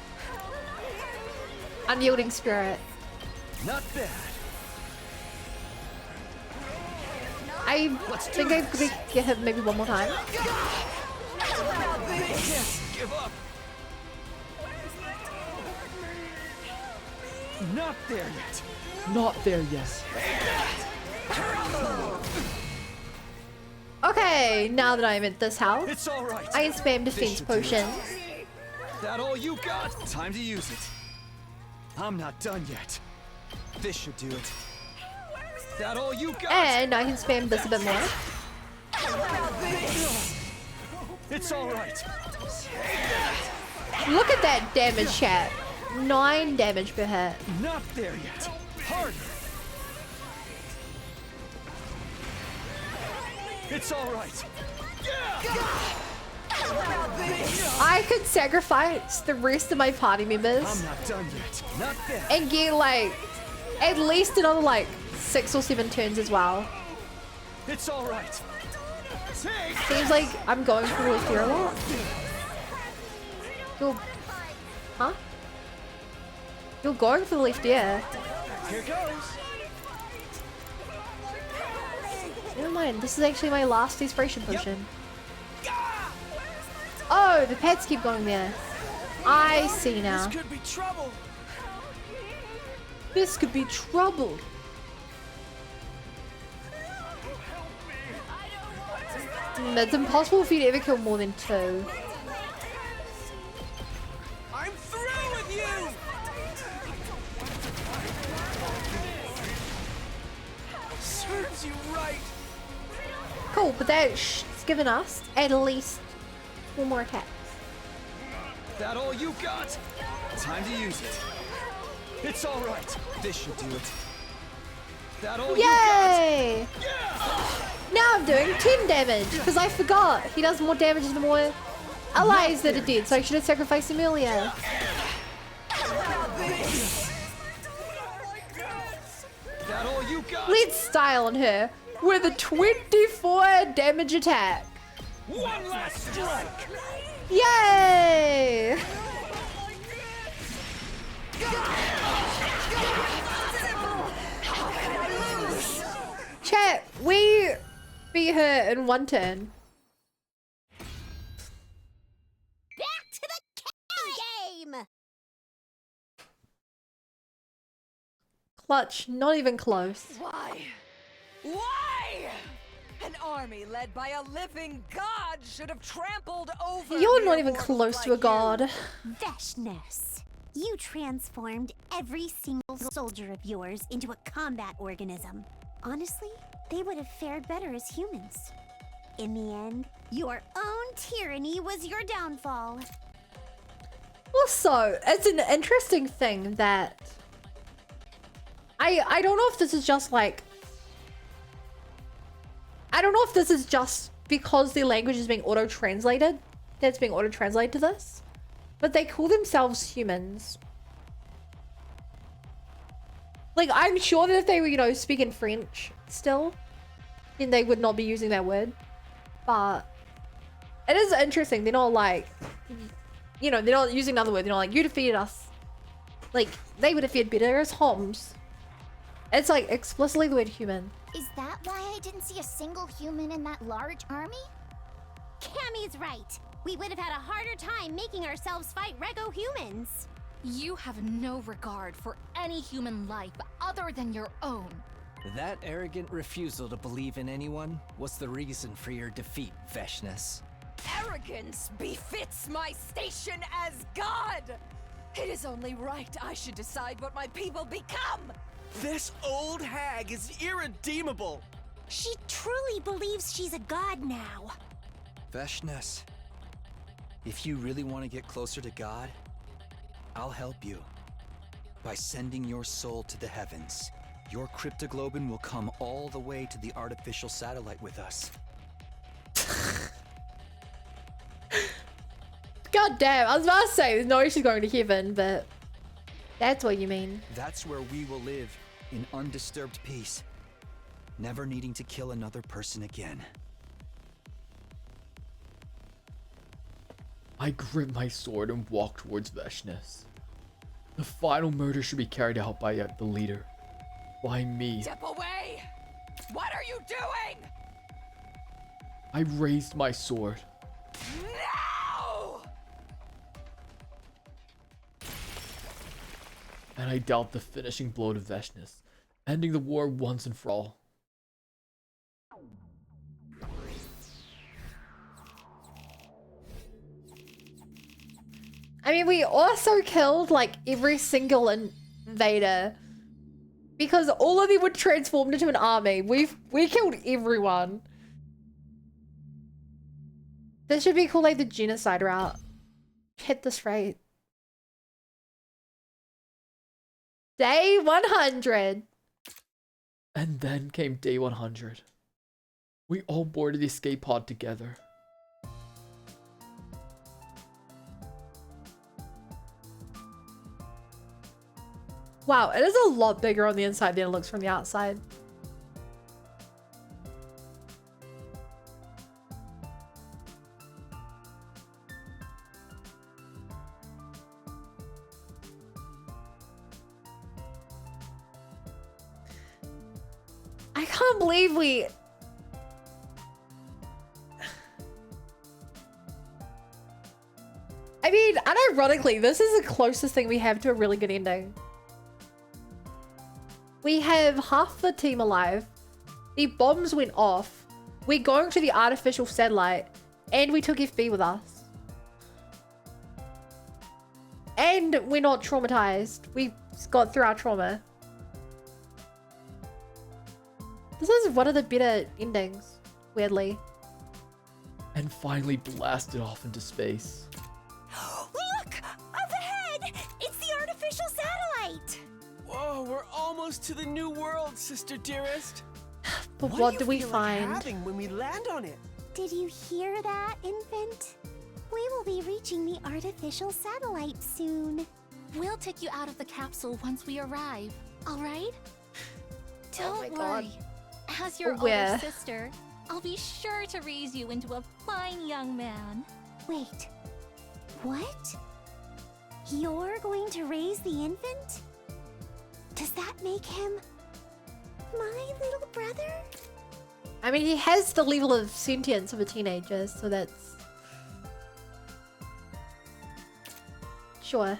Unyielding Spirit. Not bad. I think I could get him maybe one more time. Give up. Not there yet. Not there yet. Okay, now that I'm at this house, It's all right. I can spam defense potions. That all you got? Time to use it. I'm not done yet. This should do it. That all you got? And I can spam this a bit more. It's all right. Look at that damage, chat. 9 damage per hit. Not there yet. Harder. It's all right. I could sacrifice the rest of my party members I'm not done yet. Not there. and get like at least another like 6 or 7 turns as well. It's all right. Seems like I'm going for the lift here a lot. Huh? You're going for the lift, yeah. Here goes. Never mind, this is actually my last inspiration potion. Oh, the pets keep going there. I see now. This could be trouble. This could be trouble. It's impossible for you to ever kill more than 2. I'm through with you. Serves you right. Cool, but that's given us at least 4 more attacks. That all you got? Time to use it. It's all right. This should do it. That all you got? Yay! Now I'm doing 10 damage because I forgot he does more damage the more allies that it did, so I should have sacrificed him earlier. That all you got? Let's style on her with a 24 damage attack. One last strike. Yay! Chat, we beat her in 1 turn. Back to the game! Clutch, not even close. Why? Why? An army led by a living god should have trampled over. You're not mere even mortals close like to a you. god. Veshness, you transformed every single soldier of yours into a combat organism. Honestly, they would have fared better as humans. In the end, your own tyranny was your downfall. Also, it's an interesting thing that I don't know if this is just like, I don't know if this is just because the language is being auto-translated, that's being auto-translated to this, but they call themselves humans. Like, I'm sure that if they were, you know, speaking French still, then they would not be using that word. But it is interesting. They're not like, you know, they're not using another word. They're not like, you defeated us. Like, they would have fared better as Homs. It's like explicitly the word human. Is that why I didn't see a single human in that large army? Cammy's right. We would have had a harder time making ourselves fight Rego humans. You have no regard for any human life other than your own. That arrogant refusal to believe in anyone was the reason for your defeat, Veshness. Arrogance befits my station as god. It is only right I should decide what my people become. This old hag is irredeemable. She truly believes she's a god now. Veshness, if you really want to get closer to God, I'll help you. By sending your soul to the heavens, your cryptoglobin will come all the way to the artificial satellite with us. God damn, I was about to say there's no way she's going to heaven, but that's what you mean. That's where we will live in undisturbed peace, never needing to kill another person again. I grip my sword and walk towards Veshness. The final murder should be carried out by the leader. By me. Step away! What are you doing? I raised my sword. No! And I dealt the finishing blow to Veshness, ending the war once and for all. I mean, we also killed like every single invader because all of them were transformed into an army. We killed everyone. This should be called like the genocide route. Hit this right. Day 100. And then came day 100. We all boarded the escape pod together. Wow, it is a lot bigger on the inside than it looks from the outside. can't believe we... I mean, unironically, this is the closest thing we have to a really good ending. We have half the team alive. The bombs went off. We're going to the artificial satellite. And we took FB with us. And we're not traumatized. We got through our trauma. This is one of the better endings, weirdly. And finally blasted off into space. Look! Up ahead! It's the artificial satellite! Whoa, we're almost to the new world, Sister Dearest. But What what do do you we feel like find? having when we land on it? Did you hear that, infant? We will be reaching the artificial satellite soon. We'll take you out of the capsule once we arrive, alright? Oh my Don't God. worry. As your Where? older sister, I'll be sure to raise you into a fine young man. Wait. What? You're going to raise the infant? Does that make him my little brother? I mean, he has the level of sentience of a teenager, so that's... Sure.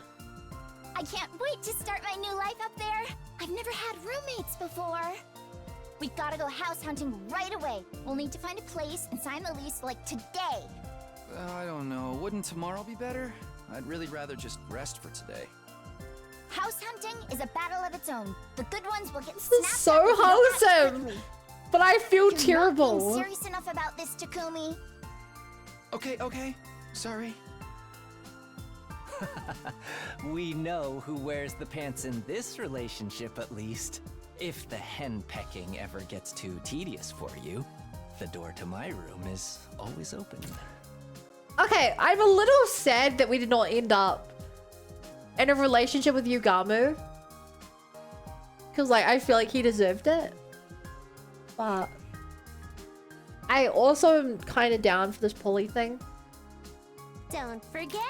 I can't wait to start my new life up there. I've never had roommates before. We gotta go house hunting right away. We'll need to find a place and sign the lease like today. I don't know. Wouldn't tomorrow be better? I'd really rather just rest for today. House hunting is a battle of its own. The good ones will get This is snapped so up if you don't act wholesome. quickly. But I feel You're not being terrible. serious enough about this, Takumi. Okay. Sorry. We know who wears the pants in this relationship, at least. If the hen pecking ever gets too tedious for you, the door to my room is always open. Okay, I'm a little sad that we did not end up in a relationship with Yugamu. Because, like, I feel like he deserved it. But I also am kind of down for this Polly thing. Don't forget,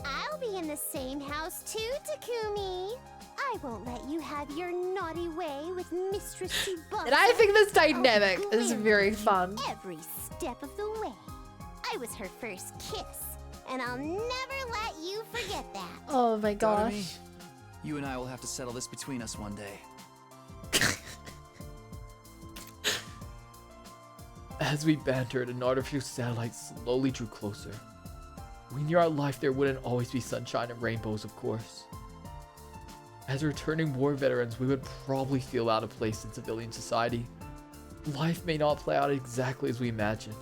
I'll be in the same house too, Takumi. I won't let you have your naughty way with Mistress Tsubasa. And I think this I'll dynamic is grin very with you fun. every step of the way. I was her first kiss, and I'll never let you forget that. Oh my gosh. Daughter-me, you and I will have to settle this between us one day. As we bantered, an artificial satellite slowly drew closer. We knew our life there wouldn't always be sunshine and rainbows, of course. As returning war veterans, we would probably feel out of place in civilian society. Life may not play out exactly as we imagined.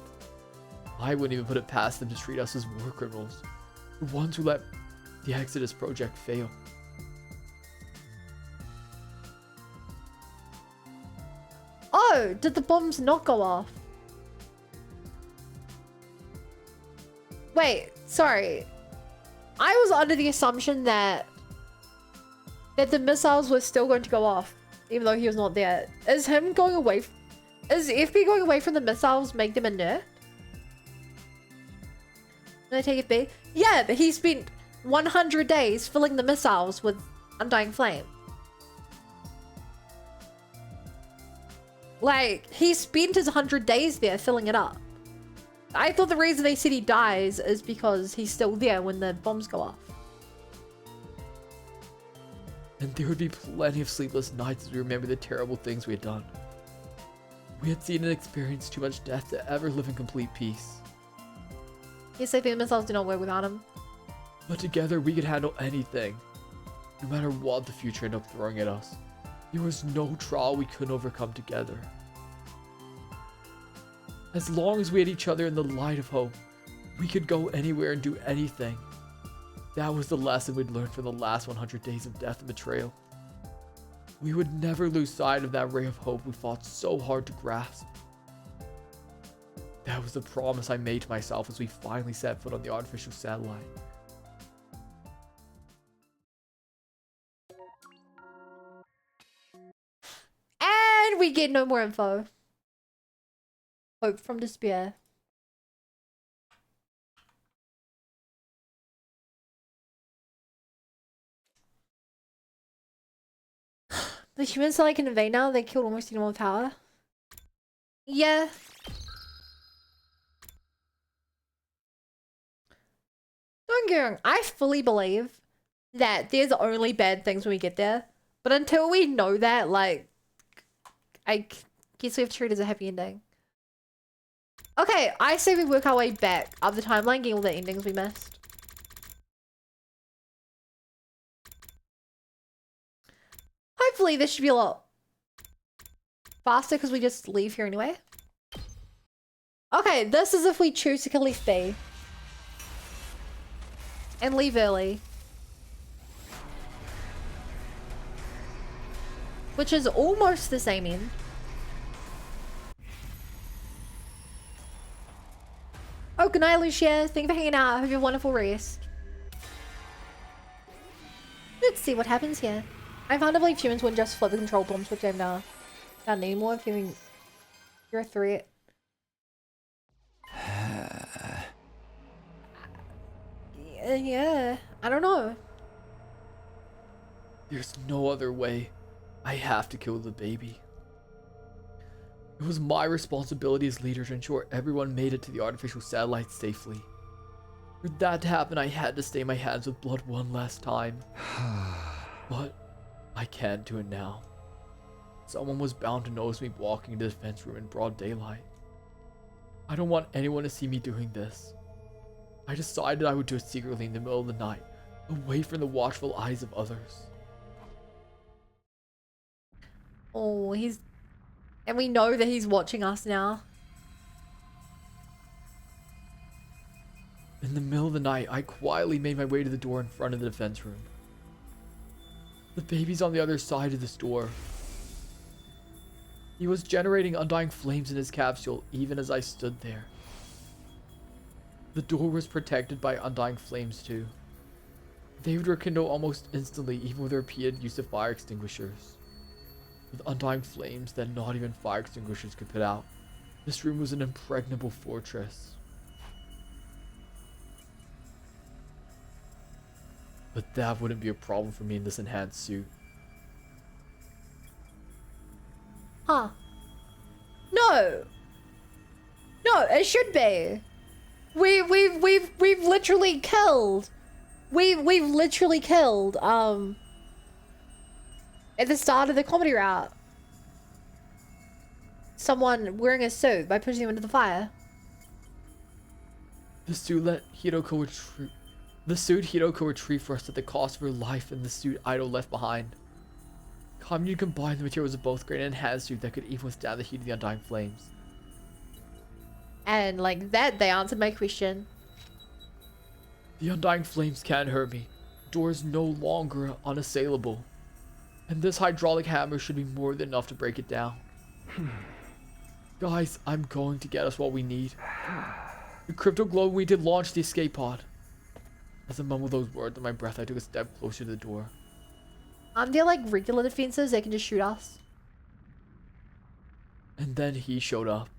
I wouldn't even put it past them to treat us as war criminals, the ones who let the Exodus project fail. Oh, did the bombs not go off? Wait, sorry. I was under the assumption that the missiles were still going to go off, even though he was not there. Is him going away? Is FB going away from the missiles make them inert? Did I take FB? Yeah, but he spent 100 days filling the missiles with Undying Flame. Like, he spent his 100 days there filling it up. I thought the reason they said he dies is because he's still there when the bombs go off. And there would be plenty of sleepless nights as we remember the terrible things we had done. We had seen and experienced too much death to ever live in complete peace. Yes, I think the missiles do not work without him. But together we could handle anything, no matter what the future ended up throwing at us. There was no trial we couldn't overcome together. As long as we had each other in the light of hope, we could go anywhere and do anything. That was the lesson we'd learned from the last 100 days of death and betrayal. We would never lose sight of that ray of hope we fought so hard to grasp. That was the promise I made to myself as we finally set foot on the artificial satellite. And we get no more info. Hope from despair. The humans are like in vain now. They killed almost anyone with power. Yeah. Don't get me wrong, I fully believe that there's only bad things when we get there. But until we know that, like, I guess we have to treat it as a happy ending. Okay, I say we work our way back up the timeline, getting all the endings we missed. Hopefully this should be a lot faster because we just leave here anyway. Okay, this is if we choose to kill Leaf B. And leave early. Which is almost the same end. Oh, good night, Lucia. Thank you for hanging out. I hope you have a wonderful rest. Let's see what happens here. I found to believe humans wouldn't just flip the control bomb switch over now. Not anymore, feeling you're a threat. Yeah, I don't know. There's no other way. I have to kill the baby. It was my responsibility as leader to ensure everyone made it to the artificial satellite safely. For that to happen, I had to stain my hands with blood one last time. But I can't do it now. Someone was bound to notice me walking into the defense room in broad daylight. I don't want anyone to see me doing this. I decided I would do it secretly in the middle of the night, away from the watchful eyes of others. Oh, he's... And we know that he's watching us now. In the middle of the night, I quietly made my way to the door in front of the defense room. The baby's on the other side of this door. He was generating undying flames in his capsule even as I stood there. The door was protected by undying flames too. They would rekindle almost instantly even with the repeated use of fire extinguishers. With undying flames that not even fire extinguishers could put out, this room was an impregnable fortress. But that wouldn't be a problem for me in this enhanced suit. Huh. No. No, it should be. We've literally killed. We've literally killed, at the start of the comedy route, someone wearing a suit by pushing him into the fire. The suit Hidoko retrieved for us at the cost of her life, and the suit Idol left behind. Kamyu combined the materials of both grade and enhanced suit that could even withstand the heat of the undying flames. And like that, they answered my question. The undying flames can't hurt me. The door is no longer unassailable. And this hydraulic hammer should be more than enough to break it down. Guys, I'm going to get us what we need. The crypto globe we need to launch the escape pod. As I mumbled those words in my breath, I took a step closer to the door. They're like regular defenses, they can just shoot us. And then he showed up.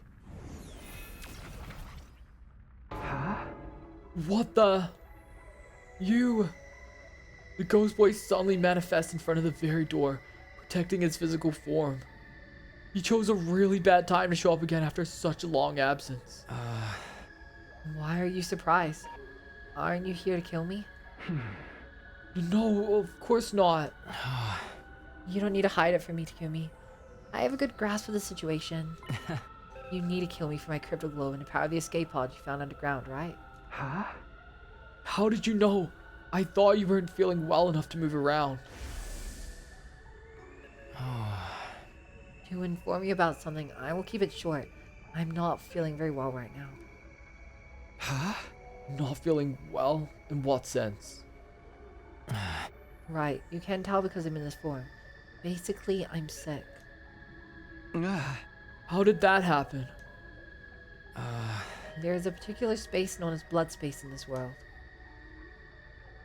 What the? You! The ghost boy suddenly manifests in front of the very door, protecting his physical form. He chose a really bad time to show up again after such a long absence. Why are you surprised? Aren't you here to kill me? No, of course not. You don't need to hide it from me, Takumi. I have a good grasp of the situation. You need to kill me for my crypto globe and to power the escape pod you found underground, right? Huh? How did you know? I thought you weren't feeling well enough to move around. To inform you about something, I will keep it short. I'm not feeling very well right now. Huh? Not feeling well? In what sense? Right, you can tell because I'm in this form. Basically, I'm sick. How did that happen? There is a particular space known as blood space in this world.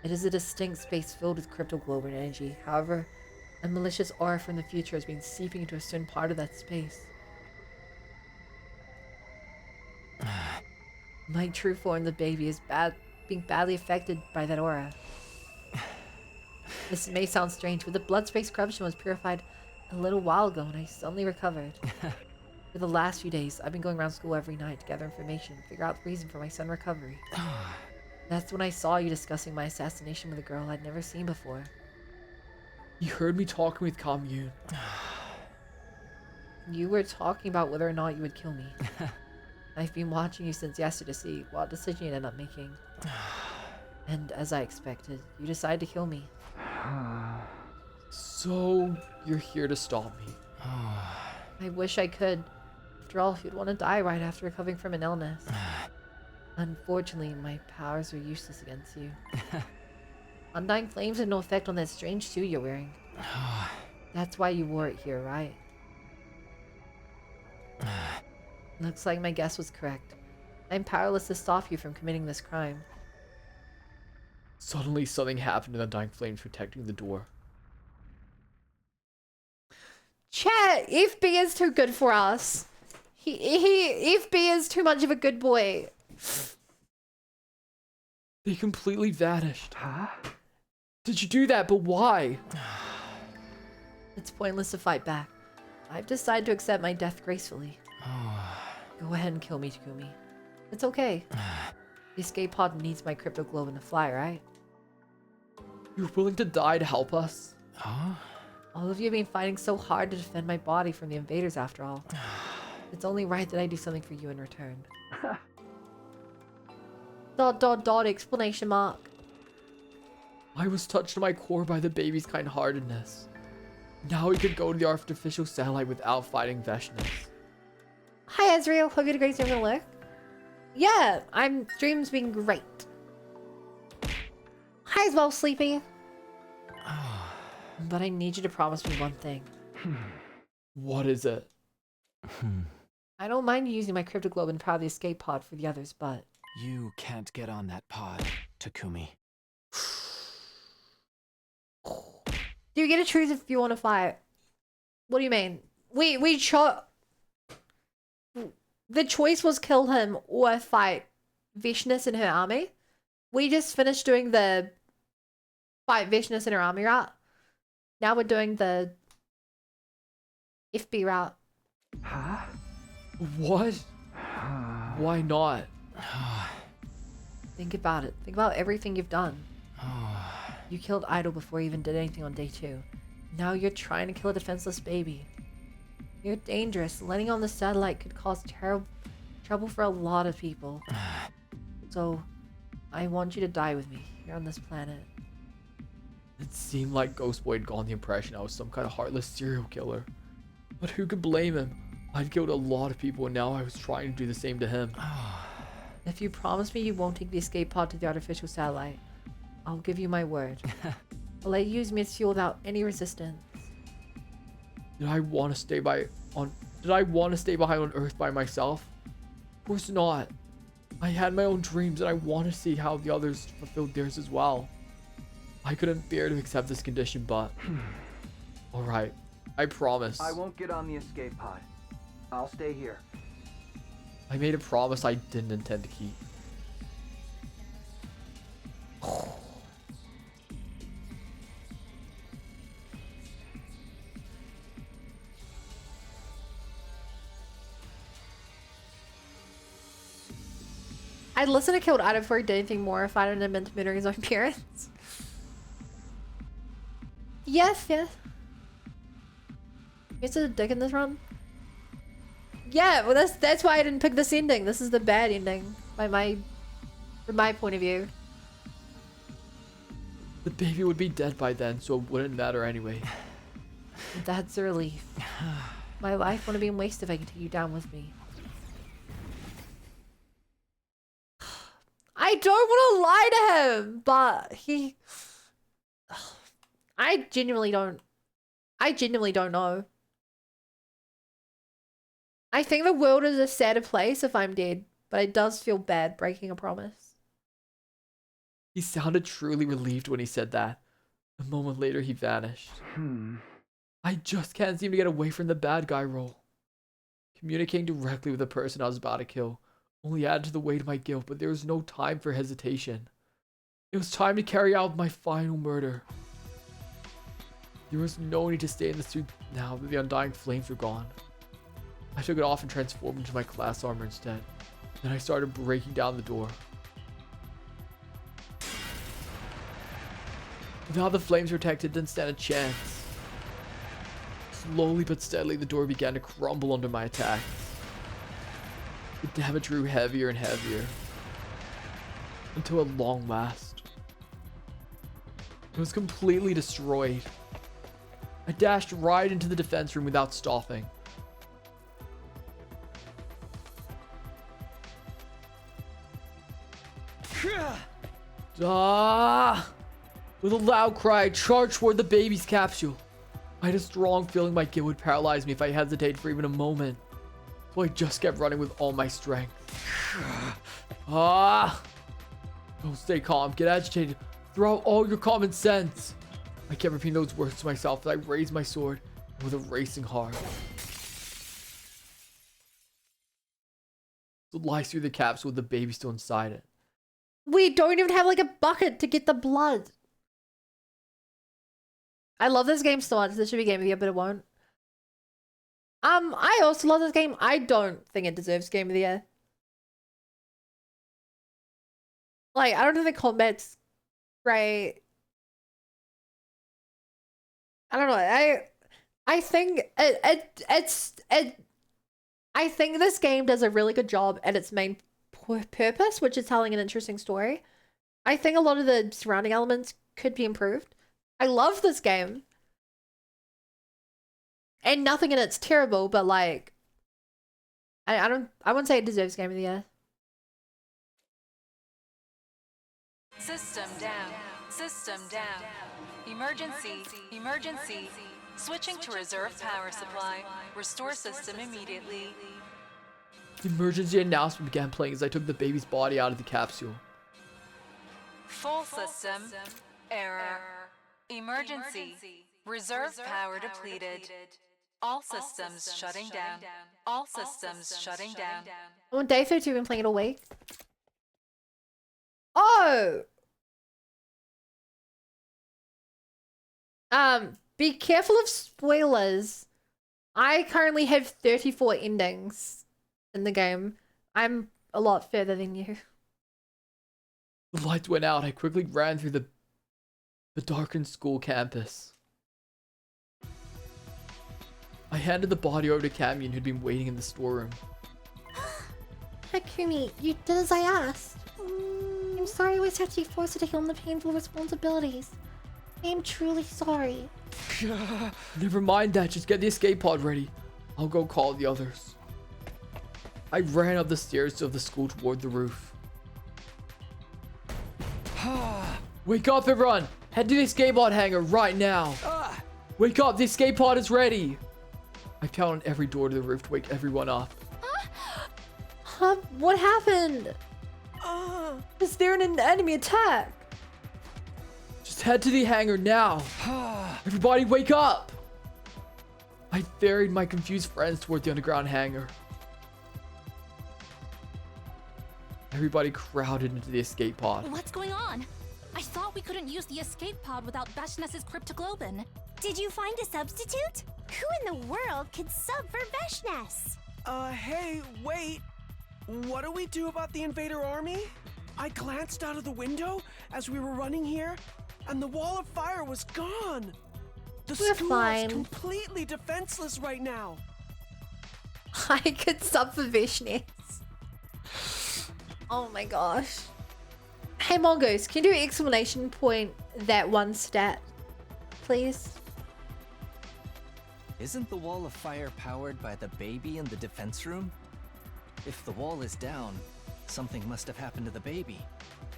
It is a distinct space filled with crypto globe and energy. However, a malicious aura from the future has been seeping into a certain part of that space. My true form, the baby, is being badly affected by that aura. This may sound strange, but the blood space corruption was purified a little while ago and I suddenly recovered. For the last few days, I've been going around school every night to gather information, figure out the reason for my sudden recovery. That's when I saw you discussing my assassination with a girl I'd never seen before. He heard me talking with Commune. You were talking about whether or not you would kill me. I've been watching you since yesterday to see what decision you'd end up making. And as I expected, you decided to kill me. So, you're here to stop me. I wish I could. After all, who'd want to die right after recovering from an illness? Unfortunately, my powers were useless against you. Undying Flames had no effect on that strange suit you're wearing. That's why you wore it here, right? Looks like my guess was correct. I'm powerless to stop you from committing this crime. Suddenly, something happened and Undying Flames protecting the door. Chat, FB is too good for us. FB is too much of a good boy. They completely vanished. Huh? Did you do that? But why? It's pointless to fight back. I've decided to accept my death gracefully. Go ahead and kill me, Takumi. It's okay. The escape pod needs my cryptoglobin to fly, right? You're willing to die to help us? All of you have been fighting so hard to defend my body from the invaders after all. It's only right that I do something for you in return. ... exclamation mark. I was touched to my core by the baby's kind-heartedness. Now we could go to the artificial satellite without fighting Veshness. Hi Ezreal, hope you had a great stream. Gonna look. Yeah, stream's been great. Hi as well, Sleepy. But I need you to promise me one thing. What is it? I don't mind you using my cryptoglobin to power the escape pod for the others, but... You can't get on that pod, Takumi. Do you get to choose if you want to fight? What do you mean? We chose... The choice was kill him or fight Veshness and her army. We just finished doing the fight Veshness and her army route. Now we're doing the FB route. Huh? What? Why not? Think about it. Think about everything you've done. You killed Idol before you even did anything on day 2. Now you're trying to kill a defenseless baby. You're dangerous. Landing on the satellite could cause trouble for a lot of people. So, I want you to die with me here on this planet. It seemed like Ghost Boy had gotten the impression I was some kind of heartless serial killer. But who could blame him? I'd killed a lot of people and now I was trying to do the same to him. If you promise me you won't take the escape pod to the artificial satellite, I'll give you my word. I'll let you use me as fuel without any resistance. Did I want to stay behind on Earth by myself? Of course not. I had my own dreams and I want to see how the others fulfilled theirs as well. I couldn't bear to accept this condition, but... Alright, I promise. I won't get on the escape pod. I'll stay here. I made a promise I didn't intend to keep. I'd listen to Killed Idol before he did anything more if I hadn't been to his own appearance. Yes, yes. Is it a dick in this run? Yeah, well that's why I didn't pick this ending. This is the bad ending from my point of view. The baby would be dead by then, so it wouldn't matter anyway. That's a relief. My life wouldn't be a waste if I could take you down with me. I don't want to lie to him, but I genuinely don't know. I think the world is a sadder place if I'm dead, but it does feel bad breaking a promise. He sounded truly relieved when he said that. A moment later, he vanished. I just can't seem to get away from the bad guy role. Communicating directly with the person I was about to kill only added to the weight of my guilt, but there was no time for hesitation. It was time to carry out my final murder. There was no need to stay in the suit now that the Undying Flames were gone. I took it off and transformed into my class armor instead. Then I started breaking down the door. Now the flames protected didn't stand a chance. Slowly but steadily, the door began to crumble under my attacks. The damage grew heavier and heavier. Until at long last, it was completely destroyed. I dashed right into the defense room without stopping. With a loud cry, I charged toward the baby's capsule. I had a strong feeling my guilt would paralyze me if I hesitated for even a moment. So I just kept running with all my strength. Don't stay calm, get agitated, throw out all your common sense. I kept repeating those words to myself as I raised my sword with a racing heart. Slice through the capsule with the baby still inside it. We don't even have like a bucket to get the blood. I love this game so much. This should be Game of the Year, but it won't. I also love this game. I don't think it deserves Game of the Year. Like, I don't think the combat's great. I don't know. I think I think this game does a really good job at its main purpose, which is telling an interesting story. I think a lot of the surrounding elements could be improved. I love this game. And nothing in it's terrible, but like I wouldn't say it deserves Game of the Year. System down. System down. Emergency. Emergency. Switching to reserve power supply. Restore system immediately. The emergency announcement began playing as I took the baby's body out of the capsule. Full system. Error. Emergency. Reserve power depleted. All systems shutting down. All systems shutting down. On day 32, we've been playing it all week. Oh! Be careful of spoilers. I currently have 34 endings in the game. I'm a lot further than you. The lights went out. I quickly ran through the darkened school campus. I handed the body over to Camion, who'd been waiting in the storeroom. Hakumi, you did as I asked. I'm sorry I was had to be forced to take on the painful responsibilities. I am truly sorry. Never mind that, just get the escape pod ready. I'll go call the others. I ran up the stairs of the school toward the roof. Wake up, everyone! Head to the escape pod hangar right now! Wake up, the escape pod is ready! I pounded on every door to the roof to wake everyone up. What happened? Is there an enemy attack? Just head to the hangar now! Everybody wake up! I ferried my confused friends toward the underground hangar. Everybody crowded into the escape pod. What's going on? I thought we couldn't use the escape pod without Veshness's Cryptoglobin. Did you find a substitute? Who in the world could sub for Veshness? Hey, wait. What do we do about the invader army? I glanced out of the window as we were running here, and the wall of fire was gone. The We're school fine. is completely defenseless right now. I could sub for Veshness. Oh my gosh. Hey Mongoose, can you do exclamation point that one stat, please? Isn't the wall of fire powered by the baby in the defense room? If the wall is down, something must have happened to the baby.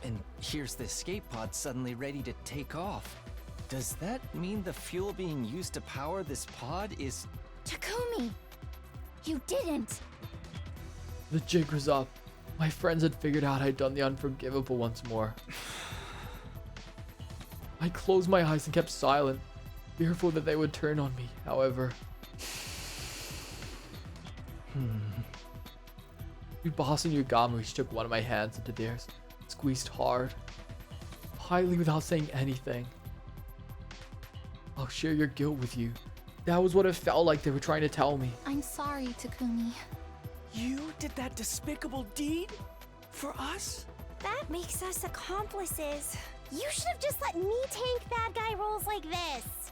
And here's the escape pod suddenly ready to take off. Does that mean the fuel being used to power this pod is... Takumi, you didn't. The jig was up. My friends had figured out I'd done the unforgivable once more. I closed my eyes and kept silent, fearful that they would turn on me, however. Tsubasa and Yugami each took one of my hands into theirs, squeezed hard, quietly without saying anything. I'll share your guilt with you, That was what it felt like they were trying to tell me. I'm sorry, Takumi. You did that despicable deed? For us? That makes us accomplices. You should have just let me tank bad guy roles like this.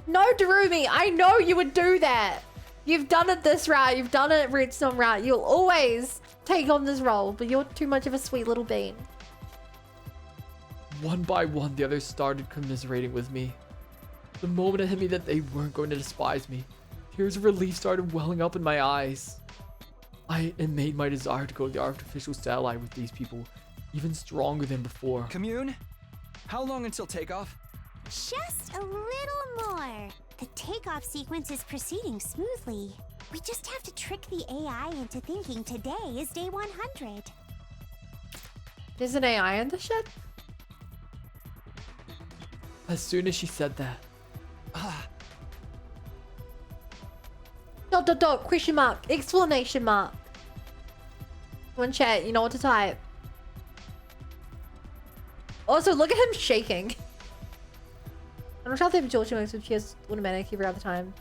No, Darumi, I know you would do that. You've done it this route. You've done it Redstone route. You'll always take on this role, but you're too much of a sweet little bean. One by one, the others started commiserating with me. The moment it hit me that they weren't going to despise me, tears of relief started welling up in my eyes. It made my desire to go to the artificial satellite with these people even stronger than before. Commune, how long until takeoff? Just a little more. The takeoff sequence is proceeding smoothly. We just have to trick the AI into thinking today is day 100. There's an AI in the ship? As soon as she said that, Dot, question mark, explanation mark. One chat, you know what to type. Also, look at him shaking. I'm not sure if they have Georgia moves, which he has automatic every other time.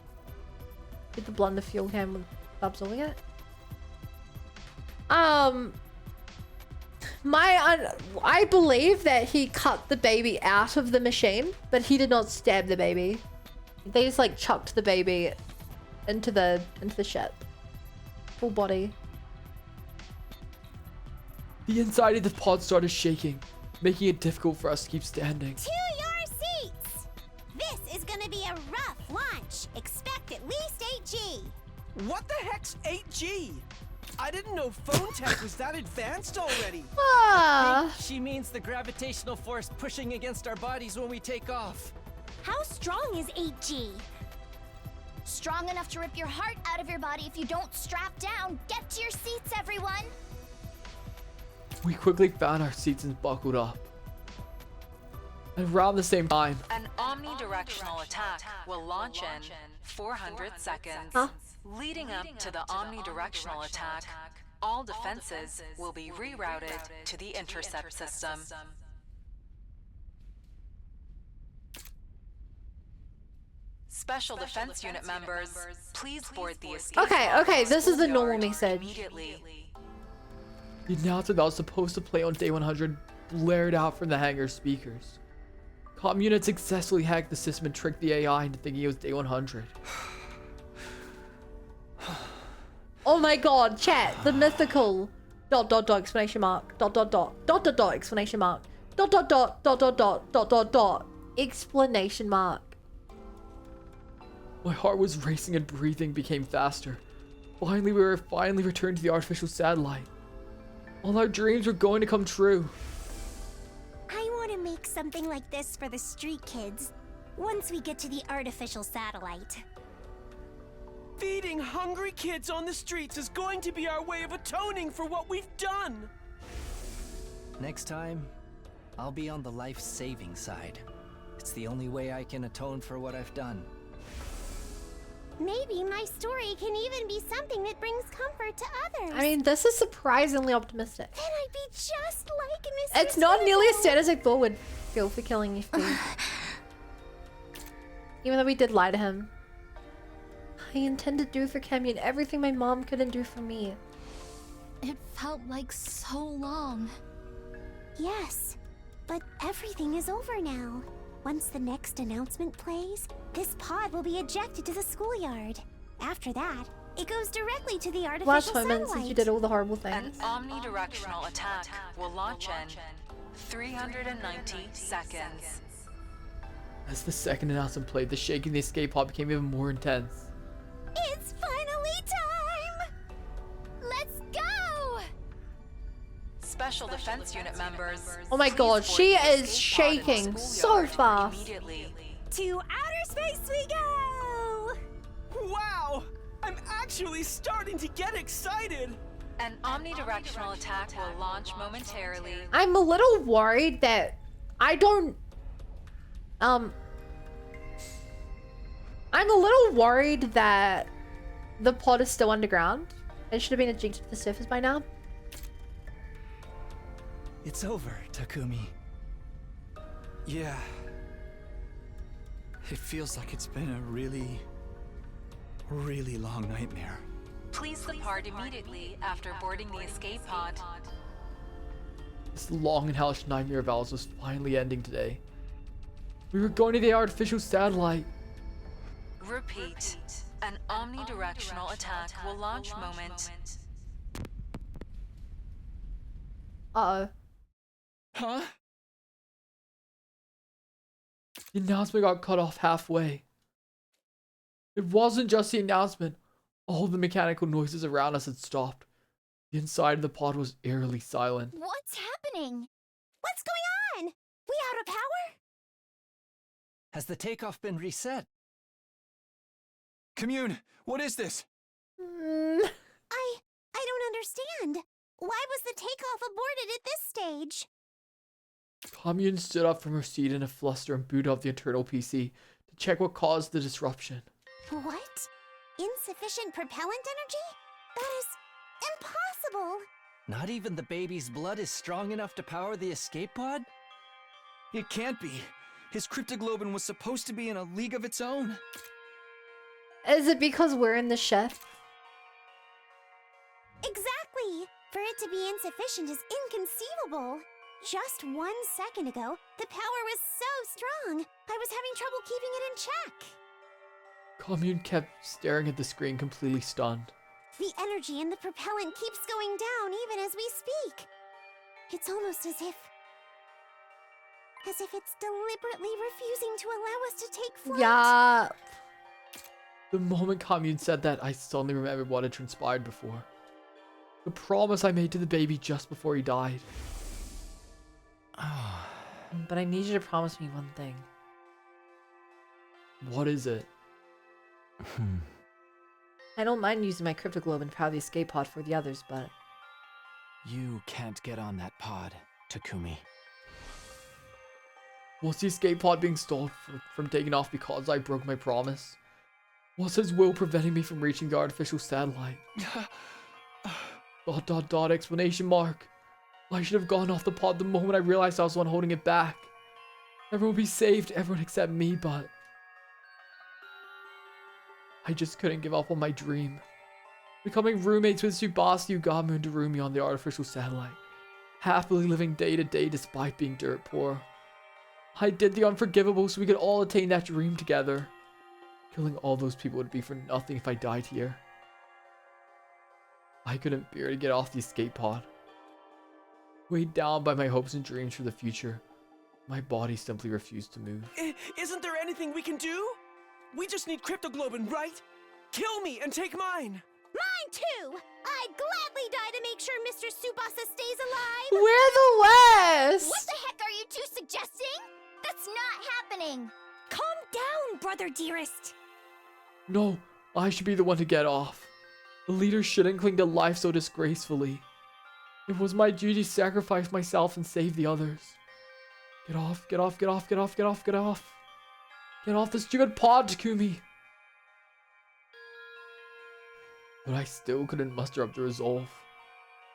Get the blunder fuel cam with absorbing it. I believe that he cut the baby out of the machine, but he did not stab the baby. They just like chucked the baby into the ship. Full body. the inside of the pod started shaking, making it difficult for us to keep standing. To your seats! This is gonna be a rough launch. Expect at least 8G. What the heck's 8G? I didn't know phone tech was that advanced already. She means the gravitational force pushing against our bodies when we take off. How strong is 8G? Strong enough to rip your heart out of your body if you don't strap down. Get to your seats, everyone. We quickly found our seats and buckled up. And around the same time, An omnidirectional attack will launch in 400 seconds. Leading up to the omnidirectional attack, all defenses will be rerouted to the intercept system. Special Defense Unit members, please board the escape. Okay, this is the normal schoolyard message. Immediately. the announcer that was supposed to play on day 100 blared out from the hangar speakers. Comm unit successfully hacked the system and tricked the AI into thinking it was day 100. Oh my god, chat, the mythical dot exclamation mark dot exclamation mark dot exclamation mark. My heart was racing and breathing became faster. Finally, we were returned to the artificial satellite. All our dreams were going to come true. I want to make something like this for the street kids once we get to the artificial satellite. Feeding hungry kids on the streets is going to be our way of atoning for what we've done. Next time, I'll be on the life-saving side. It's the only way I can atone for what I've done. Maybe my story can even be something that brings comfort to others. I mean, this is surprisingly optimistic. Then I'd be just like Mr. It's not nearly as Squirrel. sad as I thought would feel for killing FB. Even though we did lie to him. I intend to do for Camion everything my mom couldn't do for me. It felt like so long. Yes, but everything is over now. Once the next announcement plays, this pod will be ejected to the schoolyard. After that, it goes directly to the artificial Last moment satellite. since you did all the horrible An things. omnidirectional attack will launch in 390 seconds. As the second announcement played, the shaking in the escape pod became even more intense. It's finally time! Let's go! Special Defense Unit members. Oh my please god, board she the is escape pod in shaking the so schoolyard fast. Immediately. To outer space we go! Wow! I'm actually starting to get excited! An omnidirectional attack will launch momentarily. I'm a little worried that I don't... I'm a little worried that the pod is still underground. It should have been ejected to the surface by now. It's over, Takumi. Yeah. It feels like it's been a really really long nightmare. Please depart immediately after boarding the escape pod. This long and hellish nightmare of ours was finally ending today. We were going to the artificial satellite. Repeat. An omnidirectional attack will launch moment. Uh-oh. Huh? The announcement got cut off halfway. It wasn't just the announcement. All the mechanical noises around us had stopped. The inside of the pod was eerily silent. What's happening? What's going on? We out of power? Has the takeoff been reset? Commune, what is this? I don't understand. Why was the takeoff aborted at this stage? Commune stood up from her seat in a fluster and booted up the internal PC to check what caused the disruption. What? Insufficient propellant energy? That is impossible. Not even the baby's blood is strong enough to power the escape pod? It can't be. His cryptoglobin was supposed to be in a league of its own. Is it because we're in the chef? Exactly. For it to be insufficient is inconceivable. Just 1 second ago, the power was so strong, I was having trouble keeping it in check. Commune kept staring at the screen, completely stunned. The energy in the propellant keeps going down even as we speak. It's almost as if it's deliberately refusing to allow us to take flight. Yeah. The moment Commune said that, I suddenly remembered what had transpired before. The promise I made to the baby just before he died. But I need you to promise me one thing. What is it? I don't mind using my cryptoglobin to power the escape pod for the others, but... You can't get on that pod, Takumi. Was the escape pod being stalled from taking off because I broke my promise? Was his will preventing me from reaching the artificial satellite? ... Explanation mark. I should have gone off the pod the moment I realized I was the one holding it back. Everyone would be saved, everyone except me, but... I just couldn't give up on my dream. Becoming roommates with Tsubasa, Yugamu, and Darumi on the artificial satellite. Happily living day to day despite being dirt poor. I did the unforgivable so we could all attain that dream together. Killing all those people would be for nothing if I died here. I couldn't bear to get off the escape pod. Weighed down by my hopes and dreams for the future, my body simply refused to move. Isn't there anything we can do? We just need cryptoglobin, right? Kill me and take mine! Mine too! I'd gladly die to make sure Mr. Tsubasa stays alive! We're the West! What the heck are you two suggesting? That's not happening! Calm down, brother dearest! No, I should be the one to get off. The leader shouldn't cling to life so disgracefully. It was my duty to sacrifice myself and save the others. Get off, get off, get off, get off, get off, get off. Get off the stupid pod, Takumi. But I still couldn't muster up the resolve.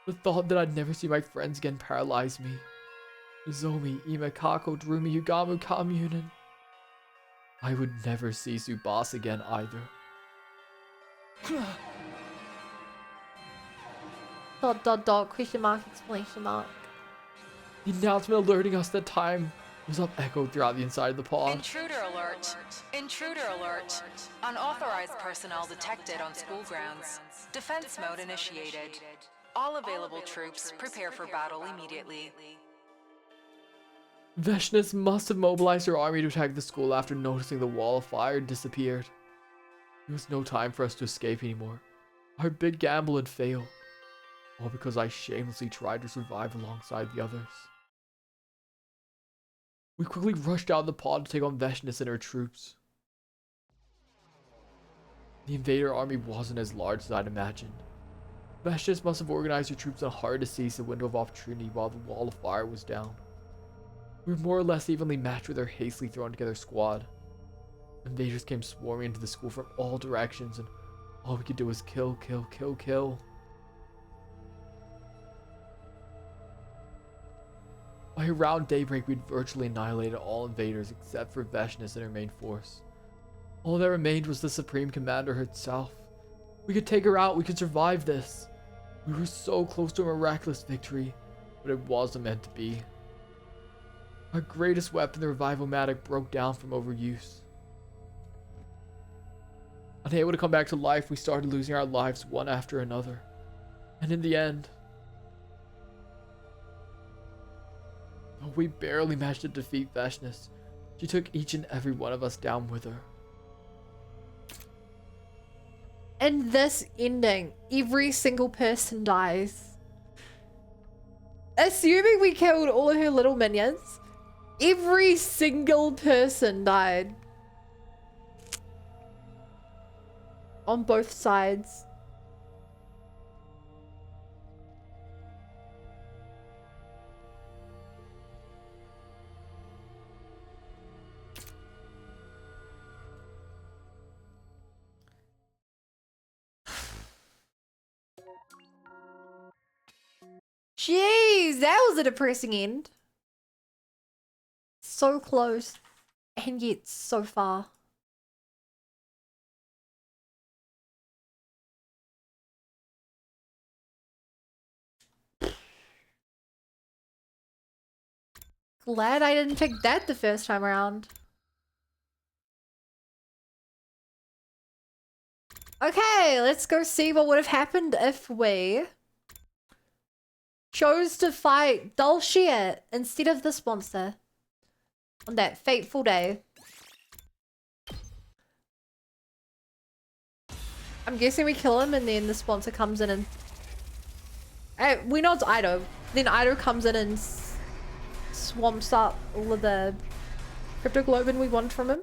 The thought that I'd never see my friends again paralyzed me. Nozomi, Ima, Kako, Darumi, Yugamu, Commune, and... I would never see Tsubasa again either. ... Question mark, exclamation mark. The announcement alerting us that time was up echoed throughout the inside of the pod. Intruder alert. Intruder alert. Unauthorized personnel detected on school grounds. Defense mode initiated. All available troops prepare for battle immediately. Veshness must have mobilized her army to attack the school after noticing the wall of fire had disappeared. There was no time for us to escape anymore. Our big gamble had failed. All because I shamelessly tried to survive alongside the others. We quickly rushed out of the pod to take on Veshness and her troops. The invader army wasn't as large as I'd imagined. Veshness must have organized her troops on hard to seize the window of opportunity while the wall of fire was down. We were more or less evenly matched with our hastily thrown together squad. Invaders came swarming into the school from all directions, and all we could do was kill, kill, kill, kill. By around daybreak, we'd virtually annihilated all invaders except for Veshness and her main force. All that remained was the Supreme Commander herself. We could take her out, we could survive this. We were so close to a miraculous victory, but it wasn't meant to be. Our greatest weapon, the Revival-Matic, broke down from overuse. Unable to come back to life, we started losing our lives one after another. And in the end, though we barely managed to defeat Vashnis, she took each and every one of us down with her. And this ending, every single person dies. Assuming we killed all of her little minions, every single person died. On both sides. Jeez, that was a depressing end. So close, and yet so far. Glad I didn't pick that the first time around. Okay, let's go see what would have happened if we chose to fight Dulcia instead of the sponsor on that fateful day. I'm guessing we kill him and then the sponsor comes in and... we know it's Ido. Then Ido comes in and swamps up all of the Cryptoglobin we want from him.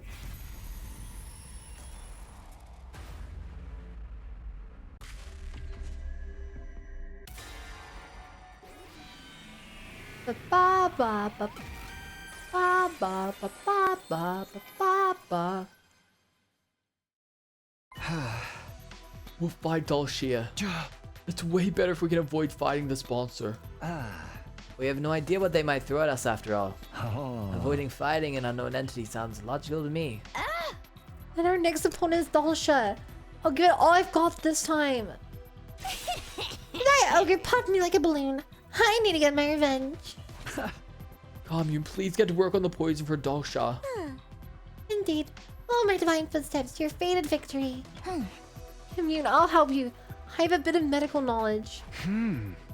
Ba ba ba ba ba ba ba ba ba ba. We'll fight Dulcia. It's way better if we can avoid fighting the sponsor. We have no idea what they might throw at us after all. Oh. Avoiding fighting an unknown entity sounds logical to me. And our next opponent is Dulcia. I'll give it all I've got this time. That ogre popped me like a balloon. I need to get my revenge. Commune, please get to work on the poison for Dulcia. Indeed. Follow my divine footsteps to your fated victory. Commune, I'll help you. I have a bit of medical knowledge.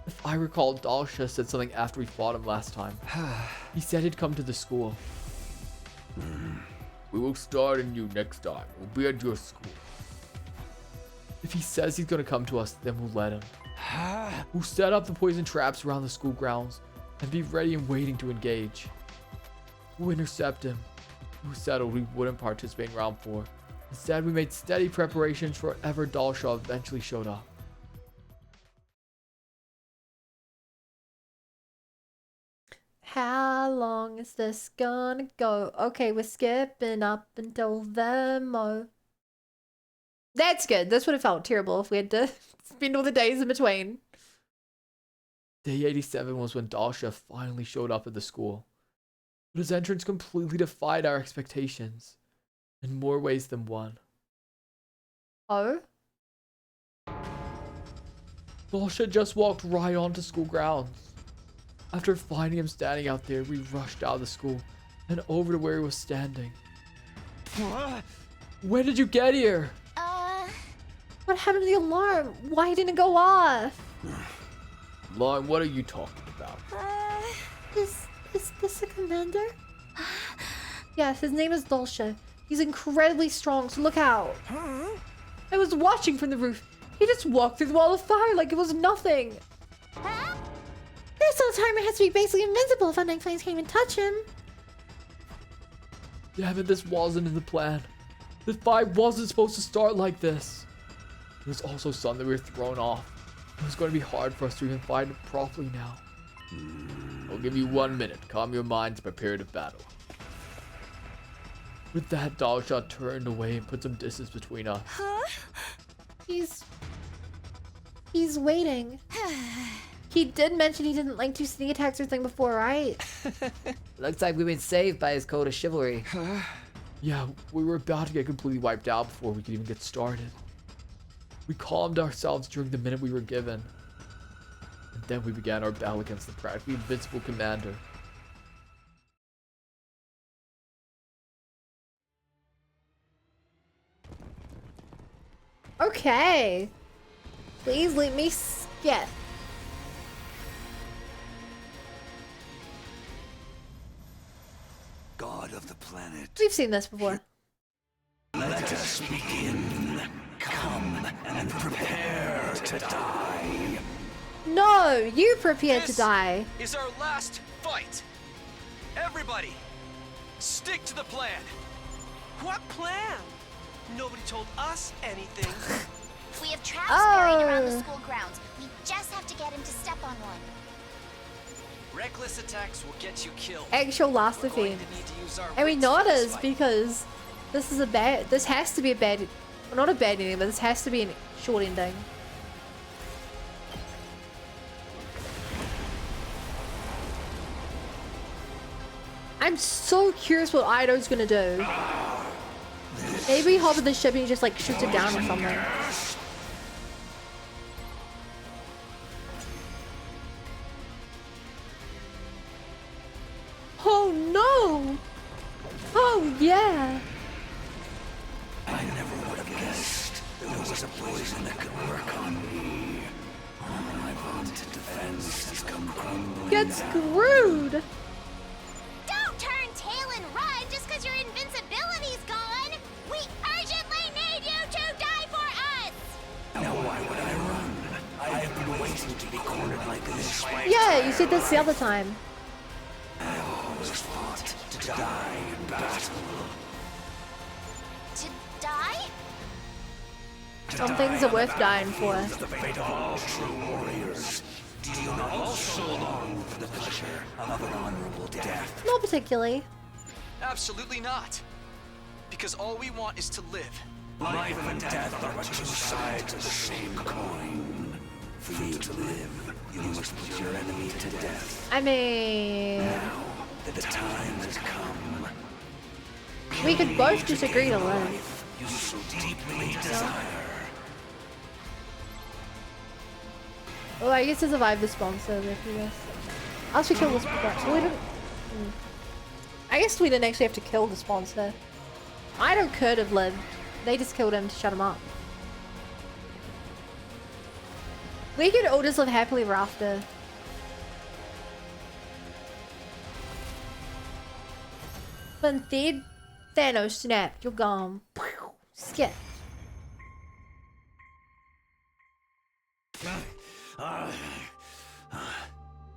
If I recall, Dulcia said something after we fought him last time. He said he'd come to the school. We will start anew next time. We'll be at your school. If he says he's gonna come to us, then we'll let him. We'll set up the poison traps around the school grounds and be ready and waiting to engage. We'll intercept him. We settled we wouldn't participate in round 4. Instead, we made steady preparations for whatever Dulcia eventually showed up. How long is this gonna go? Okay, we're skipping up until the mo. That's good. This would have felt terrible if we had to spend all the days in between. Day 87 was when Dulcia finally showed up at the school. But his entrance completely defied our expectations. In more ways than one. Oh? Dulcia just walked right onto school grounds. After finding him standing out there, we rushed out of the school and over to where he was standing. When did you get here? What happened to the alarm? Why didn't it go off? Lauren, what are you talking about? Is this a commander? Yes, his name is Dulcia. He's incredibly strong, so look out. I was watching from the roof. He just walked through the wall of fire like it was nothing. This little timer has to be basically invincible if Undying Flames can't even touch him. Damn it, this wasn't in the plan. This fight wasn't supposed to start like this. It was also something we were thrown off. It was going to be hard for us to even fight it properly now. I'll give you 1 minute. Calm your minds and prepare to battle. With that, Dulcia turned away and put some distance between us. He's waiting. He did mention he didn't like to sneak attacks or thing before, right? Looks like we've been saved by his code of chivalry. Yeah, we were about to get completely wiped out before we could even get started. We calmed ourselves during the minute we were given. And then we began our battle against the practically invincible commander. Okay. Please let me skip. God of the planet, We've seen this before. let us begin. Come and prepare to die. No, you prepared to die. Is our last fight. Everybody, stick to the plan. What plan? Nobody told us anything. We have traps buried around the Oh. school grounds. We just have to get him to step on one. Reckless attacks will get you killed. Actual last We're going event. to need to use our And we wits know in it this is fight. because this has to be a bad, well, not a bad ending, but this has to be a short ending. I'm so curious what Ido's gonna do. Maybe he hops in the ship and he just like shoots it down or something. Oh no! Oh yeah! I never would have guessed there was a poison that could work on me. All my vaunted defense has come crumbling Get down. screwed! Don't turn tail and run just because your invincibility's gone. We urgently need you to die for us. Now why would I run? I have been waiting to be cornered like this. Yeah, you said this the other time. I always fought to die in battle. To die? Some things are worth dying for. The fate of all true warriors. Do you not also long for the pleasure of an honorable death? Not particularly. Absolutely not. Because all we want is to live. Life and death are but two sides of the same coin. For you to live, you must put your enemy to death. I mean, Now that the time has come, we could both just agree to live. you so deeply desire. Oh, I guess to survive the sponsor, if you guess. I'll actually kill the sponsor. We didn't. I guess we didn't actually have to kill the sponsor. Ido could have lived. They just killed him to shut him up. We could all just live happily ever after. But instead, Thanos snapped. You're gone. Skip.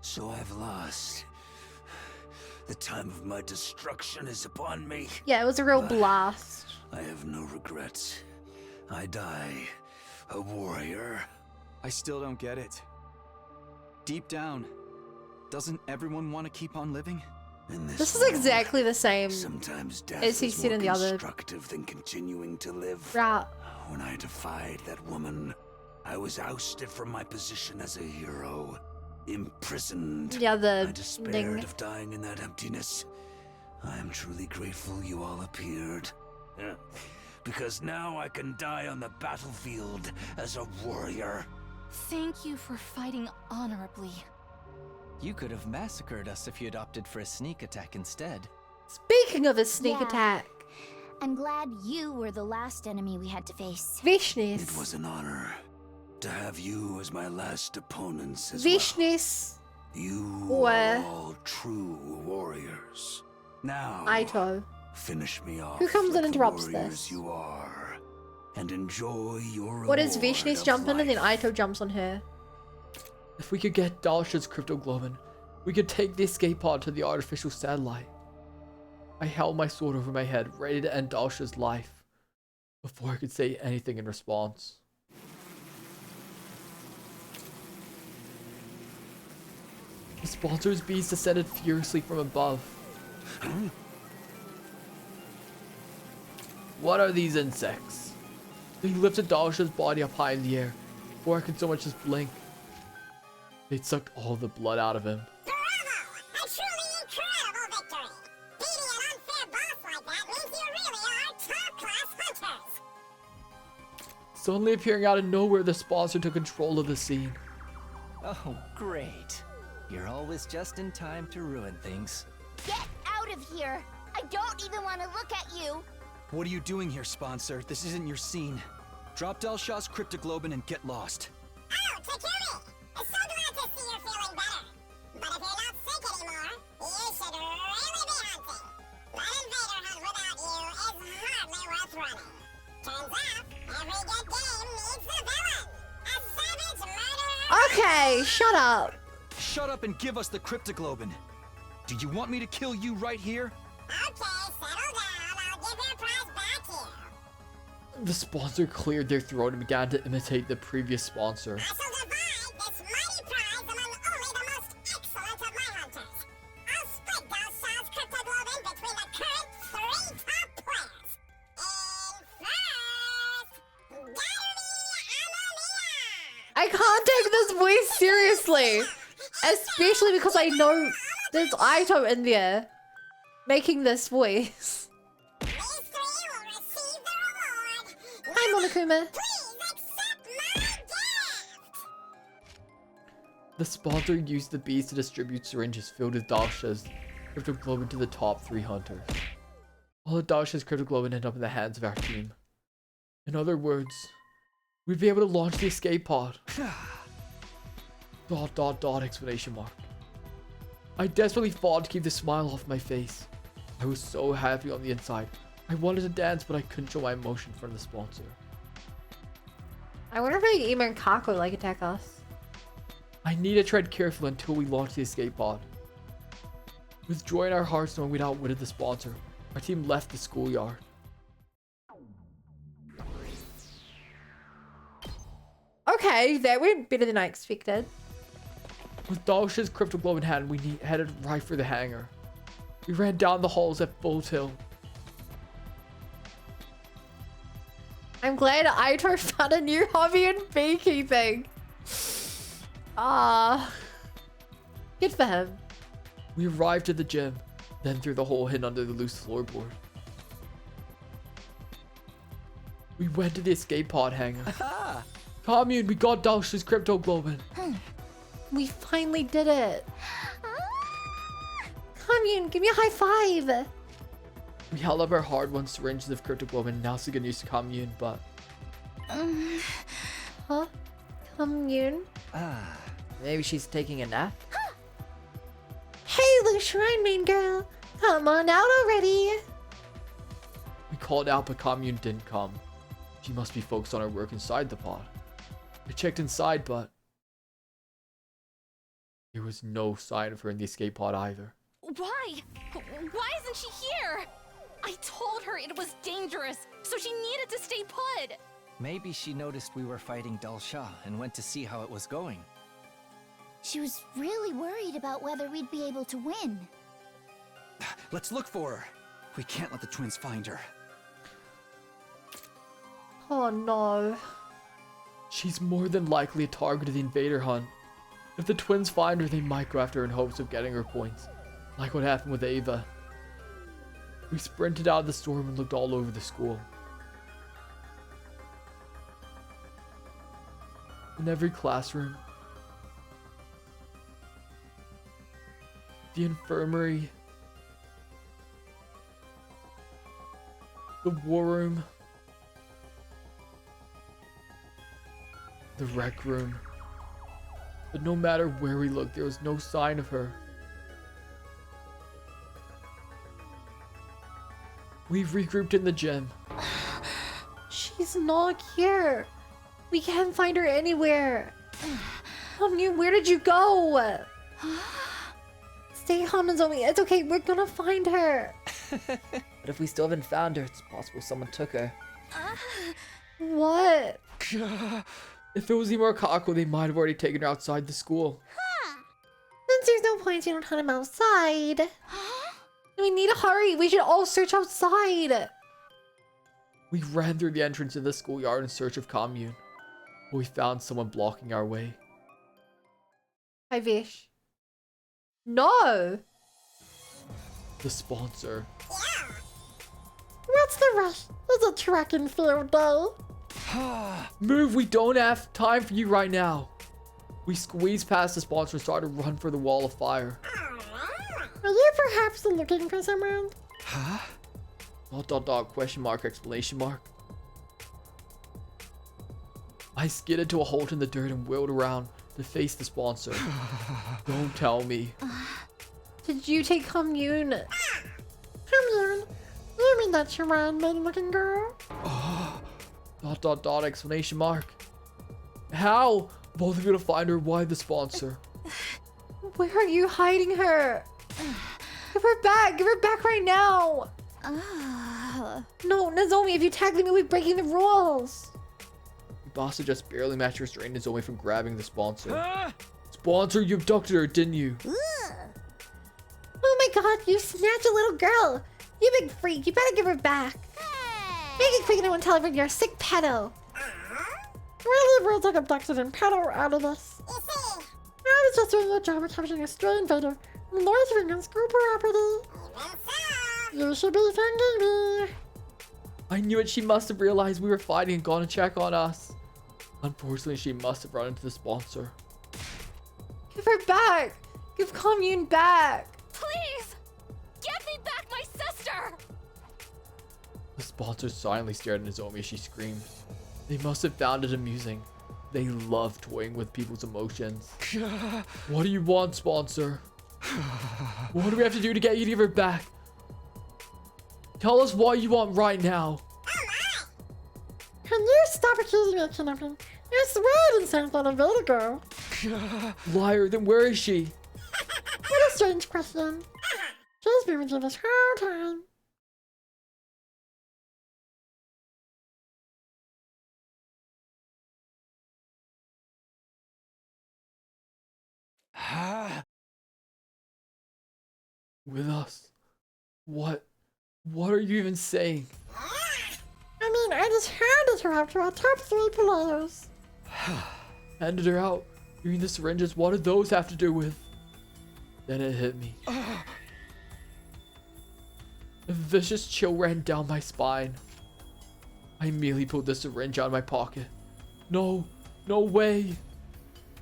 So I've lost. The time of my destruction is upon me. Yeah, it was a real blast. I have no regrets. I die a warrior. I still don't get it. Deep down, doesn't everyone want to keep on living? In This is world, exactly the same sometimes death as he is said more in the other constructive than continuing to live. route. When I defied that woman, I was ousted from my position as a hero. Imprisoned. Yeah, the I despaired thing. of dying in that emptiness. I am truly grateful you all appeared. Because now I can die on the battlefield as a warrior. Thank you for fighting honorably. You could have massacred us if you'd opted for a sneak attack instead. Speaking of a sneak Yeah. attack, I'm glad you were the last enemy we had to face. Vishnis. It was an honor to have you as my last opponents as well. Vishnis. You Or- are all true warriors. Now, Aito. finish me off. Who comes like and the interrupts warriors this? You are, and enjoy your. What is reward Vishnis of jump in and then life. Aito jumps on her? If we could get Dalsha's cryptoglobin, we could take the escape pod to the artificial satellite. I held my sword over my head, ready to end Dalsha's life, before I could say anything in response. The sponsor's bees descended furiously from above. What are these insects? They lifted Dalsha's body up high in the air, before I could so much as blink. They'd sucked all the blood out of him. Bravo! A truly incredible victory! Beating an unfair boss like that means you really Suddenly appearing out of nowhere, the sponsor took control of the scene. Oh, great. You're always just in time to ruin things. Get out of here! I don't even want to look at you! What are you doing here, sponsor? This isn't your scene. Drop Delshaw's Cryptoglobin and get lost. Oh, Takumi! I'm so glad to see you're feeling better. But if you're not sick anymore, you should really be hunting. One invader hunt without you is hardly worth running. Turns out, every good game needs a villain. A savage murderer. Okay, shut up. Shut up and give us the Cryptoglobin. Do you want me to kill you right here? Okay, settle down. I'll give your prize back here. The sponsor cleared their throat and began to imitate the previous sponsor. I shall divide this mighty prize among only the most excellent of my hunters. I'll split Delshaw's Cryptoglobin between the current 3 top players. In first, Gary Amamiya. I can't take this voice seriously. Especially because I know there's Aito in there making this voice. These 3 will receive the reward. Hi, Monokuma. Please accept my gift. The sponsor used the bees to distribute syringes filled with Dalsha's Cryptoglobin to the top 3 hunters. All of Dalsha's Cryptoglobin ended up in the hands of our team. In other words, we'd be able to launch the escape pod. ... exclamation mark. I desperately fought to keep the smile off my face. I was so happy on the inside. I wanted to dance, but I couldn't show my emotion in front of the sponsor. I wonder if Ema and Kako like attack us. I need to tread carefully until we launch the escape pod. With joy in our hearts knowing we'd outwitted the sponsor, our team left the schoolyard. Okay, that went better than I expected. With Dalsha's Cryptoglobin in hand, we headed right for the hangar. We ran down the halls at full tilt. I'm glad Aito found a new hobby in beekeeping. Good for him. We arrived at the gym, then through the hole hidden under the loose floorboard. We went to the escape pod hangar. Commune, we got Dalsha's Cryptoglobin. We finally did it. Commune, give me a high five. We held up our hard-won syringes of Cryptoglobin and now good news to Commune, but... Huh? Commune? Maybe she's taking a nap? Hey, the Shrine Main girl. Come on out already. We called out, but Commune didn't come. She must be focused on her work inside the pod. I checked inside, but... there was no sign of her in the escape pod either. Why? Why isn't she here? I told her it was dangerous, so she needed to stay put. Maybe she noticed we were fighting Dalsha and went to see how it was going. She was really worried about whether we'd be able to win. Let's look for her. We can't let the twins find her. Oh no. She's more than likely a target of the invader hunt. If the twins find her, they might go after her in hopes of getting her points, like what happened with Ava. We sprinted out of the storm and looked all over the school. In every classroom, the infirmary, the war room, the rec room. But no matter where we looked, there was no sign of her. We regrouped in the gym. She's not here. We can't find her anywhere. Commune, where did you go? Stay calm, Nozomi. It's okay. We're gonna find her. But if we still haven't found her, it's possible someone took her. What? If it was Ema or Kako, they might have already taken her outside the school. Since there's no point, you don't hunt him outside. We need to hurry. We should all search outside. We ran through the entrance of the schoolyard in search of Commune. But we found someone blocking our way. Hi, Vish. No. The sponsor. What's the rush? There's a track and field, though. Move, we don't have time for you right now. We squeezed past the sponsor and started to run for the wall of fire. Are you perhaps looking for someone? Huh? Question mark, exclamation mark. I skidded to a halt in the dirt and wheeled around to face the sponsor. Don't tell me. Did you take commune? Commune? You mean that Sharon looking girl? Exclamation mark. How? Both of you to find her. Why the sponsor? Where are you hiding her? Give her back! Give her back right now! No, Nozomi, if you tag me, we'll be breaking the rules. Basta just barely managed to restrain Nozomi from grabbing the sponsor. Sponsor, you abducted her, didn't you? Oh my god, you snatched a little girl! You big freak, you better give her back. Make it quick and I won't tell everyone you're a sick pedo. Really, words like abducted and pedo are out of this. I was just doing your job of capturing a stray invader and loitering on school property. You should be thanking me. I knew it. She must have realized we were fighting and gone to check on us. Unfortunately, she must have run into the sponsor. Give her back! Give commune back! Please! Give me back my sister! The sponsor silently stared at Nozomi as she screamed. They must have found it amusing. They love toying with people's emotions. What do you want, sponsor? What do we have to do to get you to give her back? Tell us what you want right now. Can you stop accusing me of kidnapping? I swear I didn't send that invader girl. Liar, then where is she? What a strange question. She's been with you this whole time. With us? What are you even saying? I mean, I just handed her out to our top 3 players. Handed her out. You mean the syringes? What do those have to do with? Then it hit me. A vicious chill ran down my spine. I immediately pulled the syringe out of my pocket. No way.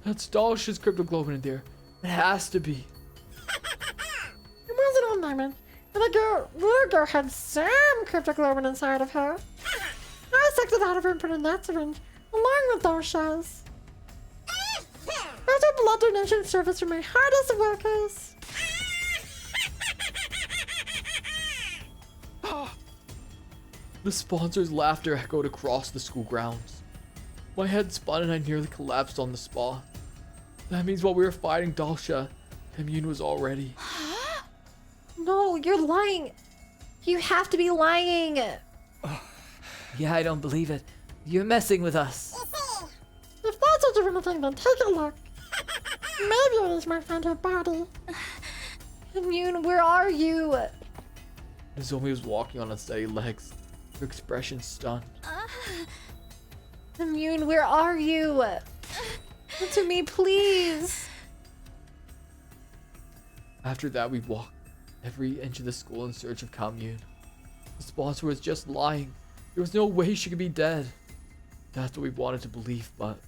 That's Dalsha's cryptoglobin in there. It has to be. It wasn't all diamond. And the little girl had some cryptoglobin inside of her. I sucked it out of her and put it in that syringe, along with those shells. There's a blood donation service for my hardest workers. The sponsor's laughter echoed across the school grounds. My head spun and I nearly collapsed on the spot. That means while we were fighting Dalsha, commune was already. No, you're lying. You have to be lying. Yeah, I don't believe it. You're messing with us. If that's what you're gonna think, then take a look. Maybe at least might find her body. Commune, where are you? Nozomi was walking on unsteady legs, her expression stunned. Commune, where are you? Answer me, please. After that, we walked every inch of the school in search of commune. The sponsor was just lying. There was no way she could be dead. That's what we wanted to believe, but...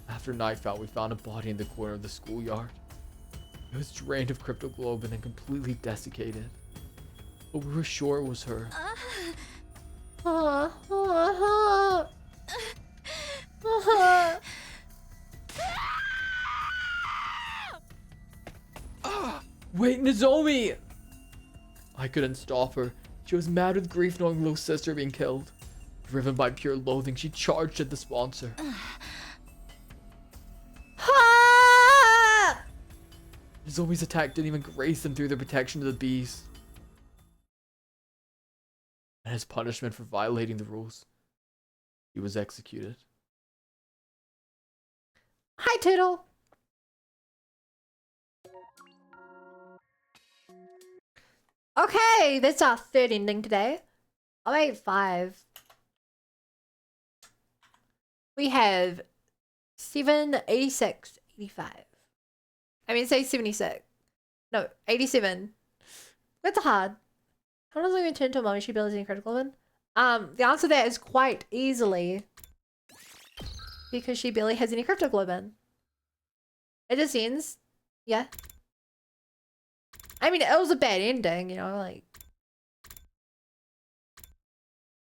After nightfall, we found a body in the corner of the schoolyard. It was drained of cryptoglobin and completely desiccated. But we were sure it was her. Wait, Nozomi! I couldn't stop her. She was mad with grief knowing little sister being killed. Driven by pure loathing, she charged at the sponsor. Nozomi's attack didn't even graze them through the protection of the bees. And as punishment for violating the rules, he was executed. Hi, Toodle. Okay, that's our third ending today. I made 5. We have 7, 86, 85. I mean, say 76. No, 87. That's hard. How does it even turn to a mommy? She barely any critical one. The answer to that is quite easily because she barely has any cryptoglobin. It just ends. Yeah. I mean, it was a bad ending, you know, like.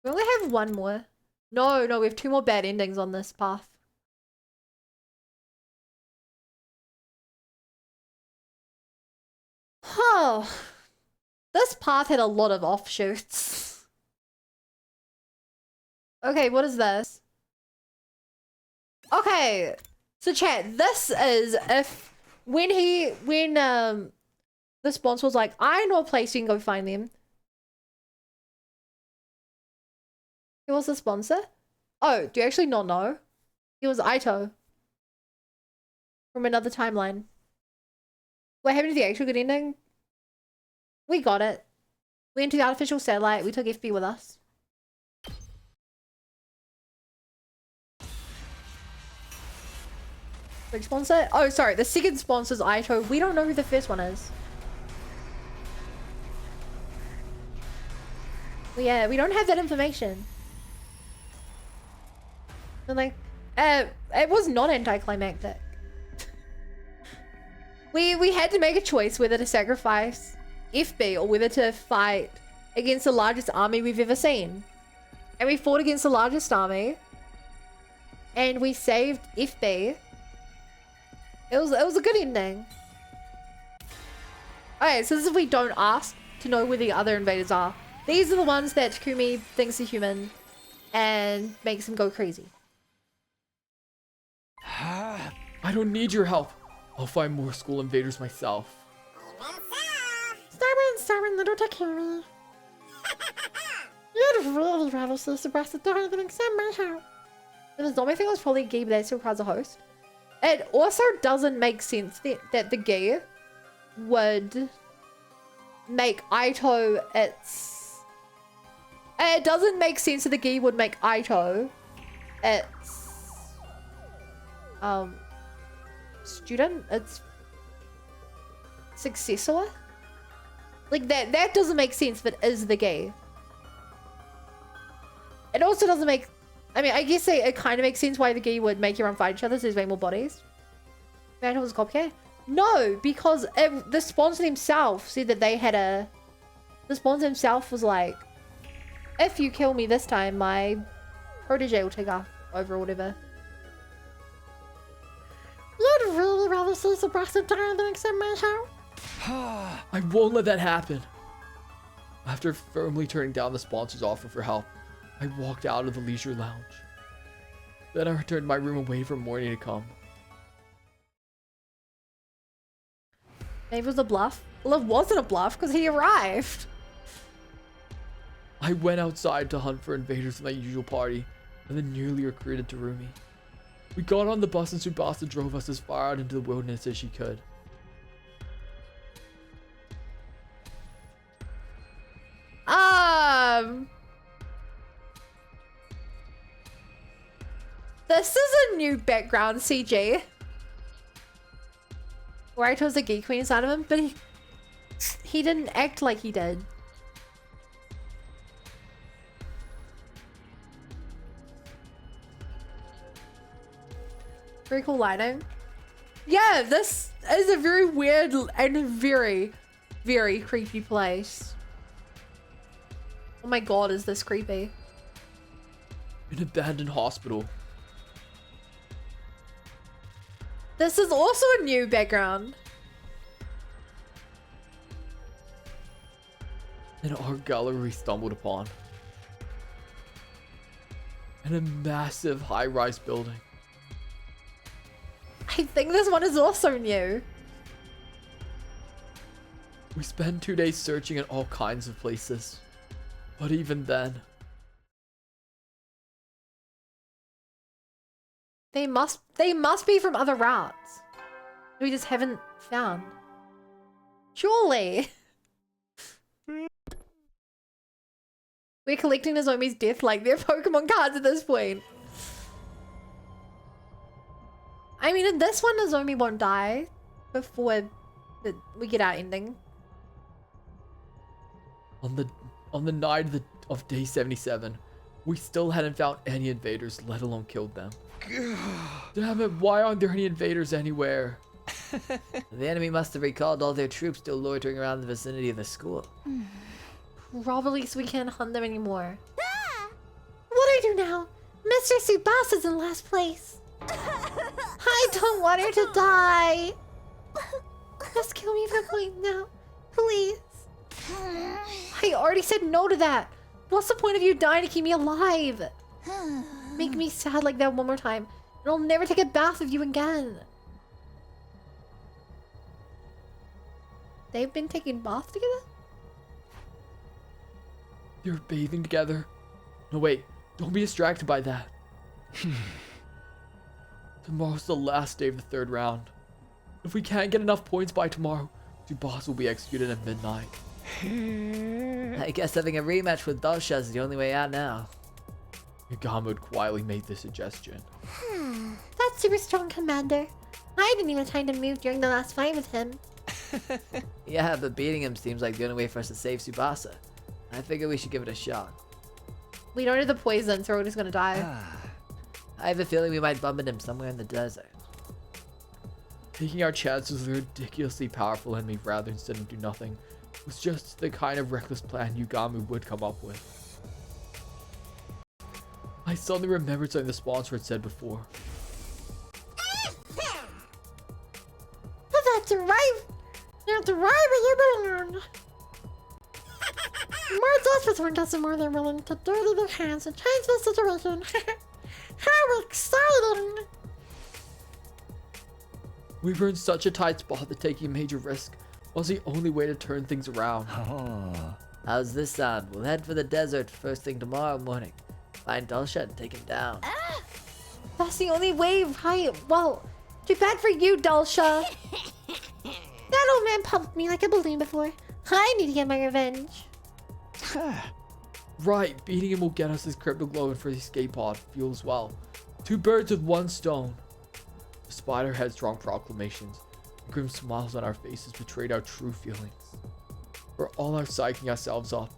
We only have one more. No, we have 2 more bad endings on this path. Oh. This path had a lot of offshoots. Okay, what is this? Okay. So chat, this is if when the sponsor was like, I know a place you can go find them. He was the sponsor? Oh, do you actually not know? He was Aito. From another timeline. What happened to the actual good ending? We got it. We went to the artificial satellite, we took FB with us. Which sponsor? Oh, sorry, the second sponsor's Aito. We don't know who the first one is. Well, yeah, we don't have that information. And like, it was not anticlimactic. We had to make a choice whether to sacrifice FB or whether to fight against the largest army we've ever seen. And we fought against the largest army. And we saved FB. It was a good ending. Okay, so this is if we don't ask to know where the other invaders are. These are the ones that Takumi thinks are human and makes him go crazy. I don't need your help. I'll find more school invaders myself. Stubborn little Takumi. You'd really rather see Sebastian die than accept my help. And the zombie thing was probably Guy, but that still requires a host. It also doesn't make sense that the Guy would make Aito its... It doesn't make sense that the Guy would make Aito its... student? Its... successor? Like, that doesn't make sense if it is the Guy. It also doesn't make... I mean, I guess it kind of makes sense why the Guy would make everyone fight each other so there's way more bodies. Imagine it was a copycat? No, because the sponsor himself said that they had a... The sponsor himself was like, if you kill me this time, my protege will take over or whatever. You'd really rather see Sebastian die than accept my help? I won't let that happen. After firmly turning down the sponsor's offer for help, I walked out of the leisure lounge. Then I returned to my room and waited for morning to come. Maybe it was a bluff? Well, it wasn't a bluff because he arrived. I went outside to hunt for invaders in my usual party and then nearly recruited Terumi. We got on the bus and Tsubasa drove us as far out into the wilderness as she could. This is a new background CG. Where I chose the Geek Queen inside of him, but he didn't act like he did. Very cool lighting. Yeah, this is a very weird and very, very creepy place. Oh my god, is this creepy? An abandoned hospital. This is also a new background. An art gallery we stumbled upon. And a massive high-rise building. I think this one is also new. We spent 2 days searching in all kinds of places. But even then... They must be from other routes. We just haven't found. Surely. We're collecting Nozomi's death like they're Pokemon cards at this point. I mean, in this one, Nozomi won't die before we get our ending. On the on the night of day 77, we still hadn't found any invaders, let alone killed them. Damn it, why aren't there any invaders anywhere? The enemy must have recalled all their troops still loitering around the vicinity of the school. Probably so we can't hunt them anymore. What do I do now? Mr. Subasa's in last place. I don't want her to die. Just kill me for point now, please. I already said no to that. What's the point of you dying to keep me alive? Make me sad like that one more time, and I'll never take a bath with you again. They've been taking baths together? They're bathing together. No, wait. Don't be distracted by that. Tomorrow's the last day of the third round. If we can't get enough points by tomorrow, Tsubasa will be executed at midnight. I guess having a rematch with Dalsha is the only way out now. Yagamu quietly made the suggestion. That's super strong, Commander. I didn't even have time to move during the last fight with him. Yeah, but beating him seems like the only way for us to save Tsubasa. I figure we should give it a shot. We don't have the poison, so we're just gonna die. I have a feeling we might bump into him somewhere in the desert. Taking our chances with a ridiculously powerful enemy rather instead of do nothing was just the kind of reckless plan Yagamu would come up with. I suddenly remembered something the sponsor had said before. That's right. That's right where you belong. More desperate one doesn't more than willing to dirty their hands and change the situation. How exciting! We were in such a tight spot that taking a major risk was the only way to turn things around. How's this sound? We'll head for the desert first thing tomorrow morning. Find Dalsha and take him down. That's the only way, right? Well, too bad for you, Dalsha. That old man pumped me like a balloon before. I need to get my revenge. Right, beating him will get us his Cryptoglobin for the escape pod fuel as well. Two birds with one stone. Despite our headstrong proclamations, the grim smiles on our faces betrayed our true feelings. For all our psyching ourselves up,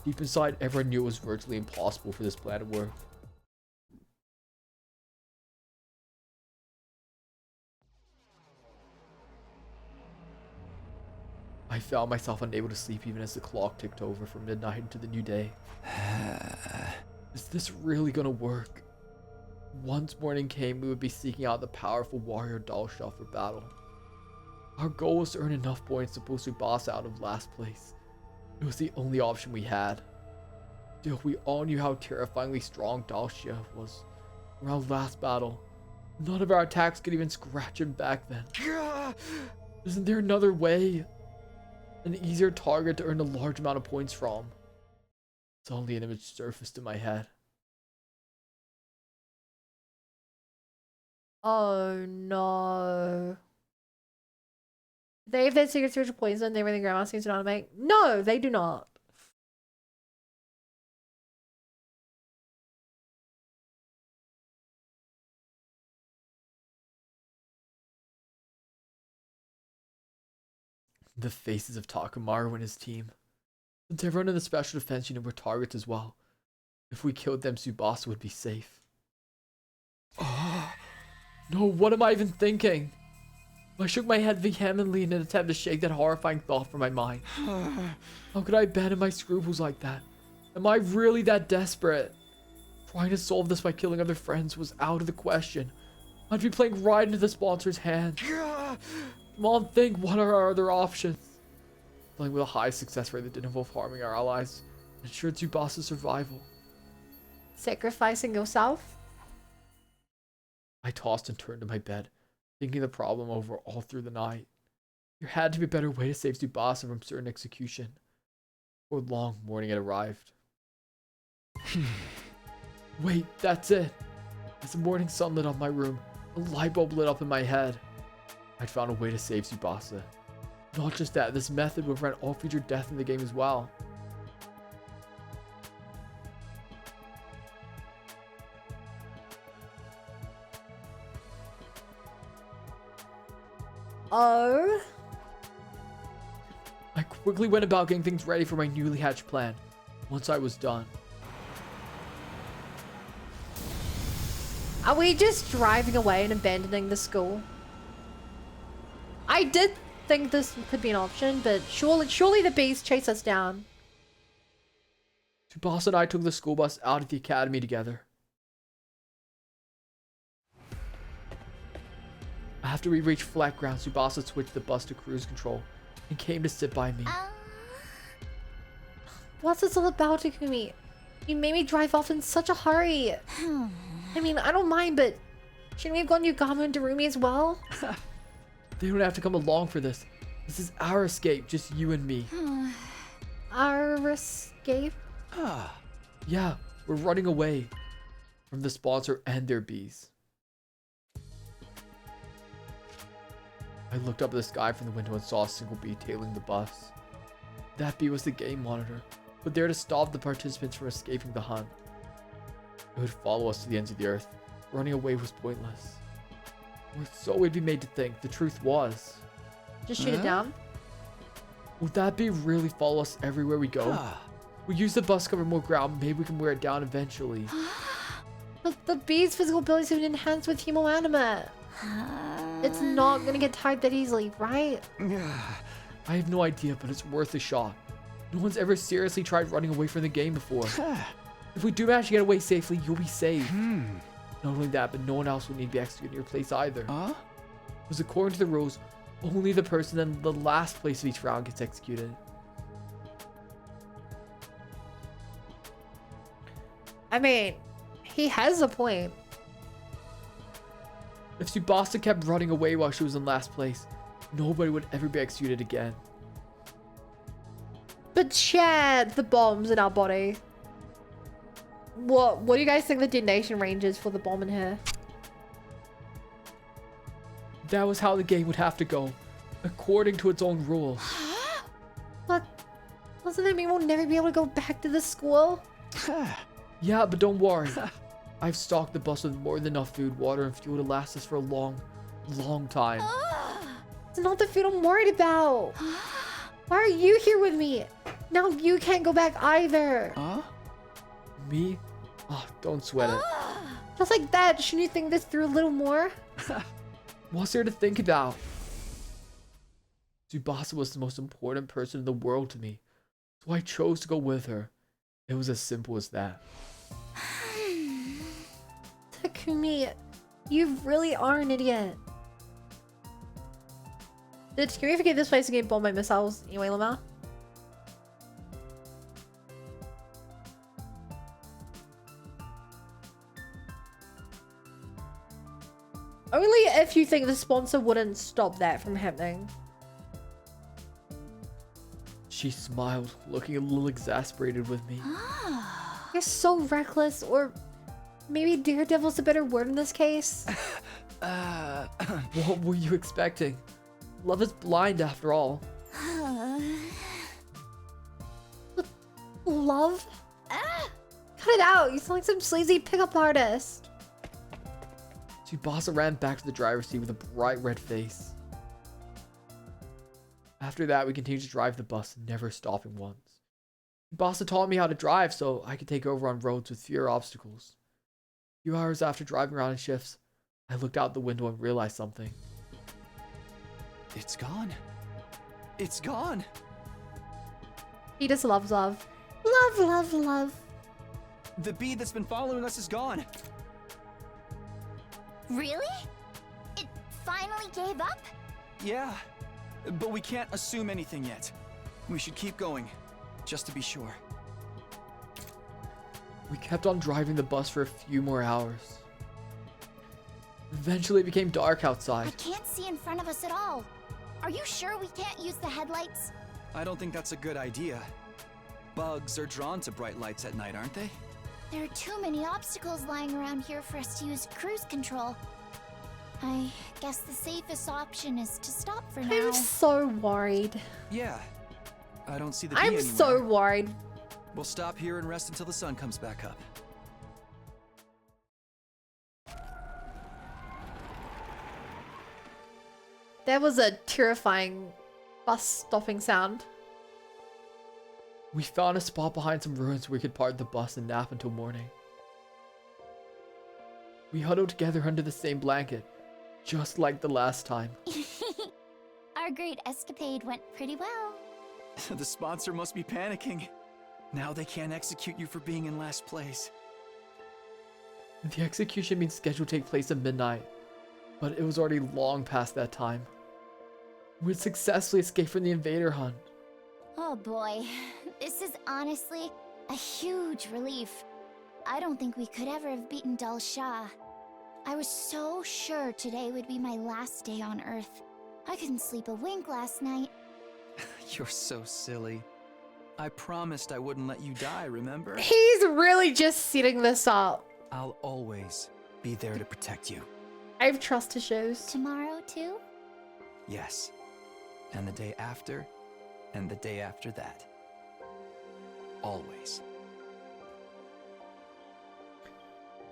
deep inside everyone knew it was virtually impossible for this plan to work. I found myself unable to sleep even as the clock ticked over from midnight into the new day. Is this really gonna work? Once morning came, we would be seeking out the powerful warrior Dalsha for battle. Our goal was to earn enough points to pull Tsubasa out of last place. It was the only option we had. Still, we all knew how terrifyingly strong Dalsha was. In our last battle, none of our attacks could even scratch him back then. Isn't there another way? An easier target to earn a large amount of points from? Suddenly an image surfaced in my head. Oh no. They have their secret spiritual poison, they really grandma seems to not make. No, they do not. The faces of Takamaru and his team. Since everyone in the special defense unit were targets as well. If we killed them, Tsubasa would be safe. Oh, no, what am I even thinking? I shook my head vehemently in an attempt to shake that horrifying thought from my mind. How could I abandon my scruples like that? Am I really that desperate? Trying to solve this by killing other friends was out of the question. I'd be playing right into the sponsor's hand. Mom, think, what are our other options? Playing with a high success rate that didn't involve harming our allies ensured Tsubasa's survival. Sacrificing yourself? I tossed and turned in my bed, thinking the problem over all through the night. There had to be a better way to save Tsubasa from certain execution. Before long, morning had arrived. Wait, that's it! As the morning sun lit up my room, a light bulb lit up in my head. I'd found a way to save Tsubasa. Not just that, this method would prevent all future death in the game as well. Oh? I quickly went about getting things ready for my newly hatched plan. once I was done. Are we just driving away and abandoning the school? I did think this could be an option, but surely the bees chase us down. Tsubasa and I took the school bus out of the academy together. After we reached flat ground, Tsubasa switched the bus to cruise control and came to sit by me. What's this all about, Takumi? You made me drive off in such a hurry. I mean, I don't mind, but shouldn't we have gone Yugama and Darumi as well? They don't have to come along for this. This is our escape, just you and me. Our escape? Yeah, we're running away from the sponsor and their bees. I looked up at the sky from the window and saw a single bee tailing the bus. That bee was the game monitor, but there to stop the participants from escaping the hunt. It would follow us to the ends of the earth. Running away was pointless. Or so we'd be made to think. The truth was. Just shoot it down? Would that bee really follow us everywhere we go? We use the bus to cover more ground. Maybe we can wear it down eventually. But the bee's physical abilities have been enhanced with hemoanima. It's not gonna get tired that easily, right? I have no idea, but it's worth a shot. No one's ever seriously tried running away from the game before. If we do manage to get away safely, you'll be safe. Not only that, but no one else will need to be executed in your place either. Because according to the rules, only the person in the last place of each round gets executed. I mean, he has a point. If Tsubasa kept running away while she was in last place, nobody would ever be executed again. But Chad, the bombs in our body. What do you guys think the detonation range is for the bomb in here? That was how the game would have to go, according to its own rules. But doesn't that mean we'll never be able to go back to the school? Yeah, but don't worry. I've stocked the bus with more than enough food, water, and fuel to last us for a long, long time. It's not the food I'm worried about. Why are you here with me? Now you can't go back either. Me? Oh, don't sweat it. Just like that, shouldn't you think this through a little more? What's there to think about? Tsubasa was the most important person in the world to me, so I chose to go with her. It was as simple as that. Takumi, you really are an idiot. Did Takumi forget this place to get bombed by missiles anyway, Lamar? Only if you think the sponsor wouldn't stop that from happening. She smiled, looking a little exasperated with me. You're so reckless, or maybe daredevil's a better word in this case. What were you expecting? Love is blind after all. Love? Cut it out, you sound like some sleazy pickup artist. Tsubasa ran back to the driver's seat with a bright red face. After that, we continued to drive the bus, never stopping once. Tsubasa taught me how to drive so I could take over on roads with fewer obstacles. A few hours after driving around in shifts, I looked out the window and realized something. It's gone. It's gone. He just loves love. Love, love, love. The bee that's been following us is gone. Really? It finally gave up? Yeah, but we can't assume anything yet. We should keep going, just to be sure. We kept on driving the bus for a few more hours. Eventually it became dark outside. I can't see in front of us at all. Are you sure we can't use the headlights? I don't think that's a good idea. Bugs are drawn to bright lights at night, aren't they? There are too many obstacles lying around here for us to use cruise control. I guess the safest option is to stop for now. I'm so worried. Yeah. I don't see the bee I'm anywhere. so worried. We'll stop here and rest until the sun comes back up. That was a terrifying bus stopping sound. We found a spot behind some ruins where we could park the bus and nap until morning. We huddled together under the same blanket, just like the last time. Our great escapade went pretty well. The sponsor must be panicking. Now they can't execute you for being in last place. The execution being scheduled to take place at midnight, but it was already long past that time. We had successfully escaped from the invader hunt. Oh boy, this is honestly a huge relief. I don't think we could ever have beaten Dal Shah. I was so sure today would be my last day on Earth. I couldn't sleep a wink last night. You're so silly. I promised I wouldn't let you die, remember? He's really just setting this up. I'll always be there to protect you. I have trust issues. Tomorrow too? Yes. And the day after, and the day after that. Always.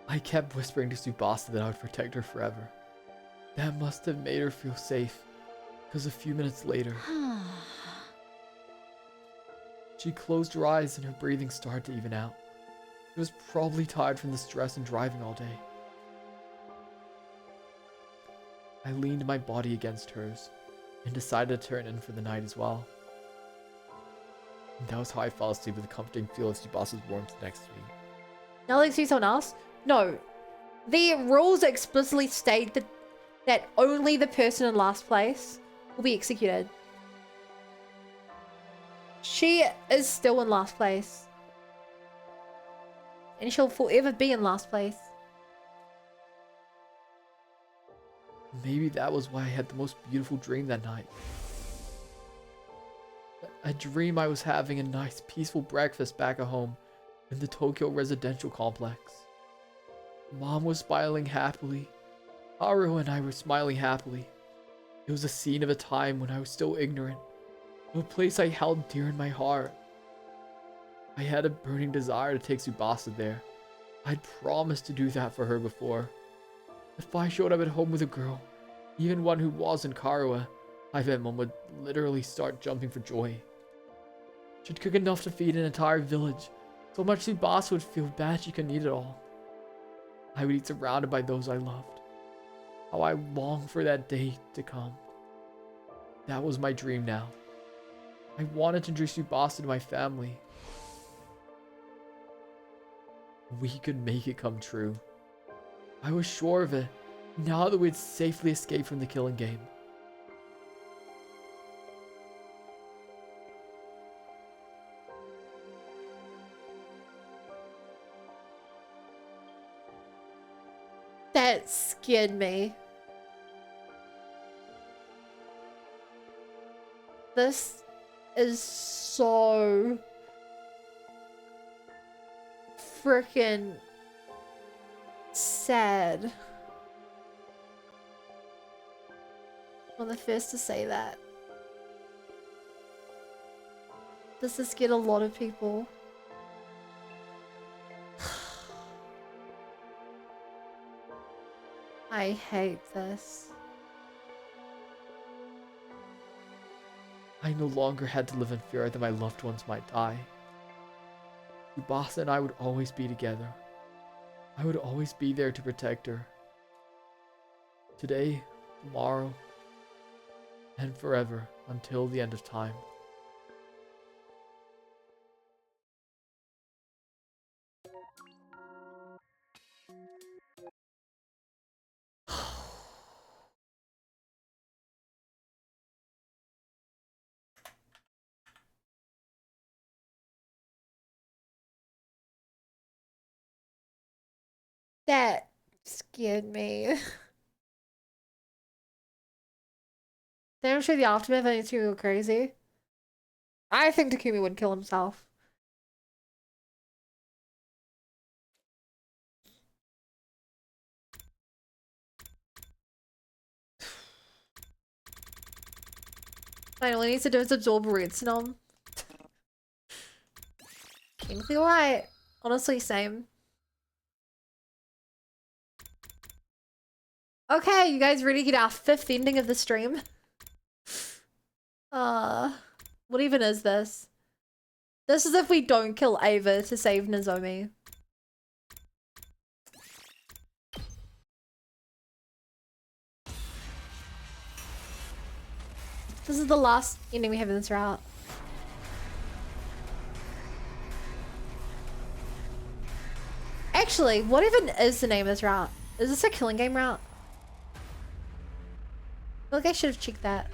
I kept whispering to Tsubasa that I would protect her forever. That must have made her feel safe, because a few minutes later, she closed her eyes and her breathing started to even out. She was probably tired from the stress and driving all day. I leaned my body against hers and decided to turn in for the night as well. And that was how I fell asleep with a comforting feel of Tsubasa's warmth next to me. Now let's see someone else. No. The rules explicitly state that only the person in last place will be executed. She is still in last place. And she'll forever be in last place. Maybe that was why I had the most beautiful dream that night. A dream I was having a nice, peaceful breakfast back at home in the Tokyo residential complex. Mom was smiling happily. Haru and I were smiling happily. It was a scene of a time when I was still ignorant, of a place I held dear in my heart. I had a burning desire to take Tsubasa there. I'd promised to do that for her before. If I showed up at home with a girl, even one who wasn't Karuha, I bet Mom would literally start jumping for joy. She'd cook enough to feed an entire village, so much Tsubasa would feel bad she couldn't eat it all. I would eat surrounded by those I loved. How I longed for that day to come. That was my dream now. I wanted to introduce Tsubasa to my family. We could make it come true. I was sure of it, now that we'd safely escaped from the killing game. That scared me. This is so freaking sad. I'm the first to say that. This has scared a lot of people. I hate this. I no longer had to live in fear that my loved ones might die. Tsubasa and I would always be together. I would always be there to protect her. Today, tomorrow, and forever until the end of time. That scared me. Then I'm sure the aftermath makes me go crazy. I think Takumi would kill himself. Finally needs to do is absorb redstone. Technically alright. Honestly, same. Okay, you guys ready to get our 5th ending of the stream? What even is this? This is if we don't kill Ava to save Nozomi. This is the last ending we have in this route. Actually, what even is the name of this route? Is this a killing game route? I feel like I should have checked that.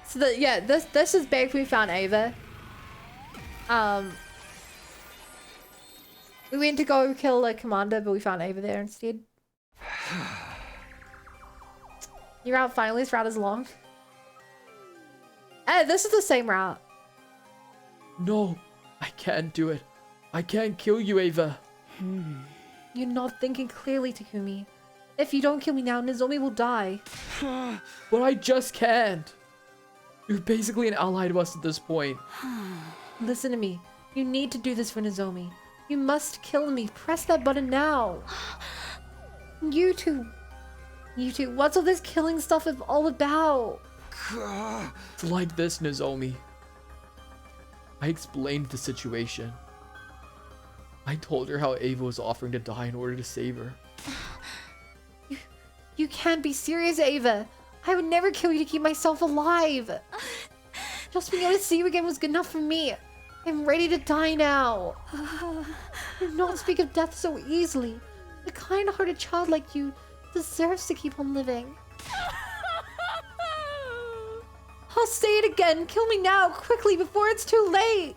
So yeah, this is back when we found Ava. We went to go kill the commander, but we found Ava there instead. Your route finally, this route is long. This is the same route. No, I can't do it. I can't kill you, Ava. You're not thinking clearly, Takumi. If you don't kill me now, Nozomi will die. But I just can't. You're basically an ally to us at this point. Listen to me. You need to do this for Nozomi. You must kill me. Press that button now. You two, what's all this killing stuff all about? It's like this, Nozomi. I explained the situation. I told her how Ava was offering to die in order to save her. You can't be serious, Ava. I would never kill you to keep myself alive. Just being able to see you again was good enough for me. I'm ready to die now. Do not speak of death so easily. A kind-hearted child like you deserves to keep on living. I'll say it again. Kill me now, quickly, before it's too late.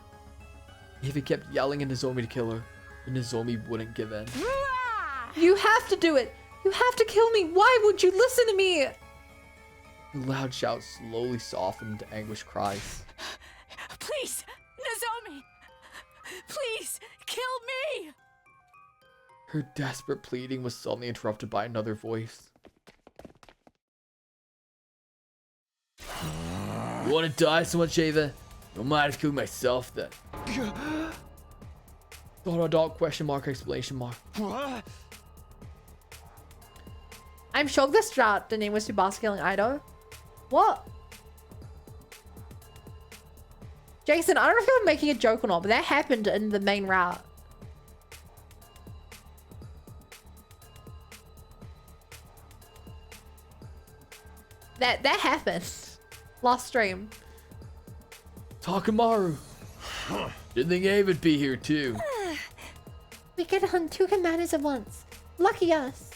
Ava kept yelling at Nozomi to kill her, but Nozomi wouldn't give in. You have to do it. You have to kill me. Why would you listen to me? The loud shouts slowly softened into anguished cries. Please, Nozomi! Please, kill me! Her desperate pleading was suddenly interrupted by another voice. You want to die so much, Ava? Don't mind if killing myself then. Dot question mark exclamation mark. I'm shocked this route the name was Tsubasa killing Ido. What? Jason, I don't know if you're making a joke or not, but that happened in the main route. That happened. Last stream. Takamaru. Didn't think Ava'd be here too. We could hunt 2 commanders at once. Lucky us.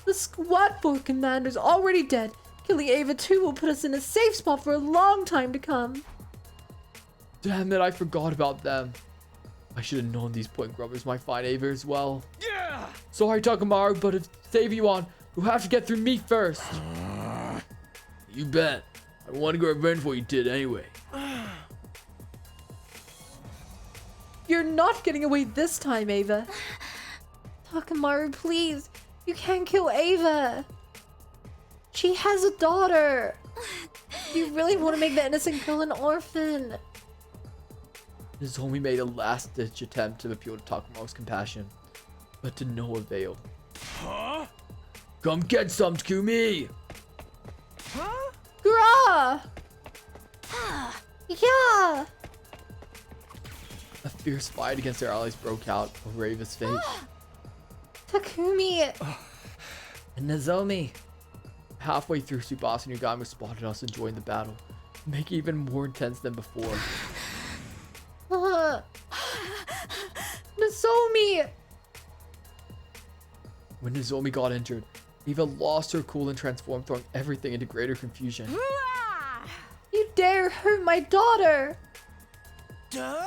The squad 4 commander's already dead. Killing Ava 2 will put us in a safe spot for a long time to come. Damn it, I forgot about them. I should have known these point grubbers might find Ava as well. Yeah! Sorry, Takamaru, but to save you on, you'll have to get through me first. You bet. I want to go revenge what you did anyway. You're not getting away this time, Ava. Takamaru, please. You can't kill Ava. She has a daughter. You really want to make the innocent girl an orphan. Nozomi made a last-ditch attempt to appeal to Takamaru's compassion, but to no avail. Huh? Come get some, Takumi! Huh? Gra! Yeah! A fierce fight against their allies broke out over Ava's fate. Takumi! And Nozomi. Halfway through, Tsubasa and Yagami spotted us and joined the battle, making it even more intense than before. Nozomi! When Nozomi got injured, Ava lost her cool and transformed, throwing everything into greater confusion. You dare hurt my daughter! Duh?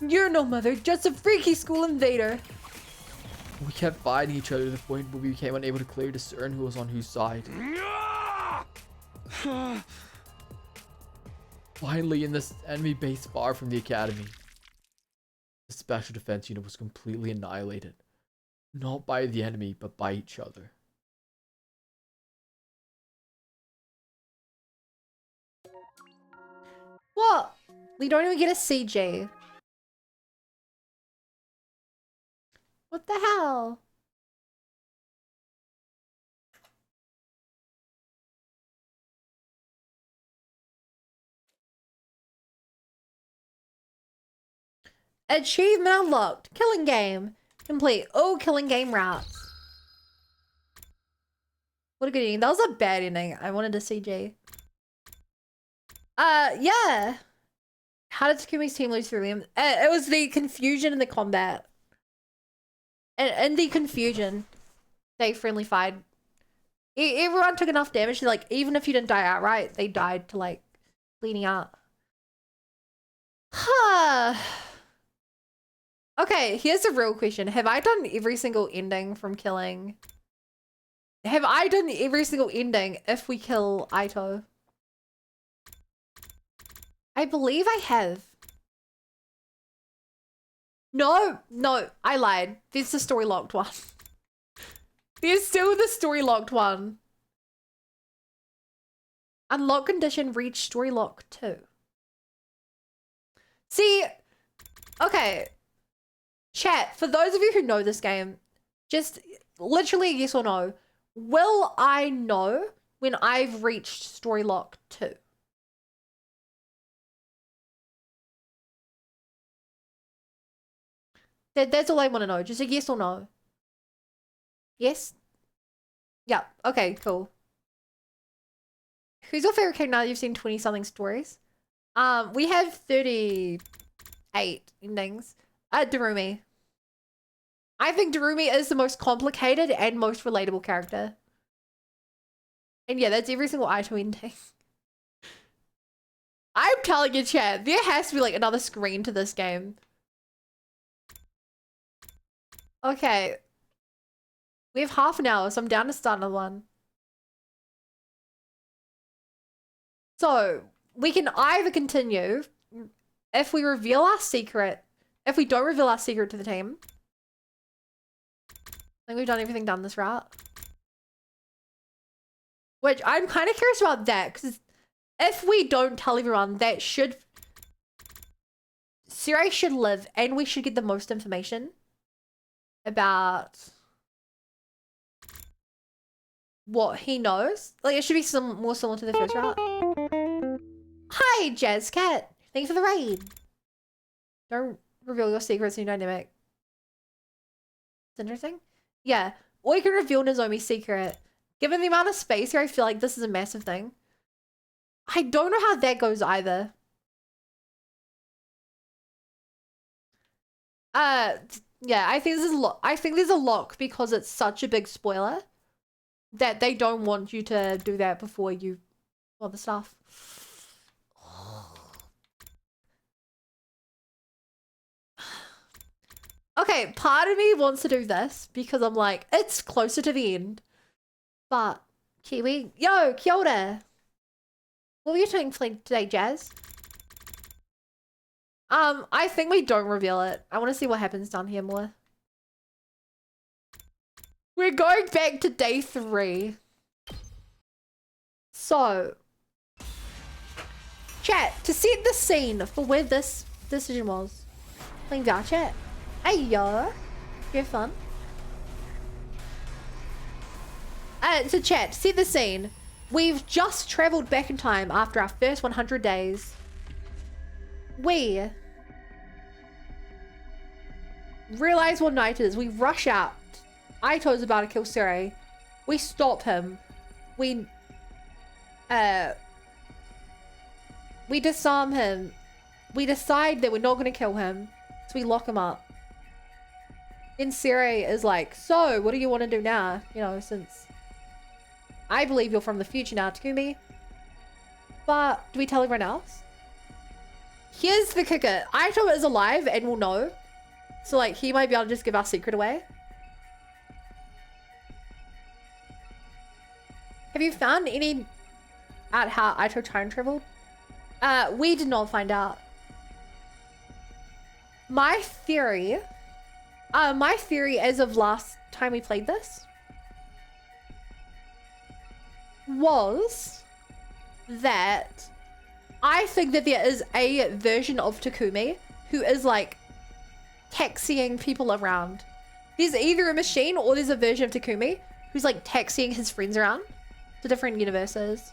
You're no mother, just a freaky school invader. We kept fighting each other to the point where we became unable to clearly discern who was on whose side. Finally, in this enemy base far from the academy, the special defense unit was completely annihilated. Not by the enemy, but by each other. What? We don't even get a CJ. What the hell? Achievement unlocked. Killing game. Complete all killing game routes. What a good ending. That was a bad ending. I wanted to CG. Yeah. How did Takumi's team lose through him? It was the confusion in the combat. And the confusion, they friendly fired. Everyone took enough damage to, like, even if you didn't die outright, they died to, like, bleeding out. Huh. Okay, here's a real question. Have I done every single ending from killing? Have I done every single ending if we kill Aito? I believe I have. No, I lied. There's the story locked one. There's still the story locked one. Unlock condition reach story lock 2. See, okay. Chat, for those of you who know this game, just literally yes or no. Will I know when I've reached story lock 2? That's all I want to know. Just a yes or no. Yes? Yeah. Okay, cool. Who's your favorite character now that you've seen 20-something stories? We have 38 endings. Darumi. I think Darumi is the most complicated and most relatable character. And yeah, that's every single Aito ending. I'm telling you, chat, there has to be like another screen to this game. Okay. We have half an hour, so I'm down to start another one. So, we can either continue if we reveal our secret. If we don't reveal our secret to the team. I think we've done everything down this route. Which, I'm kind of curious about that, because if we don't tell everyone, that should... Sirei should live, and we should get the most information about what he knows. Like, it should be more similar to the first route. Hi, Jazz Cat. Thank you for the raid. Don't reveal your secrets in your dynamic. It's interesting. Yeah. Or you can reveal Nozomi's secret. Given the amount of space here, I feel like this is a massive thing. I don't know how that goes either. Yeah, I think this is I think there's a lock because it's such a big spoiler that they don't want you to do that before you all the stuff. Okay, part of me wants to do this because I'm like, it's closer to the end. But Kiwi, yo, kia ora. What were you doing today, Jazz? I think we don't reveal it. I want to see what happens down here more. We're going back to day 3. So, chat, to set the scene for where this decision was. Playing VR chat. Hey yo, you have fun. So chat, set the scene. We've just traveled back in time after our first 100 days. We realize what night it is. We rush out. Aito's about to kill Sirei. We stop him. We disarm him. We decide that we're not going to kill him. So we lock him up. Then Sirei is like, so what do you want to do now? You know, since I believe you're from the future now, Takumi. But do we tell everyone else? Here's the kicker. Aito is alive and will know. So like he might be able to just give our secret away. Have you found any out how Aito time traveled? We did not find out. My theory as of last time we played this was that I think that there is a version of Takumi who is like taxiing people around. There's either a machine or there's a version of Takumi who's like taxiing his friends around to different universes.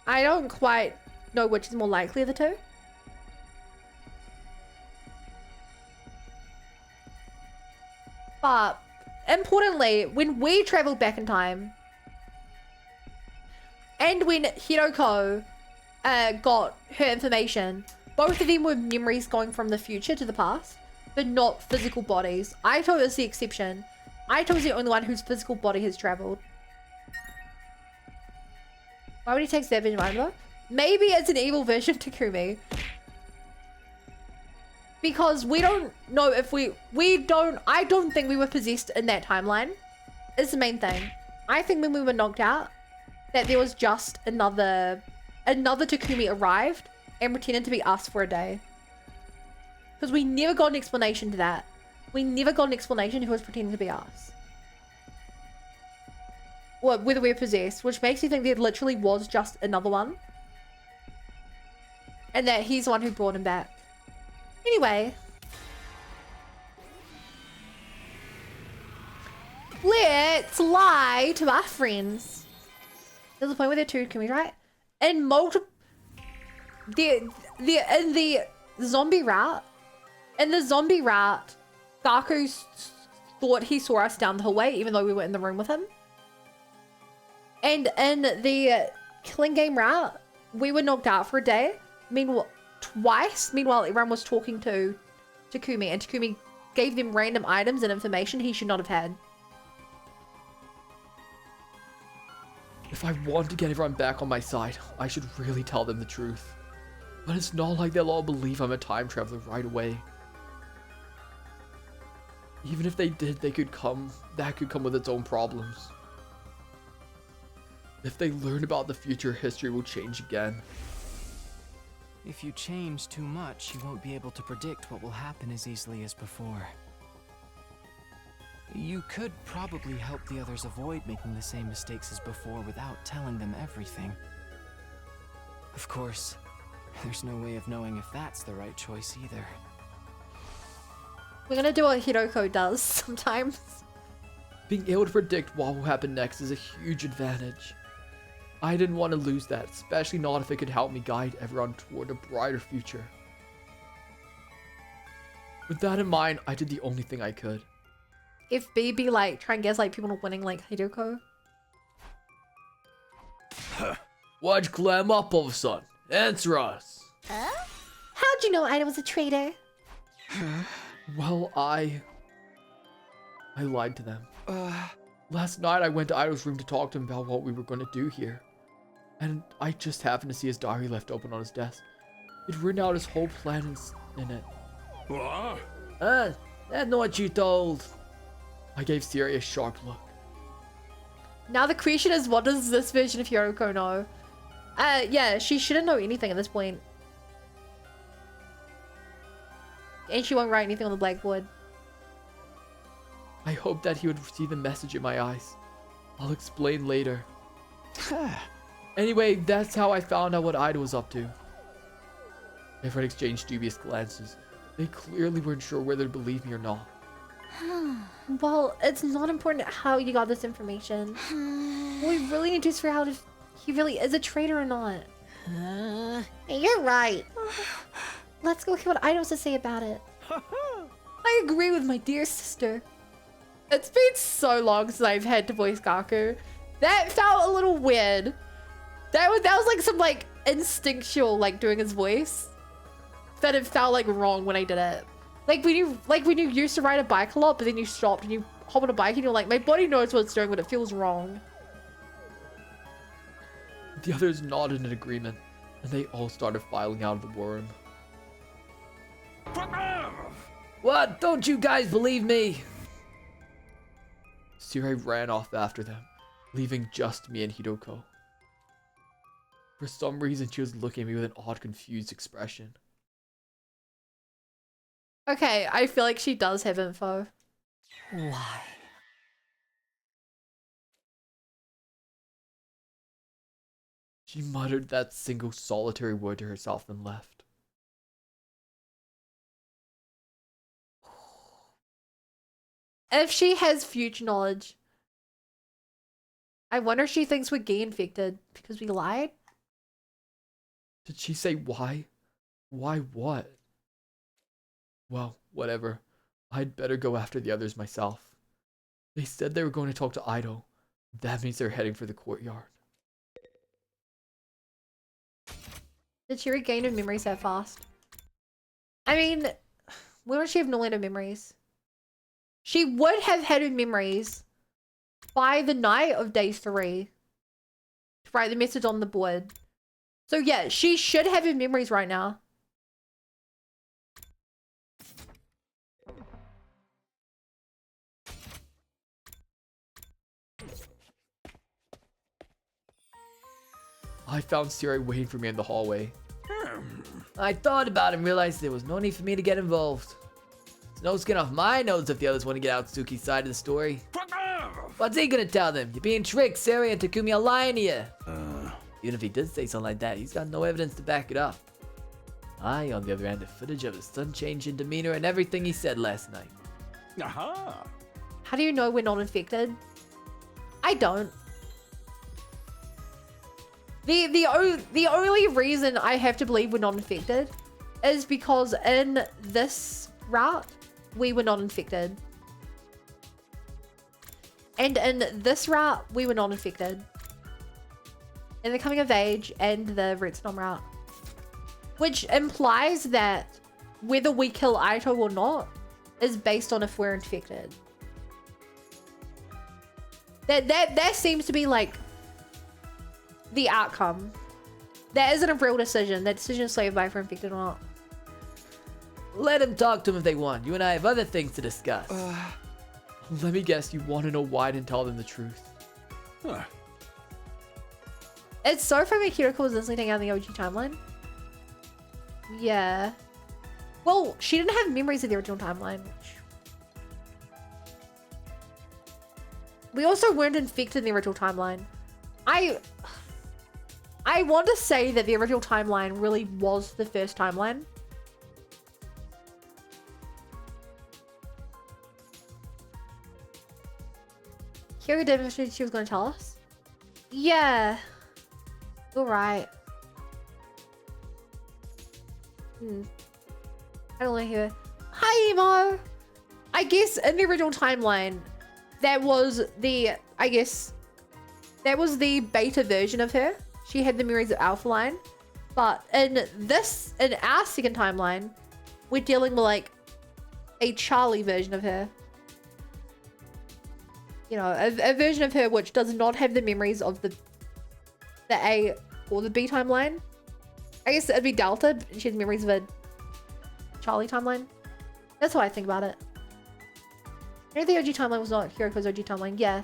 I don't quite know which is more likely of the two. But importantly, when we traveled back in time, and when Hiroko got her information, both of them were memories going from the future to the past, but not physical bodies. Aito is the exception. Aito is the only one whose physical body has traveled. Why would he take Savage Mind though? Maybe it's an evil version of Takumi. Because we don't know if I don't think we were possessed in that timeline. Is the main thing. I think when we were knocked out, that there was just another Takumi arrived and pretended to be us for a day. Because we never got an explanation to that. We never got an explanation who was pretending to be us. Or whether we were possessed, which makes me think there literally was just another one. And that he's the one who brought him back. Anyway. Let's lie to our friends. There's a point where they're two Takumis, right? And multiple... in the zombie route, Gaku thought he saw us down the hallway, even though we were in the room with him. And in the killing game route, we were knocked out for a day. Meanwhile, twice. Meanwhile, everyone was talking to Takumi, and Takumi gave them random items and information he should not have had. If I want to get everyone back on my side, I should really tell them the truth. But it's not like they'll all believe I'm a time traveler right away. Even if they did, that could come with its own problems. If they learn about the future, history will change again. If you change too much, you won't be able to predict what will happen as easily as before. You could probably help the others avoid making the same mistakes as before without telling them everything. Of course, there's no way of knowing if that's the right choice either. We're gonna do what Hiroko does sometimes. Being able to predict what will happen next is a huge advantage. I didn't want to lose that, especially not if it could help me guide everyone toward a brighter future. With that in mind, I did the only thing I could. If BB like try and guess like people winning like Hiroko. Why'd you clam up all of a sudden? Answer us. How'd you know Ida was a traitor? Well, I lied to them. Last night I went to Ido's room to talk to him about what we were going to do here. And I just happened to see his diary left open on his desk. He'd written out his whole plan in it. What? That's not what you told. I gave Siri a sharp look. Now the question is, what does this version of Hiroko know? Yeah, she shouldn't know anything at this point. And she won't write anything on the blackboard. I hoped that he would see the message in my eyes. I'll explain later. Anyway, that's how I found out what Ida was up to. Everyone exchanged dubious glances. They clearly weren't sure whether to believe me or not. Well, it's not important how you got this information. We really need to figure out if he really is a traitor or not. You're right. Let's go hear what Ida has to say about it. I agree with my dear sister. It's been so long since I've had to voice Gaku. That felt a little weird. That was like some like instinctual like doing his voice. That it felt like wrong when I did it. Like when you used to ride a bike a lot, but then you stopped and you hop on a bike and you're like, my body knows what it's doing, but it feels wrong. The others nodded in agreement, and they all started filing out of the worm. What? Don't you guys believe me? Siri ran off after them, leaving just me and Hiroko. For some reason, she was looking at me with an odd, confused expression. Okay, I feel like she does have info. Why? She muttered that single solitary word to herself and left. If she has future knowledge, I wonder if she thinks we're gay infected because we lied. Did she say why? Why what? Well, whatever. I'd better go after the others myself. They said they were going to talk to Ido. That means they're heading for the courtyard. Did she regain her memories that fast? I mean, why don't she have Norlander memories? She would have had her memories by the night of day 3. To write the message on the board. So yeah, she should have her memories right now. I found Siri waiting for me in the hallway. I thought about it and realized there was no need for me to get involved. It's no skin off my nose if the others want to get Atsuki's side of the story. What's he gonna tell them? You're being tricked, Sari and Takumi are lying to you. Even if he did say something like that, he's got no evidence to back it up. I, on the other hand, have footage of his sudden change in demeanor and everything he said last night. Aha! How do you know we're not infected? I don't. The only reason I have to believe we're not infected is because in this route, we were not infected. And in this route, we were not infected. In the coming of age and the Redstone route. Which implies that whether we kill Aito or not is based on if we're infected. That seems to be like the outcome. That isn't a real decision. That decision is swayed by if we're infected or not. Let them talk to him if they want. You and I have other things to discuss. Let me guess, you want to know why I didn't tell them the truth. Huh. It's so funny Kiriko was instantly out in the OG timeline. Yeah. Well, she didn't have memories of the original timeline, which... We also weren't infected in the original timeline. I want to say that the original timeline really was the first timeline. Kiriko demonstrated she was going to tell us? Yeah. You're right. I don't want to hear. Hi, Emo! I guess in the original timeline, that was the, that was the beta version of her. She had the memories of Alpha Line. But in our second timeline, we're dealing with like a Charlie version of her. You know, a version of her which does not have the memories of the A or the B timeline. I guess it'd be Delta, and she has memories of a Charlie timeline. That's how I think about it. I know the OG timeline was not Kiriko's OG timeline. Yeah.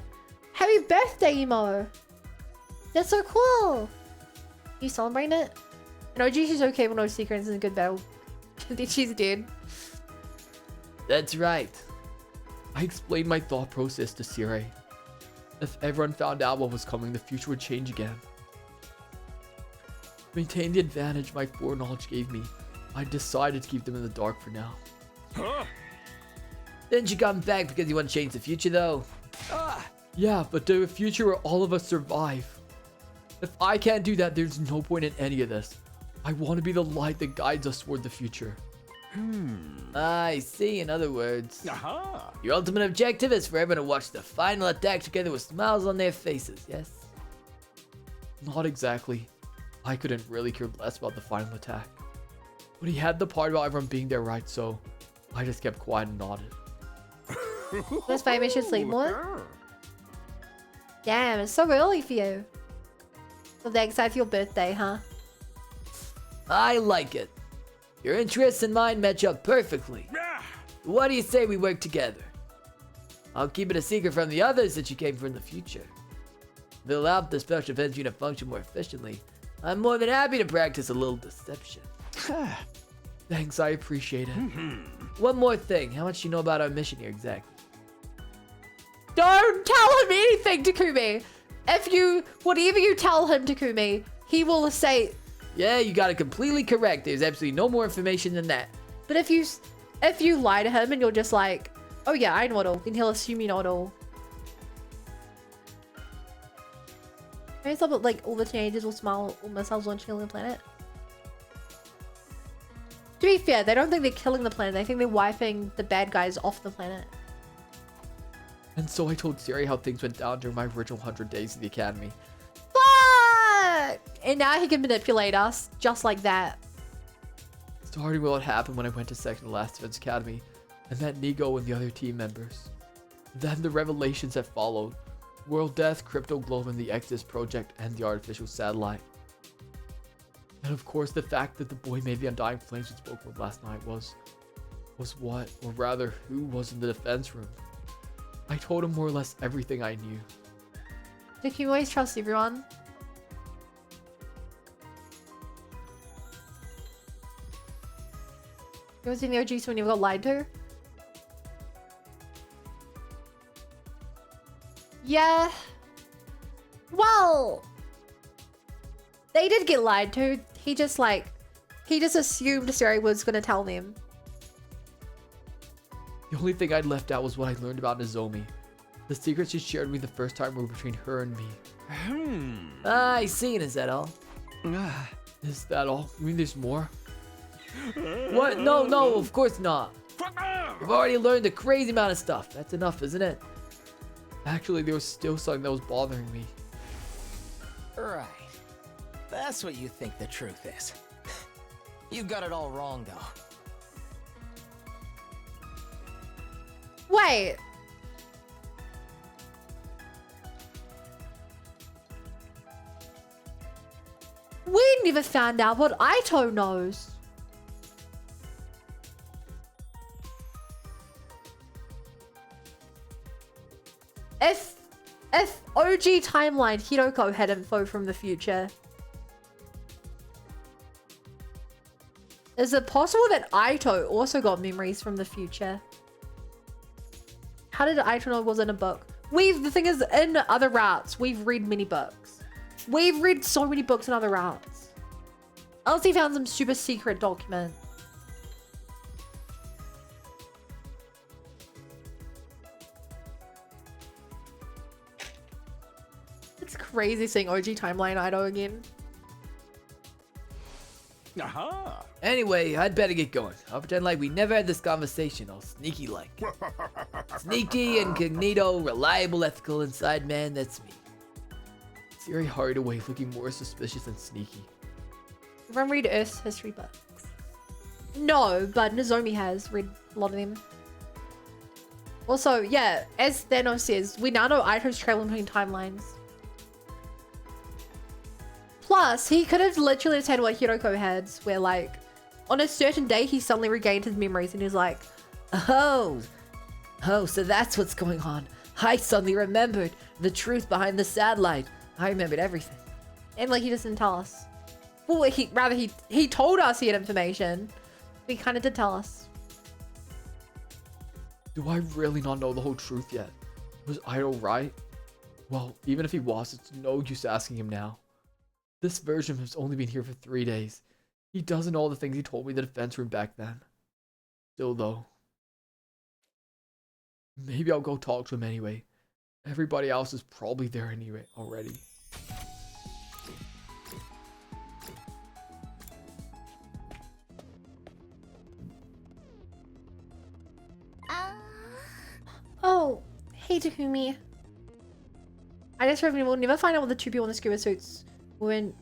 Happy birthday, Emo! That's so cool! You celebrating it? And OG she's okay with no secrets in a good battle. Then she's dead. That's right. I explained my thought process to Siri. If everyone found out what was coming, the future would change again. To maintain the advantage my foreknowledge gave me, I decided to keep them in the dark for now. Huh? Didn't you come back because you want to change the future, though? Yeah, but to a future where all of us survive. If I can't do that, there's no point in any of this. I want to be the light that guides us toward the future. I see, in other words. Aha! Your ultimate objective is for everyone to watch the final attack together with smiles on their faces, yes? Not exactly. I couldn't really care less about the final attack. But he had the part about everyone being there, right? So I just kept quiet and nodded. That's why I should sleep more? Damn, it's so early for you. So they're excited for your birthday, huh? I like it. Your interests and mine match up perfectly. What do you say we work together? I'll keep it a secret from the others that you came from the future. If it'll help the special events unit function more efficiently, I'm more than happy to practice a little deception. Thanks, I appreciate it. One more thing, how much do you know about our mission here exactly? Don't tell him anything, Takumi! Whatever you tell him, Takumi, he will say... Yeah, you got it completely correct. There's absolutely no more information than that. But if you lie to him and you're just like, oh yeah, I know it all, then he'll assume you know it all. Maybe it's about like all the teenagers will smile all missiles launching on the planet. To be fair, they don't think they're killing the planet, they think they're wiping the bad guys off the planet. And so I told Siri how things went down during my original 100 days in the academy. Fuck! And now he can manipulate us just like that. Starting with what happened when I went to second to last Defense Academy and met Nigo and the other team members. Then the revelations that followed. World Death, Crypto Globe, and the Exodus Project, and the artificial satellite. And of course the fact that the boy made the Undying Flames we spoke with last night was what, or rather who was in the defense room. I told him more or less everything I knew. Did you always trust everyone? It was in the OG, so when you got lied to? Yeah. Well, they did get lied to. He just assumed Siri was gonna tell them. The only thing I'd left out was what I learned about Nozomi. The secret she shared with me the first time were between her and me. I see, is that all? Is that all? You mean there's more? What? No, of course not. I've already learned a crazy amount of stuff. That's enough, isn't it? Actually, there was still something that was bothering me. Right. That's what you think the truth is. You got it all wrong, though. Wait. We never found out what Aito knows. If OG timeline Hiroko had info from the future, is it possible that Aito also got memories from the future? How did Aito know it wasn't a book? The thing is, in other routes, we've read many books. We've read so many books in other routes. Unless he found some super secret document. It's crazy seeing OG timeline Aito again. Aha! Anyway, I'd better get going. I'll pretend like we never had this conversation, all sneaky like. Sneaky, incognito, reliable, ethical, inside man, that's me. Siri hurried away, looking more suspicious than sneaky. Everyone read Earth's history books? No, but Nozomi has read a lot of them. Also, yeah, as Thanos says, we now know Aito's traveling between timelines. Plus, he could have literally just had what Hiroko had, where like, on a certain day, he suddenly regained his memories and he's like, Oh, so that's what's going on. I suddenly remembered the truth behind the satellite. I remembered everything. and like he just didn't tell us. Well, he told us he had information. But he kind of did tell us. Do I really not know the whole truth yet? Was Aito right? Well, even if he was, it's no use asking him now. This version has only been here for 3 days. He doesn't know all the things he told me in the defense room back then. Still though. Maybe I'll go talk to him anyway. Everybody else is probably there anyway already. Oh, hey Takumi. I just remember we'll never find out what the two people in the scuba suits were in.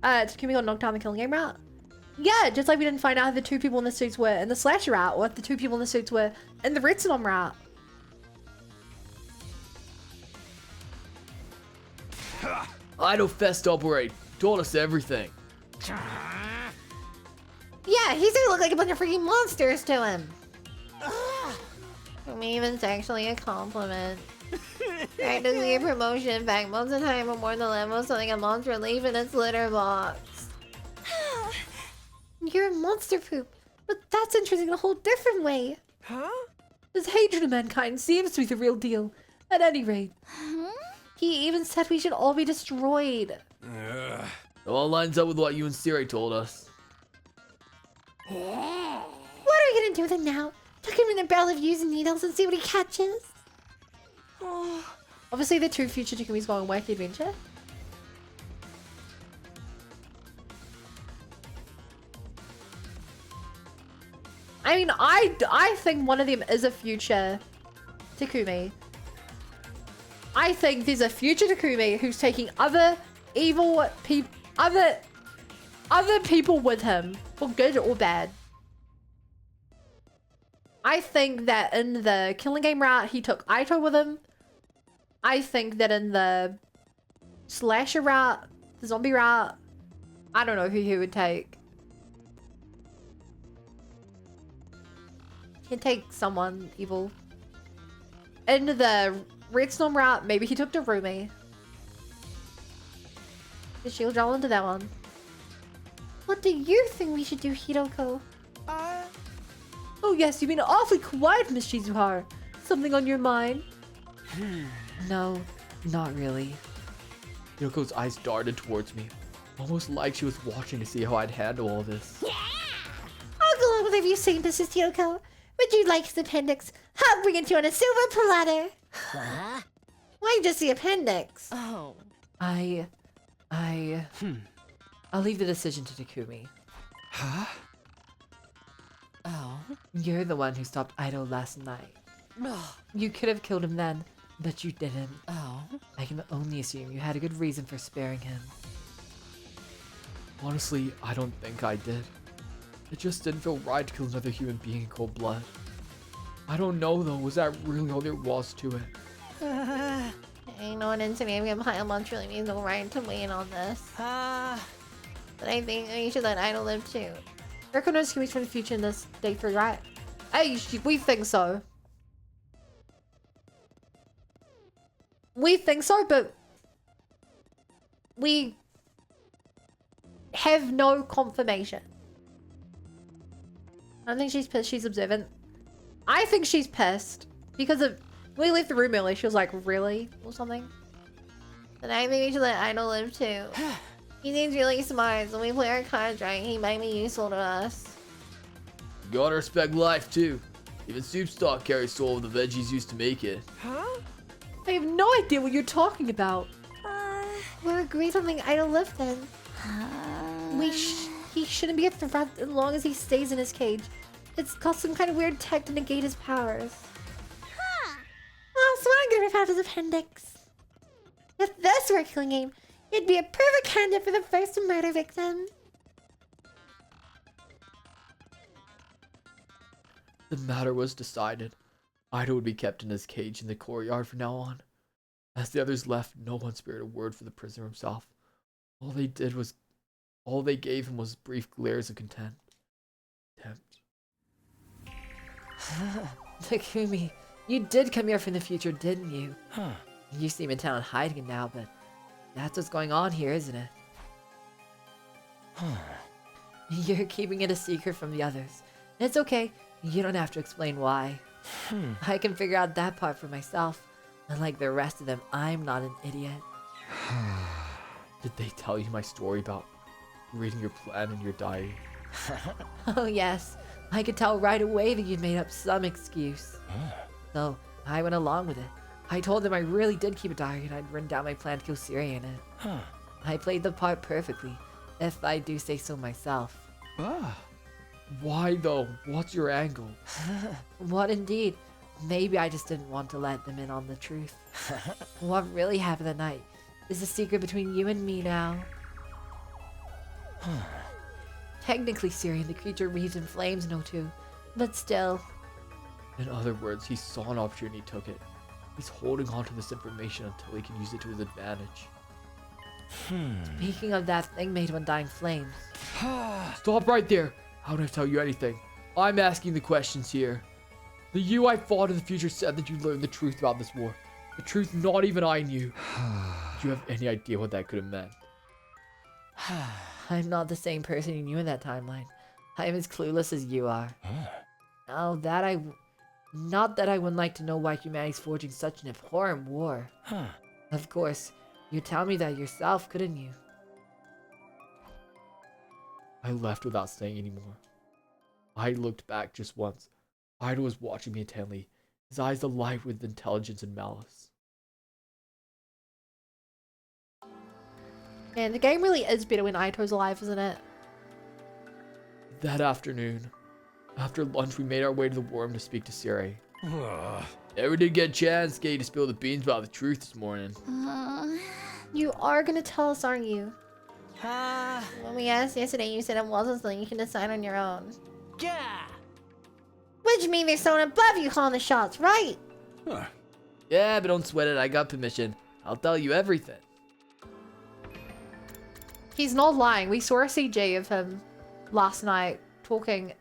Takumi got knocked down the killing game route. Yeah, just like we didn't find out if the two people in the suits were in the slasher route or if the two people in the suits were in the Retsunom route. Aito Fest Operate told us everything. Yeah, he's gonna look like a bunch of freaking monsters to him. For me, it's actually a compliment. Practically a promotion. In fact, most of the time, I'm more than level something a monster leave in its litter box. You're a monster poop, but that's interesting in a whole different way. Huh? His hatred of mankind seems to be the real deal. At any rate, he even said we should all be destroyed. It all lines up with what you and Siri told us. What are we gonna do with him now? Tuck him in a barrel of using needles and see what he catches? Obviously, the two future Takumis go on wacky adventure. I mean, I think one of them is a future Takumi. I think there's a future Takumi who's taking other evil people, other people with him, for good or bad. I think that in the Killing Game route, he took Aito with him. I think that in the slasher route, the zombie route, I don't know who he would take. He'd take someone evil. In the Red Storm route, maybe he took Darumi. The shield draw into that one. What do you think we should do, Hiroko? Oh yes, you've been awfully quiet, Miss Shizuharu. Something on your mind? No, not really. Yoko's eyes darted towards me, almost like she was watching to see how I'd handle all this. I'll go on whatever you say, Mrs. Hiroko. Would you like the appendix? I'll bring it to you on a silver platter. Huh? Why just the appendix? Oh. I'll leave the decision to Takumi. Huh? Oh. You're the one who stopped Aito last night. Oh. You could have killed him then, but you didn't. Oh. I can only assume you had a good reason for sparing him. Honestly, I don't think I did. It just didn't feel right to kill another human being in cold blood. I don't know though, was that really all there was to it? I know an insignificant pile month really means no right to weigh in on this. But I think we should let Idol live too. Riko knows Takumi's from the future in this day 3, right? Hey, we think so. We think so, but we have no confirmation. I don't think she's pissed, she's observant. I think she's pissed because of we left the room early. She was like, really? Or something. But I think we should let Idol live too. He seems really smart, so we play our cards right, he might be useful to us. You gotta respect life too. Even soup stock carries soul of the veggies used to make it. Huh? I have no idea what you're talking about. We're agreed on letting Idol live then. He shouldn't be a threat as long as he stays in his cage. It's got some kind of weird tech to negate his powers. Oh, so I'm gonna rip out his appendix. If this were a Killing Game, it'd be a perfect candidate for the first murder victim. The matter was decided. Aito would be kept in his cage in the courtyard from now on. As the others left, no one spared a word for the prisoner himself. All they gave him was brief glares of contempt. Takumi, you did come here from the future, didn't you? Huh. You seem in town hiding now, but that's what's going on here, isn't it? You're keeping it a secret from the others. It's okay. You don't have to explain why. I can figure out that part for myself. Unlike the rest of them, I'm not an idiot. Did they tell you my story about reading your plan in your diary? Oh yes, I could tell right away that you'd made up some excuse. So I went along with it. I told them I really did keep a diary and I'd written down my plan to kill Siri in it. I played the part perfectly, if I do say so myself. Why though? What's your angle? What indeed? Maybe I just didn't want to let them in on the truth. What really happened that night is a secret between you and me now. Technically, Siri, the creature wreathed in flames, no too, but still. In other words, he saw an opportunity and took it. He's holding on to this information until he can use it to his advantage. Speaking of that thing made of undying flames. Stop right there! I don't have to tell you anything. I'm asking the questions here. The you I fought in the future said that you learned the truth about this war. The truth not even I knew. Do you have any idea what that could have meant? I'm not the same person you knew in that timeline. I'm as clueless as you are. Not that I wouldn't like to know why humanity's forging such an abhorrent war. Of course, you'd tell me that yourself, couldn't you? I left without saying any more. I looked back just once. Aito was watching me intently, his eyes alight with intelligence and malice. Man, the game really is better when Aito's alive, isn't it? That afternoon, after lunch, we made our way to the worm to speak to Siri. Never did get a chance to get you to spill the beans about the truth this morning. You are gonna tell us, aren't you? When we asked yesterday, you said it wasn't something you can decide on your own. Yeah. Which means there's someone above you calling the shots, right? Yeah, but don't sweat it. I got permission. I'll tell you everything. He's not lying. We saw a CG of him last night talking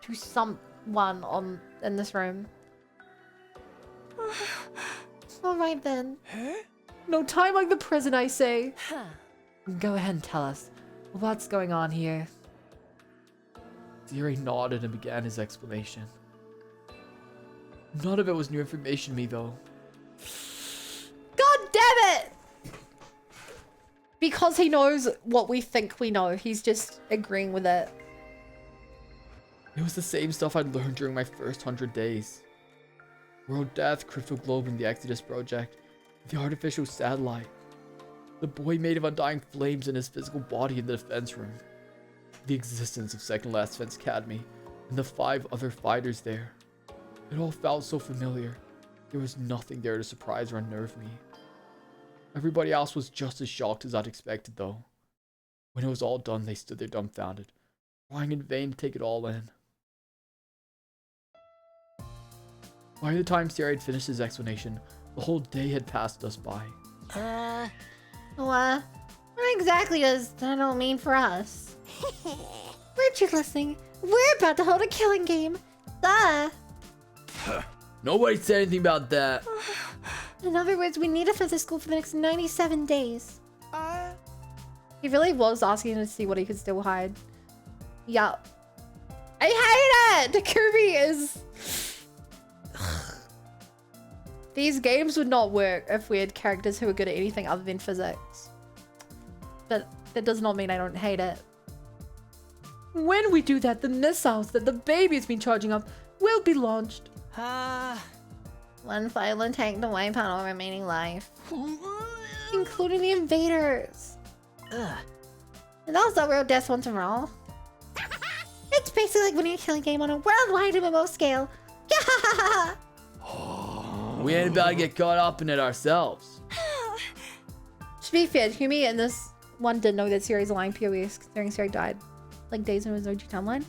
to someone in this room. All right then. No time like the present, I say. Go ahead and tell us what's going on here. Ziri nodded and began his explanation. None of it was new information to me, though. God damn it! Because he knows what we think we know, he's just agreeing with it. It was the same stuff I'd learned during my first 100 days. World Death, Crypto Globe, and the Exodus Project. The artificial satellite. The boy made of undying flames in his physical body in the defense room. The existence of Second Last Defense Academy and the 5 other fighters there. It all felt so familiar. There was nothing there to surprise or unnerve me. Everybody else was just as shocked as I'd expected, though. When it was all done, they stood there dumbfounded, trying in vain to take it all in. By the time Sarah had finished his explanation, the whole day had passed us by. What exactly does that all mean for us? Weren't you listening? We're about to hold a killing game. Duh. Nobody said anything about that. In other words, we need a physical for the next 97 days. He really was asking to see what he could still hide. Yup. I hate it! Takumi is... These games would not work if we had characters who were good at anything other than physics. But that does not mean I don't hate it. When we do that, the missiles that the baby has been charging up will be launched. One final attack to wipe out all remaining life. Including the invaders. And also World Death once and for all. It's basically like winning a killing game on a worldwide MMO scale. We ain't about to get caught up in it ourselves. To be fair, Takumi in this one did know that Siri's lying POS considering Siri died like days in his OG timeline.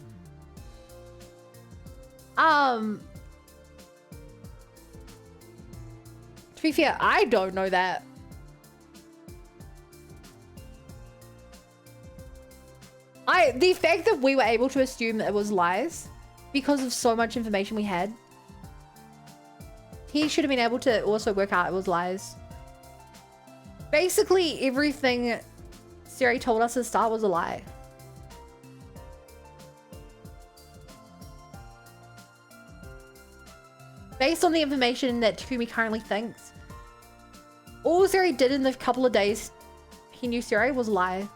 To be fair, I don't know that. The fact that we were able to assume that it was lies because of so much information we had. He should have been able to also work out it was lies. Basically, everything Siri told us at the start was a lie. Based on the information that Takumi currently thinks, all Siri did in the couple of days he knew Siri was a lie.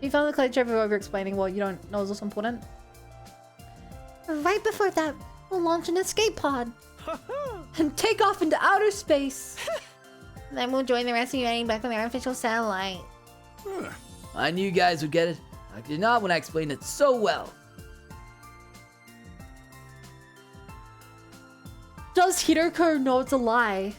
He found the clutch over explaining what you don't know is also important. Right before that, we'll launch an escape pod. And take off into outer space. Then we'll join the rest of you heading back on the artificial satellite. I knew you guys would get it. I did not when I explained it so well. Does Hiroko know it's a lie?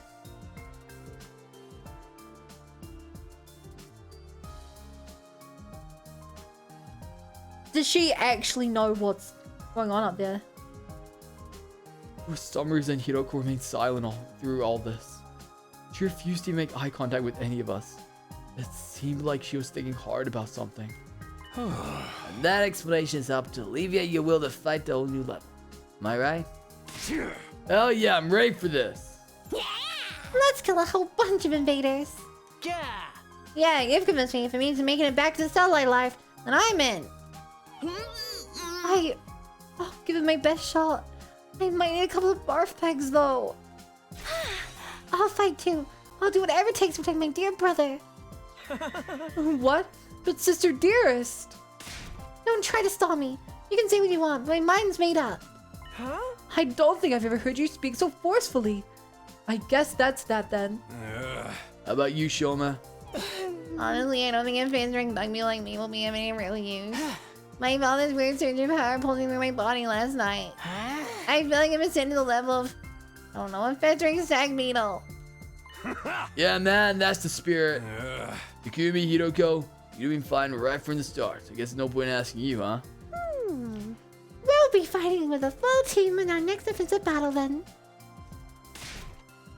Does she actually know what's going on up there? For some reason, Hiroko remained silent through all this. She refused to make eye contact with any of us. It seemed like she was thinking hard about something. And that explanation is up to alleviate your will to fight to a whole new level. Am I right? Hell yeah, I'm ready for this. Let's kill a whole bunch of invaders. Yeah, you've convinced me. If it means making it back to the satellite life, then I'm in. I'll give it my best shot. I might need a couple of barf pegs though. I'll fight too. I'll do whatever it takes to protect my dear brother. What? But Sister Dearest. Don't try to stall me. You can say what you want, but my mind's made up. Huh? I don't think I've ever heard you speak so forcefully. I guess that's that then. How about you, Shoma? Honestly, I don't think if fans rank Bugby like me will be of any real use. My father's weird surge of power pulsing through my body last night. I feel like I'm ascending to the level of, I don't know, a festering stag beetle. Yeah, man, that's the spirit. Takumi, Hiroko, you've been fighting right from the start. I guess no point asking you, huh? We'll be fighting with a full team in our next offensive battle then.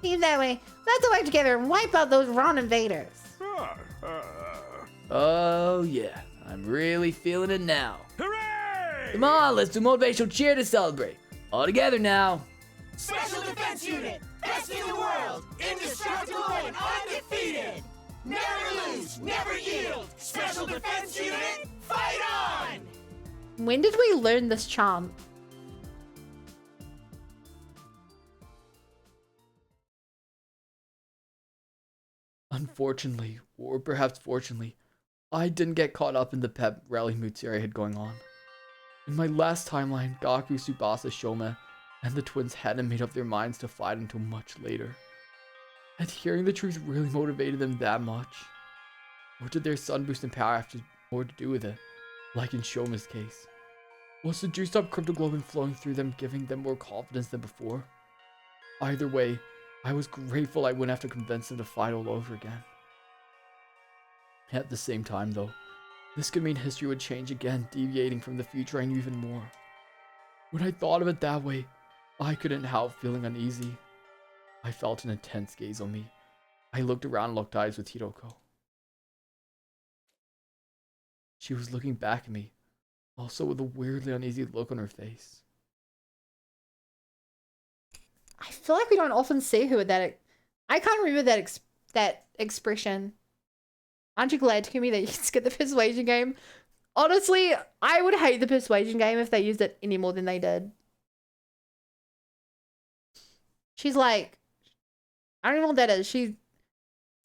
Keep that way. Let's work together and wipe out those Ron invaders. Oh, yeah. I'm really feeling it now. Hooray! Come on, let's do motivational cheer to celebrate. All together now. Special Defense Unit, best in the world, indestructible and undefeated. Never lose, never yield. Special Defense Unit, fight on! When did we learn this chant? Unfortunately, or perhaps fortunately, I didn't get caught up in the pep rally Mutsuri had going on. In my last timeline, Gaku, Tsubasa, Shoma, and the twins hadn't made up their minds to fight until much later. Had hearing the truth really motivated them that much? Or did their sun boost in power have more to do with it, like in Shoma's case? Was the juiced up cryptoglobin flowing through them giving them more confidence than before? Either way, I was grateful I wouldn't have to convince them to fight all over again. At the same time though, this could mean history would change again, deviating from the future I knew even more. When I thought of it that way, I couldn't help feeling uneasy. I felt an intense gaze on me. I looked around and locked eyes with Hiroko. She was looking back at me, also with a weirdly uneasy look on her face. I feel like we don't often see her with that. I can't remember that expression. Aren't you glad, Takumi, that you skip the persuasion game? Honestly, I would hate the persuasion game if they used it any more than they did. She's like, I don't know what that is. It's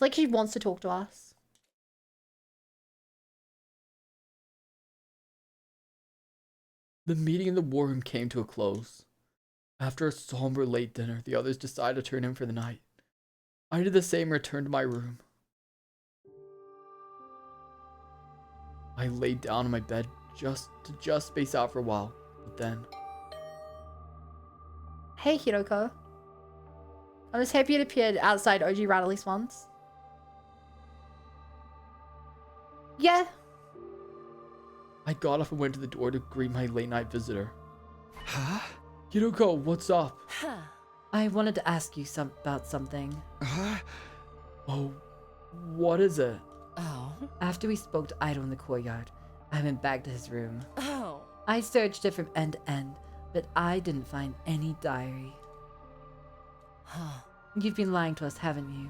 like she wants to talk to us. The meeting in the war room came to a close. After a somber late dinner, the others decided to turn in for the night. I did the same and returned to my room. I laid down on my bed just to space out for a while, but then... Hey, Hiroko. I was happy it appeared outside OG Rat at least once. Yeah. I got up and went to the door to greet my late night visitor. Huh? Hiroko, what's up? I wanted to ask you about something. Oh, what is it? Oh. After we spoke to Idol in the courtyard, I went back to his room. Oh. I searched it from end to end, but I didn't find any diary. You've been lying to us, haven't you?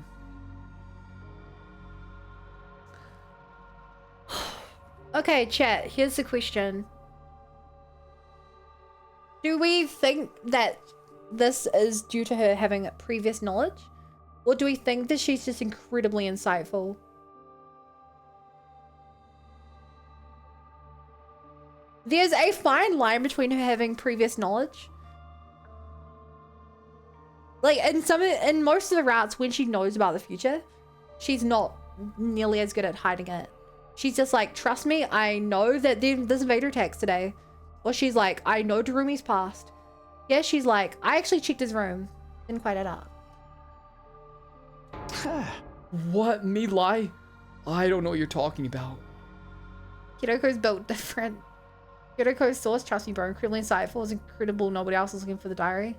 Okay, chat, here's the question. Do we think that this is due to her having previous knowledge? Or do we think that she's just incredibly insightful? There's a fine line between her having previous knowledge. Like, in most of the routes, when she knows about the future, she's not nearly as good at hiding it. She's just like, trust me, I know that there's invader attacks today. Or she's like, I know Darumi's past. Yeah, she's like, I actually checked his room. Didn't quite add up. What? Me lie? I don't know what you're talking about. Hiroko's built different. Hiroko's source, trust me bro, incredibly insightful. It's incredible nobody else is looking for the diary.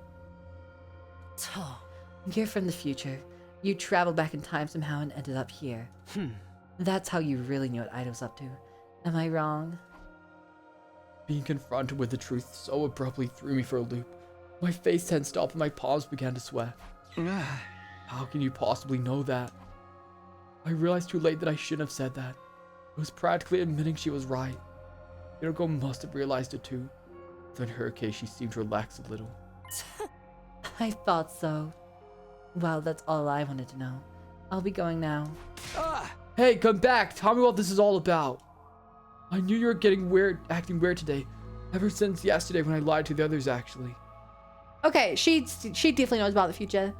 You're from the future. You traveled back in time somehow and ended up here. That's how you really knew what Idol's up to. Am I wrong? Being confronted with the truth so abruptly threw me for a loop. My face tensed up and my palms began to sweat. How can you possibly know that? I realized too late that I shouldn't have said that. It was practically admitting she was right. Hiroko must have realized it too. Though in her case, she seemed to relax a little. I thought so. Well, that's all I wanted to know. I'll be going now. Hey, come back! Tell me what this is all about. I knew you were acting weird today. Ever since yesterday when I lied to the others, actually. Okay, she definitely knows about the future.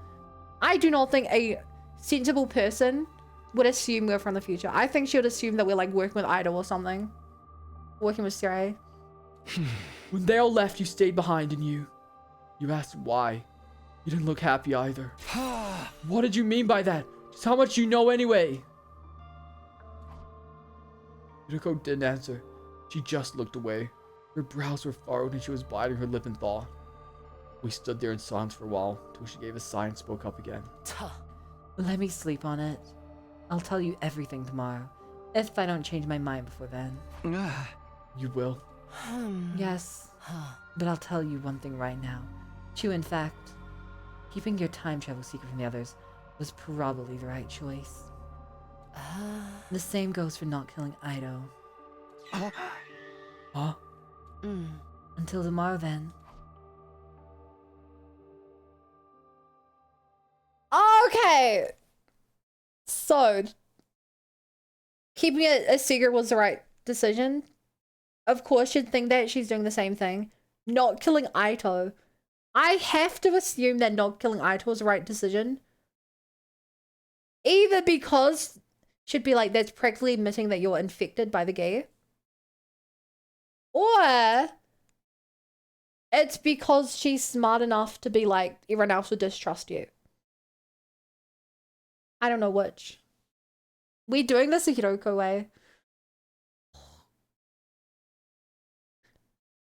I do not think a sensible person would assume we're from the future. I think she would assume that we're like working with Idol or something. working with Sarai. When they all left, you stayed behind and you asked why. You didn't look happy either. What did you mean by that? Just how much you know anyway? Hideko didn't answer. She just looked away. Her brows were furrowed and she was biting her lip in thought. We stood there in silence for a while, till she gave a sigh and spoke up again. Let me sleep on it. I'll tell you everything tomorrow, if I don't change my mind before then. You will? Yes, but I'll tell you one thing right now. Chu, in fact, keeping your time travel secret from the others was probably the right choice. The same goes for not killing Aido. Huh? Until tomorrow, then. Okay. So, keeping it a secret was the right decision. Of course, you'd think that she's doing the same thing. Not killing Aito. I have to assume that not killing Aito was the right decision. Either because she'd be like, that's practically admitting that you're infected by the gear. Or it's because she's smart enough to be like, everyone else would distrust you. I don't know which. We doing this the Hideko way.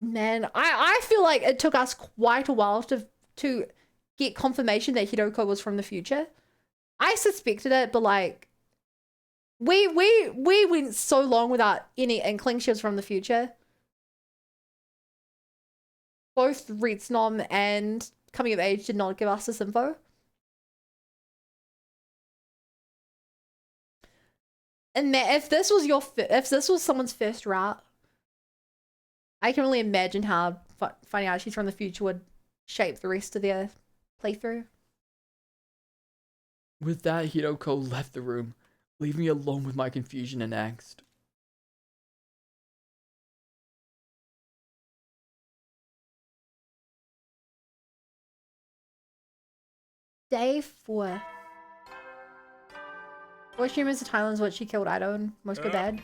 Man, I feel like it took us quite a while to get confirmation that Hideko was from the future. I suspected it, but like we went so long without any inkling she was from the future. Both Ritsnom and Coming of Age did not give us this info. And if this was someone's first route, I can only imagine how finding out she's from the future would shape the rest of their playthrough. With that, Hideko left the room, leaving me alone with my confusion and angst. Day 4. Voice rumors the timeline is what she killed Aido and most go bad.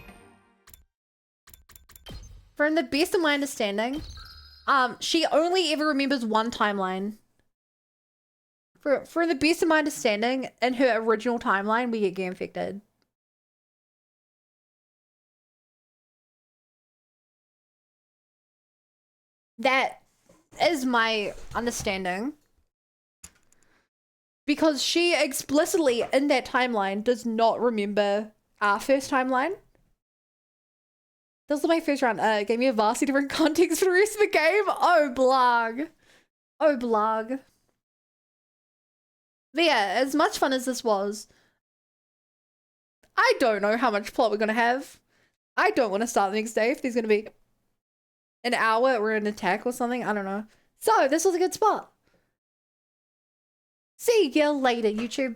From the best of my understanding, she only ever remembers one timeline. For the best of my understanding, in her original timeline, we get infected. That is my understanding. Because she explicitly, in that timeline, does not remember our first timeline. This was my first round. Gave me a vastly different context for the rest of the game. Oh, blag. Oh, blag. But yeah, as much fun as this was, I don't know how much plot we're going to have. I don't want to start the next day if there's going to be an hour or an attack or something. I don't know. So, this was a good spot. See you later, YouTube.